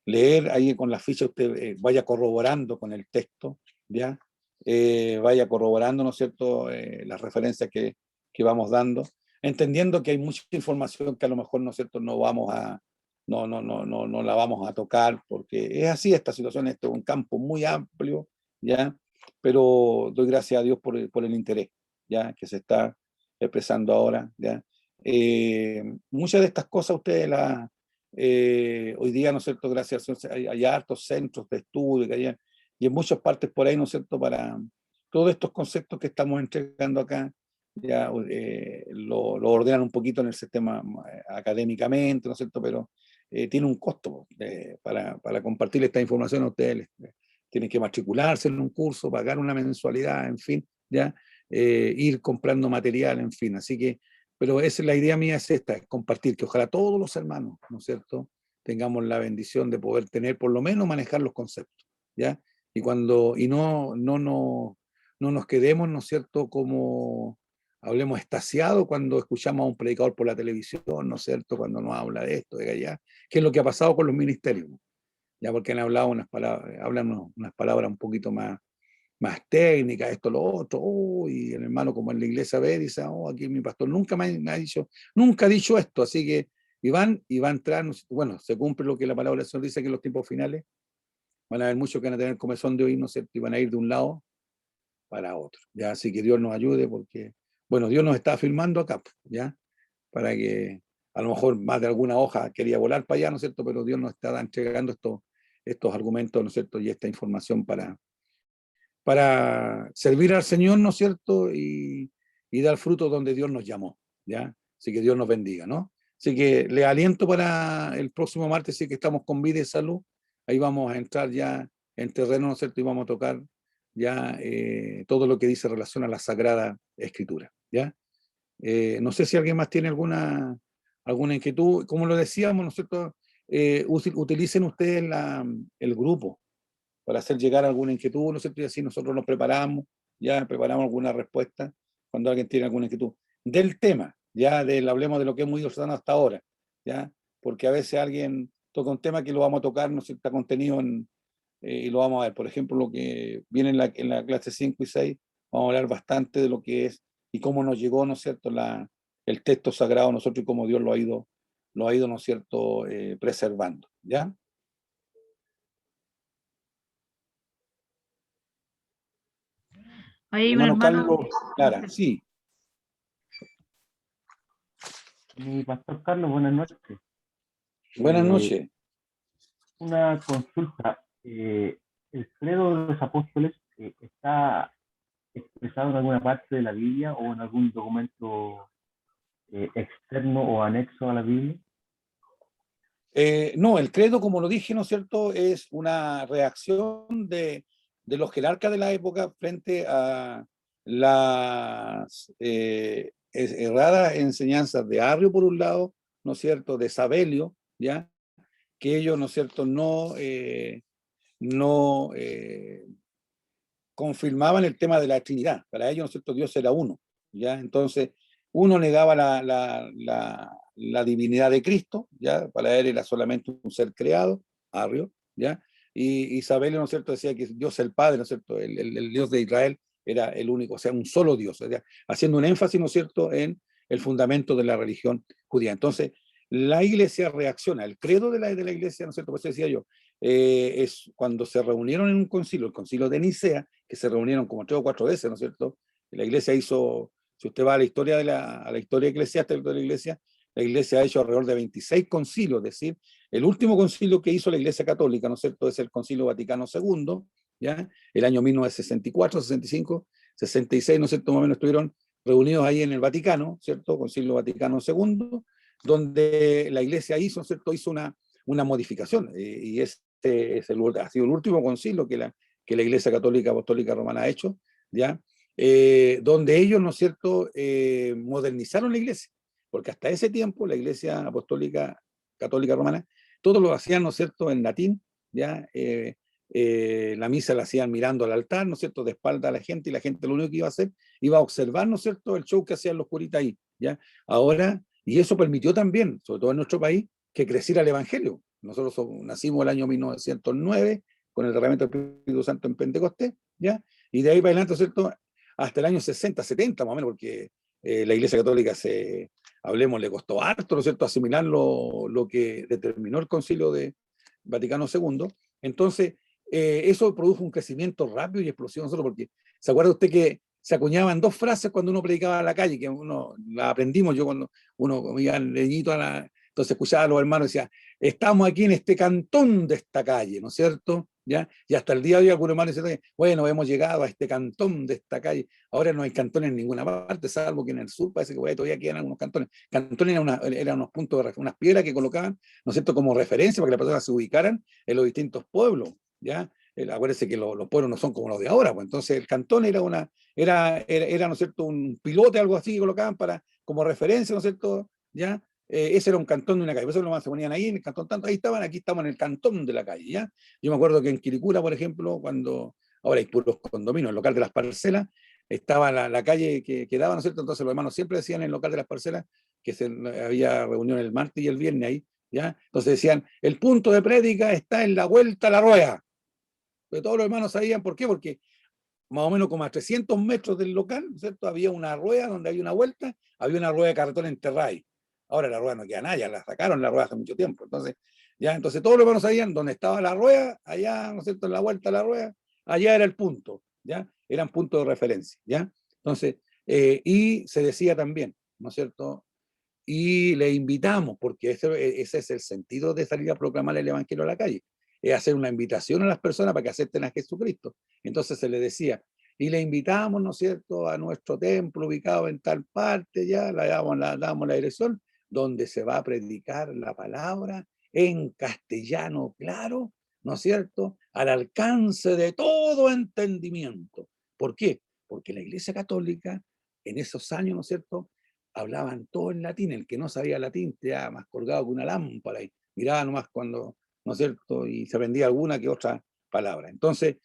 leer ahí con la ficha. Usted vaya corroborando con el texto, ya, vaya corroborando, ¿no es cierto?, las referencias que vamos dando, entendiendo que hay mucha información que a lo mejor, ¿no es cierto?, no la vamos a tocar, porque es así esta situación. Esto es un campo muy amplio, ¿ya? Pero doy gracias a Dios por el interés, ¿ya?, que se está expresando ahora, ¿ya? Muchas de estas cosas ustedes hoy día, ¿no es cierto?, gracias al Señor, hay hartos centros de estudio y en muchas partes por ahí, ¿no es cierto?, para todos estos conceptos que estamos entregando acá, ya lo ordenan un poquito en el sistema académicamente, ¿no es cierto?, pero tiene un costo para compartir esta información a ustedes. Tienen que matricularse en un curso, pagar una mensualidad, en fin, ya, ir comprando material, en fin. Así que, pero la idea mía es esta, es compartir, que ojalá todos los hermanos, ¿no es cierto?, tengamos la bendición de poder tener, por lo menos manejar los conceptos, ¿ya? Y no nos quedemos, ¿no es cierto?, como hablemos extasiados cuando escuchamos a un predicador por la televisión, ¿no es cierto?, cuando nos habla de esto, de allá, que es lo que ha pasado con los ministerios, ya, porque han hablado hablan unas palabras un poquito más más técnica, esto, lo otro, y el hermano como en la iglesia ve, dice, aquí mi pastor nunca me ha dicho, nunca ha dicho esto, así que y va a entrar, bueno, se cumple lo que la palabra del Señor dice, que en los tiempos finales van a haber muchos que van a tener comezón de oír, ¿no es cierto? Y van a ir de un lado para otro, ¿ya? Así que Dios nos ayude porque, bueno, Dios nos está firmando acá, ¿ya? Para que a lo mejor más de alguna hoja quería volar para allá, ¿no es cierto? Pero Dios nos está entregando estos argumentos, ¿no es cierto? Y esta información para servir al Señor, ¿no es cierto? Y dar fruto donde Dios nos llamó, ¿ya? Así que Dios nos bendiga, ¿no? Así que le aliento para el próximo martes, sí que estamos con vida y salud, ahí vamos a entrar ya en terreno, ¿no es cierto? Y vamos a tocar ya todo lo que dice relación a la Sagrada Escritura, ¿ya? No sé si alguien más tiene alguna inquietud. Como lo decíamos, ¿no es cierto? Utilicen ustedes el grupo para hacer llegar alguna inquietud, ¿no es cierto? Y así nosotros nos preparamos, ya preparamos alguna respuesta cuando alguien tiene alguna inquietud. Del tema, ya hablemos de lo que hemos ido tratando hasta ahora, ya, porque a veces alguien toca un tema que lo vamos a tocar, ¿no es cierto? Está contenido y lo vamos a ver. Por ejemplo, lo que viene en la clase 5 y 6, vamos a hablar bastante de lo que es y cómo nos llegó, ¿no es cierto?, el texto sagrado a nosotros y cómo Dios lo ha ido, ¿no es cierto?, preservando, ¿ya? Ahí un Hermano hermano. Carlos Clara, sí. Mi pastor Carlos, buenas noches. Buenas noches. Una consulta. ¿El credo de los apóstoles está expresado en alguna parte de la Biblia o en algún documento externo o anexo a la Biblia? No, el credo, como lo dije, ¿no es cierto?, es una reacción de los jerarcas de la época frente a las erradas enseñanzas de Arrio, por un lado, ¿no es cierto?, de Sabelio, ¿ya?, que ellos, ¿no es cierto?, no confirmaban el tema de la Trinidad. Para ellos, ¿no es cierto?, Dios era uno, ¿ya? Entonces, uno negaba la divinidad de Cristo, ¿ya? Para él era solamente un ser creado, Arrio, ¿ya? Y Isabel, ¿no es cierto?, decía que Dios el Padre, ¿no es cierto?, el Dios de Israel era el único, o sea, un solo Dios, o sea, haciendo un énfasis, ¿no es cierto?, en el fundamento de la religión judía. Entonces, la iglesia reacciona, el credo de la iglesia, ¿no es cierto?, por eso decía yo, es cuando se reunieron en un concilio, el concilio de Nicea, que se reunieron como 3 o 4 veces, ¿no es cierto? La iglesia hizo, si usted va a la historia a la historia eclesiástica de la iglesia ha hecho alrededor de 26 concilios, es decir, el último concilio que hizo la iglesia católica, ¿no es cierto?, es el concilio Vaticano II, ¿ya? El año 1964, 65, 66, ¿no es cierto?, más o menos estuvieron reunidos ahí en el Vaticano, ¿cierto?, concilio Vaticano II, donde la iglesia hizo, ¿no es cierto?, hizo una modificación, y ha sido el último concilio que la Iglesia Católica Apostólica Romana ha hecho, ¿ya? Donde ellos, ¿no es cierto?, modernizaron la iglesia, porque hasta ese tiempo la Iglesia Apostólica Católica Romana, todo lo hacían, ¿no es cierto?, en latín, ¿ya? La misa la hacían mirando al altar, ¿no es cierto?, de espalda a la gente, y la gente lo único que iba a hacer, iba a observar, ¿no es cierto?, el show que hacían los curitas ahí, ¿ya? Ahora, y eso permitió también, sobre todo en nuestro país, que creciera el Evangelio. Nosotros nacimos el año 1909, con el derramamiento del Espíritu Santo en Pentecostés, ¿ya? Y de ahí para adelante, ¿cierto?, hasta el año 60, 70 más o menos, porque la Iglesia Católica hablemos, le costó harto, ¿no es cierto?, asimilar lo que determinó el Concilio de Vaticano II. Entonces, eso produjo un crecimiento rápido y explosivo nosotros, porque ¿se acuerda usted que se acuñaban 2 frases cuando uno predicaba en la calle, que uno la aprendimos yo cuando uno iba al leñito entonces escuchaba a los hermanos y decía, estamos aquí en este cantón de esta calle, ¿no es cierto? ¿Ya? Y hasta el día de hoy algunos hermanos dicen, bueno, hemos llegado a este cantón de esta calle. Ahora no hay cantones en ninguna parte, salvo que en el sur parece que todavía quedan algunos cantones. Cantones eran unos puntos, unas piedras que colocaban, ¿no es cierto?, como referencia para que las personas se ubicaran en los distintos pueblos, ¿ya? Acuérdense que los pueblos no son como los de ahora, pues entonces el cantón era, ¿no es cierto?, un pilote, algo así que colocaban como referencia, ¿no es cierto?, ¿ya? Ese era un cantón de una calle, por eso nomás se ponían ahí en el cantón, tanto ahí estaban, aquí estamos en el cantón de la calle, ¿ya? Yo me acuerdo que en Quilicura, por ejemplo, ahora hay puros condominios, el local de las parcelas, estaba la calle que daba, ¿no es cierto? Entonces los hermanos siempre decían en el local de las parcelas que había reunión el martes y el viernes ahí, ¿ya? Entonces decían, el punto de prédica está en la vuelta a la rueda. Pero todos los hermanos sabían por qué, porque más o menos como a 300 metros del local, ¿no es cierto? Había una rueda donde había una vuelta, había una rueda de carretón enterrada ahí. Ahora la rueda no queda nada, ya la sacaron la rueda hace mucho tiempo. Entonces todos los hermanos sabían dónde estaba la rueda, allá, ¿no es cierto?, en la vuelta de la rueda, allá era el punto, ¿ya? Eran puntos de referencia, ¿ya? Entonces, y se decía también, ¿no es cierto? Y le invitamos, porque ese es el sentido de salir a proclamar el evangelio a la calle, es hacer una invitación a las personas para que acepten a Jesucristo. Entonces se le decía, y le invitamos, ¿no es cierto?, a nuestro templo ubicado en tal parte, ya le damos la dirección, donde se va a predicar la palabra en castellano claro, ¿no es cierto?, al alcance de todo entendimiento. ¿Por qué? Porque la Iglesia Católica en esos años, ¿no es cierto?, hablaban todo en latín. El que no sabía latín quedaba más colgado que una lámpara y miraba nomás cuando, ¿no es cierto?, y se aprendía alguna que otra palabra. Entonces,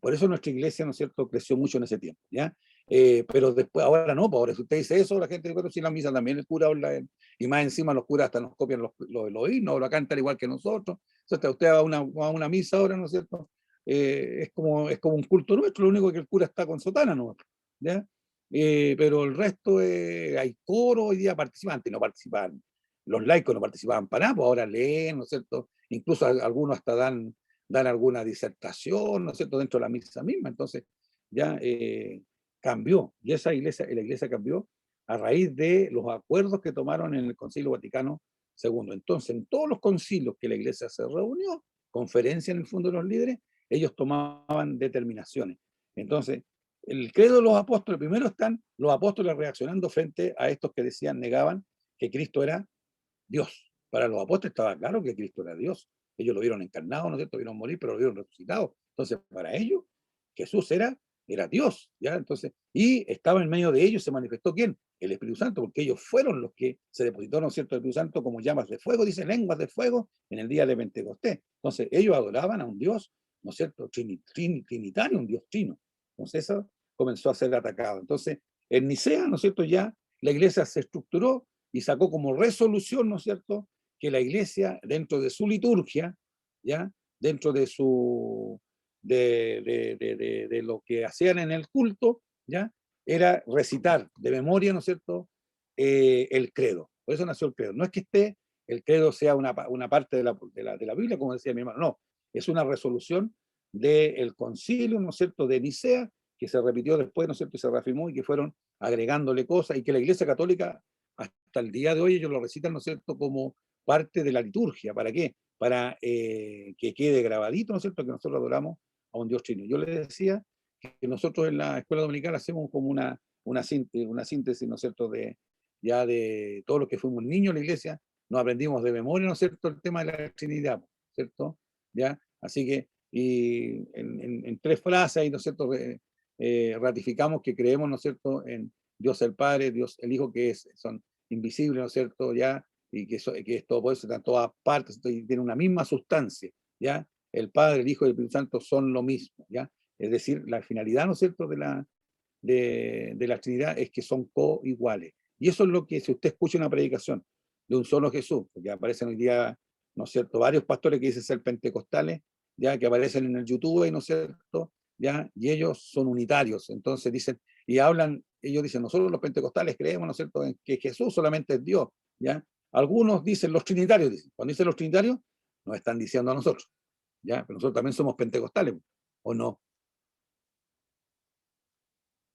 por eso nuestra iglesia, ¿no es cierto?, creció mucho en ese tiempo, ¿ya? Pero después, ahora no, pues ahora si usted dice eso, la gente, bueno, si la misa también el cura habla, y más encima los curas hasta nos copian los himnos, lo cantan igual que nosotros. Entonces, usted va a una misa ahora, ¿no es cierto?, es como un culto nuestro, lo único que el cura está con sotana, ¿no? ¿Ya? Pero el resto, hay coro hoy día participantes, no participan, los laicos no participaban para nada, pues ahora leen, ¿no es cierto? Incluso algunos hasta dan alguna disertación, ¿no es cierto?, dentro de la misa misma. Entonces ya cambió, y la iglesia cambió a raíz de los acuerdos que tomaron en el Concilio Vaticano II. Entonces, en todos los concilios que la iglesia se reunió, conferencia en el fondo de los líderes, ellos tomaban determinaciones. Entonces, el credo de los apóstoles, primero están los apóstoles reaccionando frente a estos que decían, negaban que Cristo era Dios. Para los apóstoles estaba claro que Cristo era Dios. Ellos lo vieron encarnado, ¿no es cierto? Vieron morir, pero lo vieron resucitado. Entonces, para ellos, Jesús era Dios, ¿ya? Entonces, y estaba en medio de ellos, se manifestó ¿quién? El Espíritu Santo, porque ellos fueron los que se depositaron, ¿no es cierto?, el Espíritu Santo como llamas de fuego, dice lenguas de fuego, en el día de Pentecostés. Entonces, ellos adoraban a un Dios, ¿no es cierto?, trinitario, un Dios trino. Entonces, eso comenzó a ser atacado. Entonces, en Nicea, ¿no es cierto?, ya la iglesia se estructuró y sacó como resolución, ¿no es cierto?, que la iglesia, dentro de su liturgia, ¿ya?, dentro de su de lo que hacían en el culto, ¿ya?, era recitar de memoria, ¿no es cierto?, el credo. Por eso nació el credo. No es que el credo sea una parte de la Biblia, como decía mi hermano, no. Es una resolución del concilio, ¿no es cierto?, de Nicea, que se repitió después, ¿no es cierto?, y se reafirmó, y que fueron agregándole cosas, y que la Iglesia Católica, hasta el día de hoy, ellos lo recitan, ¿no es cierto?, como parte de la liturgia. ¿Para qué? Para que quede grabadito, ¿no es cierto?, que nosotros adoramos a un Dios trino. Yo les decía que nosotros en la escuela dominical hacemos como una síntesis, ¿no es cierto?, ya de todo lo que fuimos niños en la iglesia, nos aprendimos de memoria, ¿no es cierto?, el tema de la Trinidad, ¿cierto? ¿Ya? Así que, y en tres frases, ¿no es cierto?, ratificamos que creemos, ¿no es cierto?, en Dios el Padre, Dios el Hijo, que son invisibles, ¿no es cierto?, ya, y que es todo poderoso, está en todas partes, y tiene una misma sustancia, ¿ya? El Padre, el Hijo y el Espíritu Santo son lo mismo, ¿ya? Es decir, la finalidad, ¿no es cierto?, de la Trinidad es que son coiguales. Y eso es lo que, si usted escucha una predicación de un solo Jesús, porque aparecen hoy día, ¿no es cierto?, varios pastores que dicen ser pentecostales, ya, que aparecen en el YouTube, ¿no es cierto?, ya, y ellos son unitarios. Entonces dicen, y hablan, ellos dicen, nosotros los pentecostales creemos, ¿no es cierto?, en que Jesús solamente es Dios, ¿ya? Algunos dicen, los trinitarios, dicen. Cuando dicen los trinitarios, nos están diciendo a nosotros, ¿ya? Pero nosotros también somos pentecostales, ¿o no?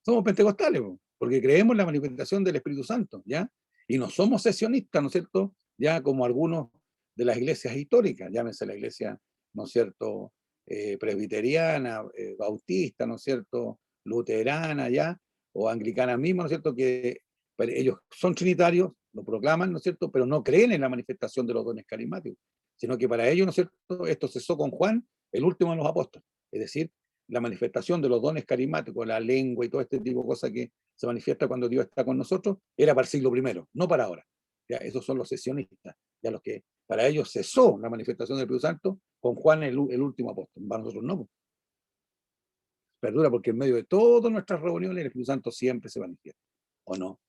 Somos pentecostales, porque creemos en la manifestación del Espíritu Santo, ¿ya? Y no somos sesionistas, ¿no es cierto?, ya como algunos de las iglesias históricas, llámese la iglesia, ¿no es cierto?, presbiteriana, bautista, ¿no es cierto?, luterana, ya, o anglicana misma, ¿no es cierto?, que ellos son trinitarios, lo proclaman, ¿no es cierto?, pero no creen en la manifestación de los dones carismáticos, sino que para ellos, ¿no es cierto?, esto cesó con Juan, el último de los apóstoles, es decir, la manifestación de los dones carismáticos, la lengua y todo este tipo de cosas que se manifiesta cuando Dios está con nosotros, era para el siglo I, no para ahora. Ya, esos son los sesionistas, ya los que para ellos cesó la manifestación del Espíritu Santo con Juan el último apóstol. Para nosotros no. Perdura porque en medio de todas nuestras reuniones el Espíritu Santo siempre se manifiesta, ¿o no?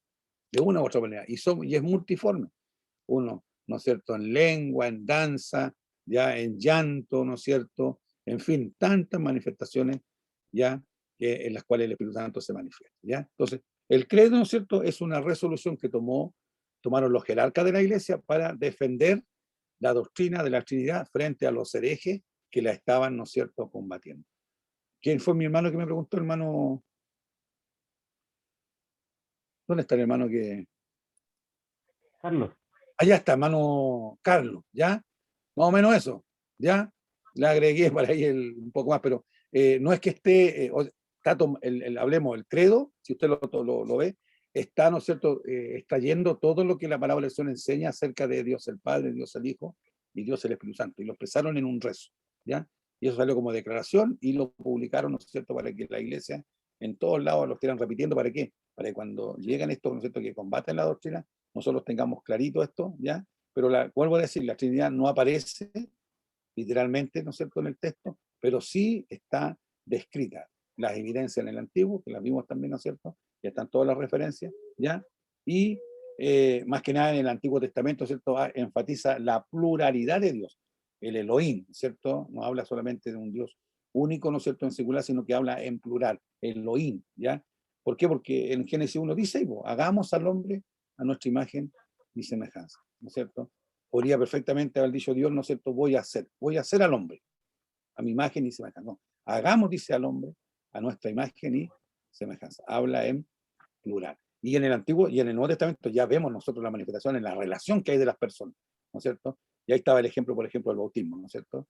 De una u otra manera. Y es multiforme. Uno, ¿no es cierto?, en lengua, en danza, ya en llanto, ¿no es cierto?, en fin, tantas manifestaciones, ya, en las cuales el Espíritu Santo se manifiesta, ¿ya? Entonces, el credo, ¿no es cierto?, es una resolución que tomaron los jerarcas de la Iglesia para defender la doctrina de la Trinidad frente a los herejes que la estaban, ¿no es cierto?, combatiendo. ¿Quién fue mi hermano que me preguntó, hermano? ¿Dónde está el hermano que...? Carlos, Allá está, hermano Carlos, ¿ya? Más o menos eso, ¿ya? Le agregué para ahí un poco más, pero no es que esté, hablemos, el credo, si usted lo ve, está, ¿no es cierto?, extrayendo todo lo que la palabra del Señor enseña acerca de Dios el Padre, Dios el Hijo y Dios el Espíritu Santo, y lo expresaron en un rezo, ¿ya? Y eso salió como declaración y lo publicaron, ¿no es cierto?, para que la iglesia en todos lados lo estén repitiendo. ¿Para qué? Para que cuando llegan estos, ¿no es cierto?, que combaten la doctrina, nosotros tengamos clarito esto, ¿ya? Pero vuelvo a decir, la Trinidad no aparece literalmente, ¿no es cierto?, en el texto, pero sí está descrita. Las evidencias en el Antiguo, que las vimos también, ¿no es cierto?, ya están todas las referencias, ¿ya? Y más que nada en el Antiguo Testamento, ¿cierto?, enfatiza la pluralidad de Dios. El Elohim, ¿cierto?, no habla solamente de un Dios único, ¿no es cierto?, en singular, sino que habla en plural, Elohim, ¿ya? ¿Por qué? Porque en Génesis 1 dice, hagamos al hombre a nuestra imagen y semejanza, ¿no es cierto? Podría perfectamente haber dicho Dios, ¿no es cierto?, voy a hacer al hombre a mi imagen y semejanza. No, hagamos, dice, al hombre a nuestra imagen y semejanza. Habla en plural. Y en el Antiguo y en el Nuevo Testamento ya vemos nosotros la manifestación en la relación que hay de las personas, ¿no es cierto? Y ahí estaba el ejemplo, por ejemplo, del bautismo, ¿no es cierto?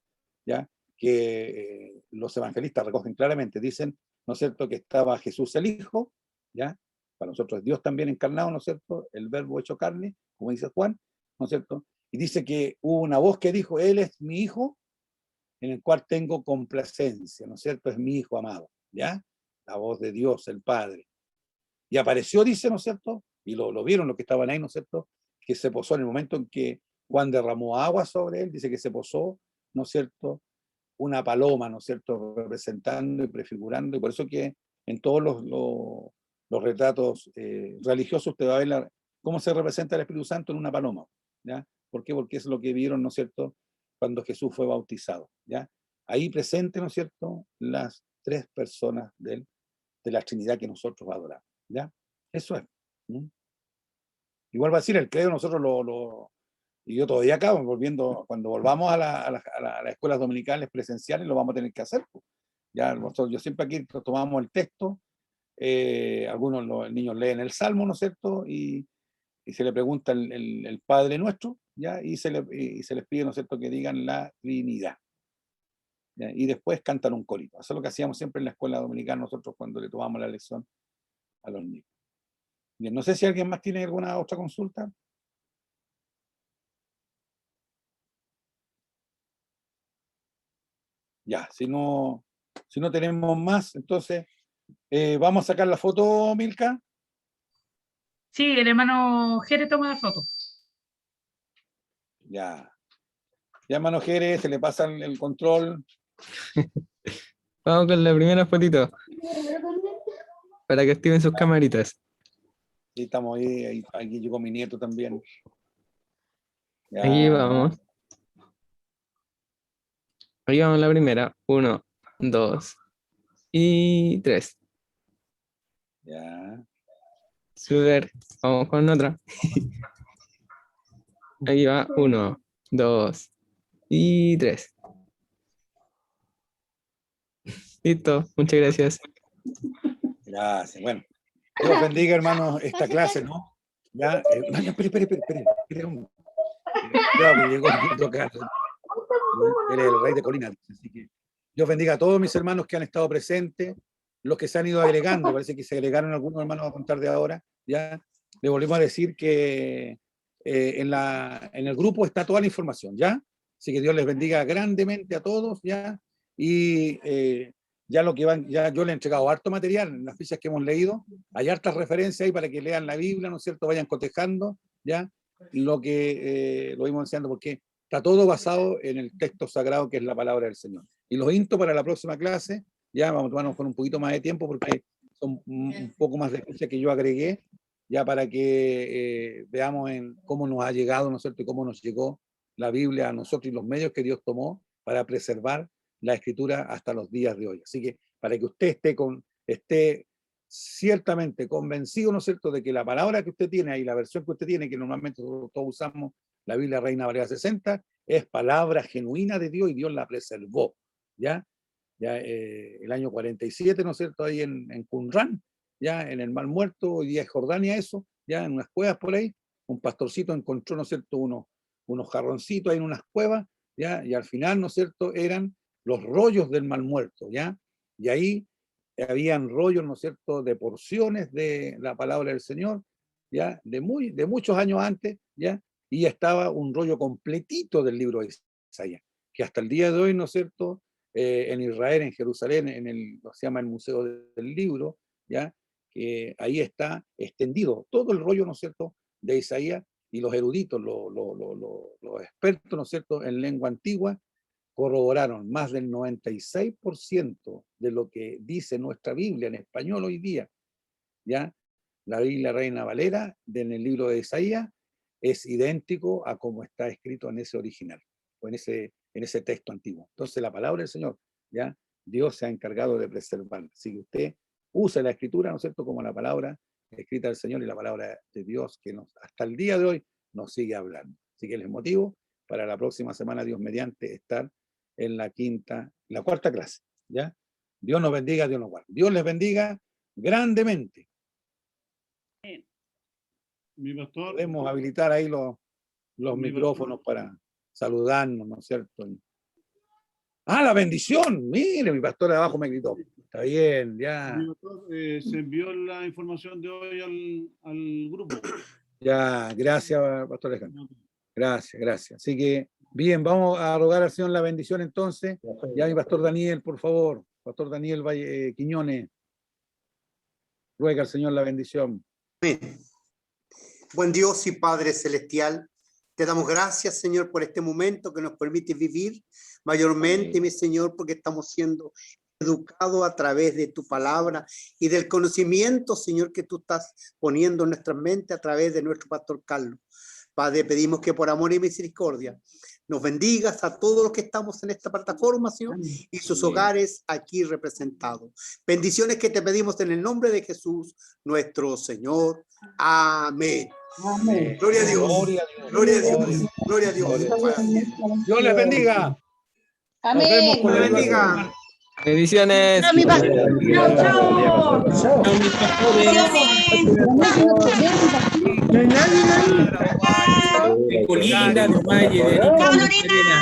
Ya que los evangelistas recogen claramente, dicen, ¿no es cierto?, que estaba Jesús el Hijo, ¿ya? Para nosotros Dios también encarnado, ¿no es cierto?, el verbo hecho carne, como dice Juan, ¿no es cierto? Y dice que hubo una voz que dijo, Él es mi Hijo, en el cual tengo complacencia, ¿no es cierto? Es mi Hijo amado, ¿ya? La voz de Dios, el Padre. Y apareció, dice, ¿no es cierto? Y lo vieron los que estaban ahí, ¿no es cierto? Que se posó en el momento en que Juan derramó agua sobre él, dice que se posó, ¿no es cierto?, una paloma, ¿no es cierto?, representando y prefigurando, y por eso que en todos los retratos religiosos usted va a ver cómo se representa el Espíritu Santo en una paloma, ¿ya? ¿Por qué? Porque es lo que vieron, ¿no es cierto?, cuando Jesús fue bautizado, ¿ya? Ahí presente, ¿no es cierto?, las tres personas de la Trinidad que nosotros adoramos, ¿ya? Eso es. Igual va a decir, el credo nosotros y yo todavía acabo, cuando volvamos a las escuelas dominicales presenciales, lo vamos a tener que hacer, pues. Ya yo siempre aquí tomamos el texto, algunos los niños leen el Salmo, ¿no es cierto?, y se le pregunta el Padre Nuestro, ¿ya? Y se les pide, ¿no es cierto?, que digan la Trinidad, ¿ya? Y después cantan un corito. Eso es lo que hacíamos siempre en la escuela dominicana nosotros cuando le tomamos la lección a los niños. Bien, no sé si alguien más tiene alguna otra consulta. Ya, si no tenemos más, entonces vamos a sacar la foto, Milka. Sí, el hermano Jere toma la foto. Ya. Ya, hermano Jerez, se le pasa el control. Vamos con la primera fotito para que activen sus camaritas. Sí, estamos ahí, aquí llegó mi nieto también. Ya. Aquí vamos. Aquí vamos la primera. 1, 2 y 3. Ya. Super. Vamos con otra. Aquí va. 1, 2 y 3. Listo. Muchas gracias. Gracias. Bueno, Dios bendiga, hermanos, esta clase, ¿no? Ya. No, espere, hombre. Cuidado que llegó el nieto acá. Él es el rey de Colina. Así que Dios bendiga a todos mis hermanos que han estado presentes, los que se han ido agregando, parece que se agregaron algunos hermanos a contar de ahora, ya. Le volvemos a decir que en el grupo está toda la información, ¿ya? Así que Dios les bendiga grandemente a todos, ¿ya? Y ya lo que ya yo les he entregado harto material en las fichas que hemos leído, hay hartas referencias ahí para que lean la Biblia, ¿no es cierto? Vayan cotejando, ¿ya? Lo que lo íbamos enseñando, porque está todo basado en el texto sagrado que es la palabra del Señor. Y los insto para la próxima clase, ya vamos a tomarnos con un poquito más de tiempo porque son un poco más de cosas que yo agregué, ya para que veamos cómo nos ha llegado, ¿no es cierto?, y cómo nos llegó la Biblia a nosotros y los medios que Dios tomó para preservar la Escritura hasta los días de hoy. Así que para que usted esté con esté ciertamente convencido, ¿no es cierto?, de que la palabra que usted tiene ahí, la versión que usted tiene, que normalmente todos usamos, la Biblia Reina Valera 60, es palabra genuina de Dios y Dios la preservó, ¿ya? El año 47, ¿no es cierto?, ahí en Qumran, ya en el Mar Muerto, hoy día es Jordania eso, ya en unas cuevas por ahí, un pastorcito encontró, ¿no es cierto?, unos jarroncitos ahí en unas cuevas, ya, y al final, ¿no es cierto?, eran los rollos del Mar Muerto, ya, y ahí habían rollos, ¿no es cierto?, de porciones de la palabra del Señor, ya, de muchos años antes, ya, y estaba un rollo completito del libro de Isaías, que hasta el día de hoy, ¿no es cierto?, en Israel, en Jerusalén, se llama el Museo del Libro, ya, que ahí está extendido todo el rollo, ¿no es cierto?, de Isaías, y los eruditos, los expertos, ¿no es cierto?, en lengua antigua, corroboraron más del 96% de lo que dice nuestra Biblia en español hoy día, ¿ya? La Biblia Reina Valera, en el libro de Isaías, es idéntico a como está escrito en ese original, o en ese texto antiguo. Entonces la palabra del Señor, ¿ya? Dios se ha encargado de preservarla. Así que usted use la escritura, ¿no es cierto?, como la palabra escrita del Señor y la palabra de Dios que hasta el día de hoy nos sigue hablando. Así que les motivo para la próxima semana, Dios mediante, estar en la cuarta clase, ¿ya? Dios nos bendiga, Dios nos guarde. Dios les bendiga grandemente. Mi pastor. Podemos habilitar ahí los Mi micrófonos para saludarnos, ¿no es cierto? ¡Ah, la bendición! Mire, mi pastor de abajo me gritó. Está bien, ya. Mi pastor, se envió la información de hoy al grupo. Ya, gracias, pastor Alejandro. Gracias. Así que, bien, vamos a rogar al Señor la bendición entonces. Ya mi pastor Daniel, por favor. Pastor Daniel Quiñones. Ruega al Señor la bendición. Amén. Buen Dios y Padre Celestial, te damos gracias, Señor, por este momento que nos permite vivir, mayormente, mi Señor, porque estamos siendo educados a través de tu palabra y del conocimiento, Señor, que tú estás poniendo en nuestra mente a través de nuestro pastor Carlos. Padre, pedimos que por amor y misericordia nos bendigas a todos los que estamos en esta plataforma, Señor, y sus hogares aquí representados. Bendiciones que te pedimos en el nombre de Jesús, nuestro Señor. Amén. Amén. Gloria a Dios. Gloria a Dios. Gloria a Dios. Dios les bendiga. Amén. Nos vemos con Dios la bendiga. Bendiciones. Chao, mi pastor. Chao. Linda, Valle, Chao, Lorena.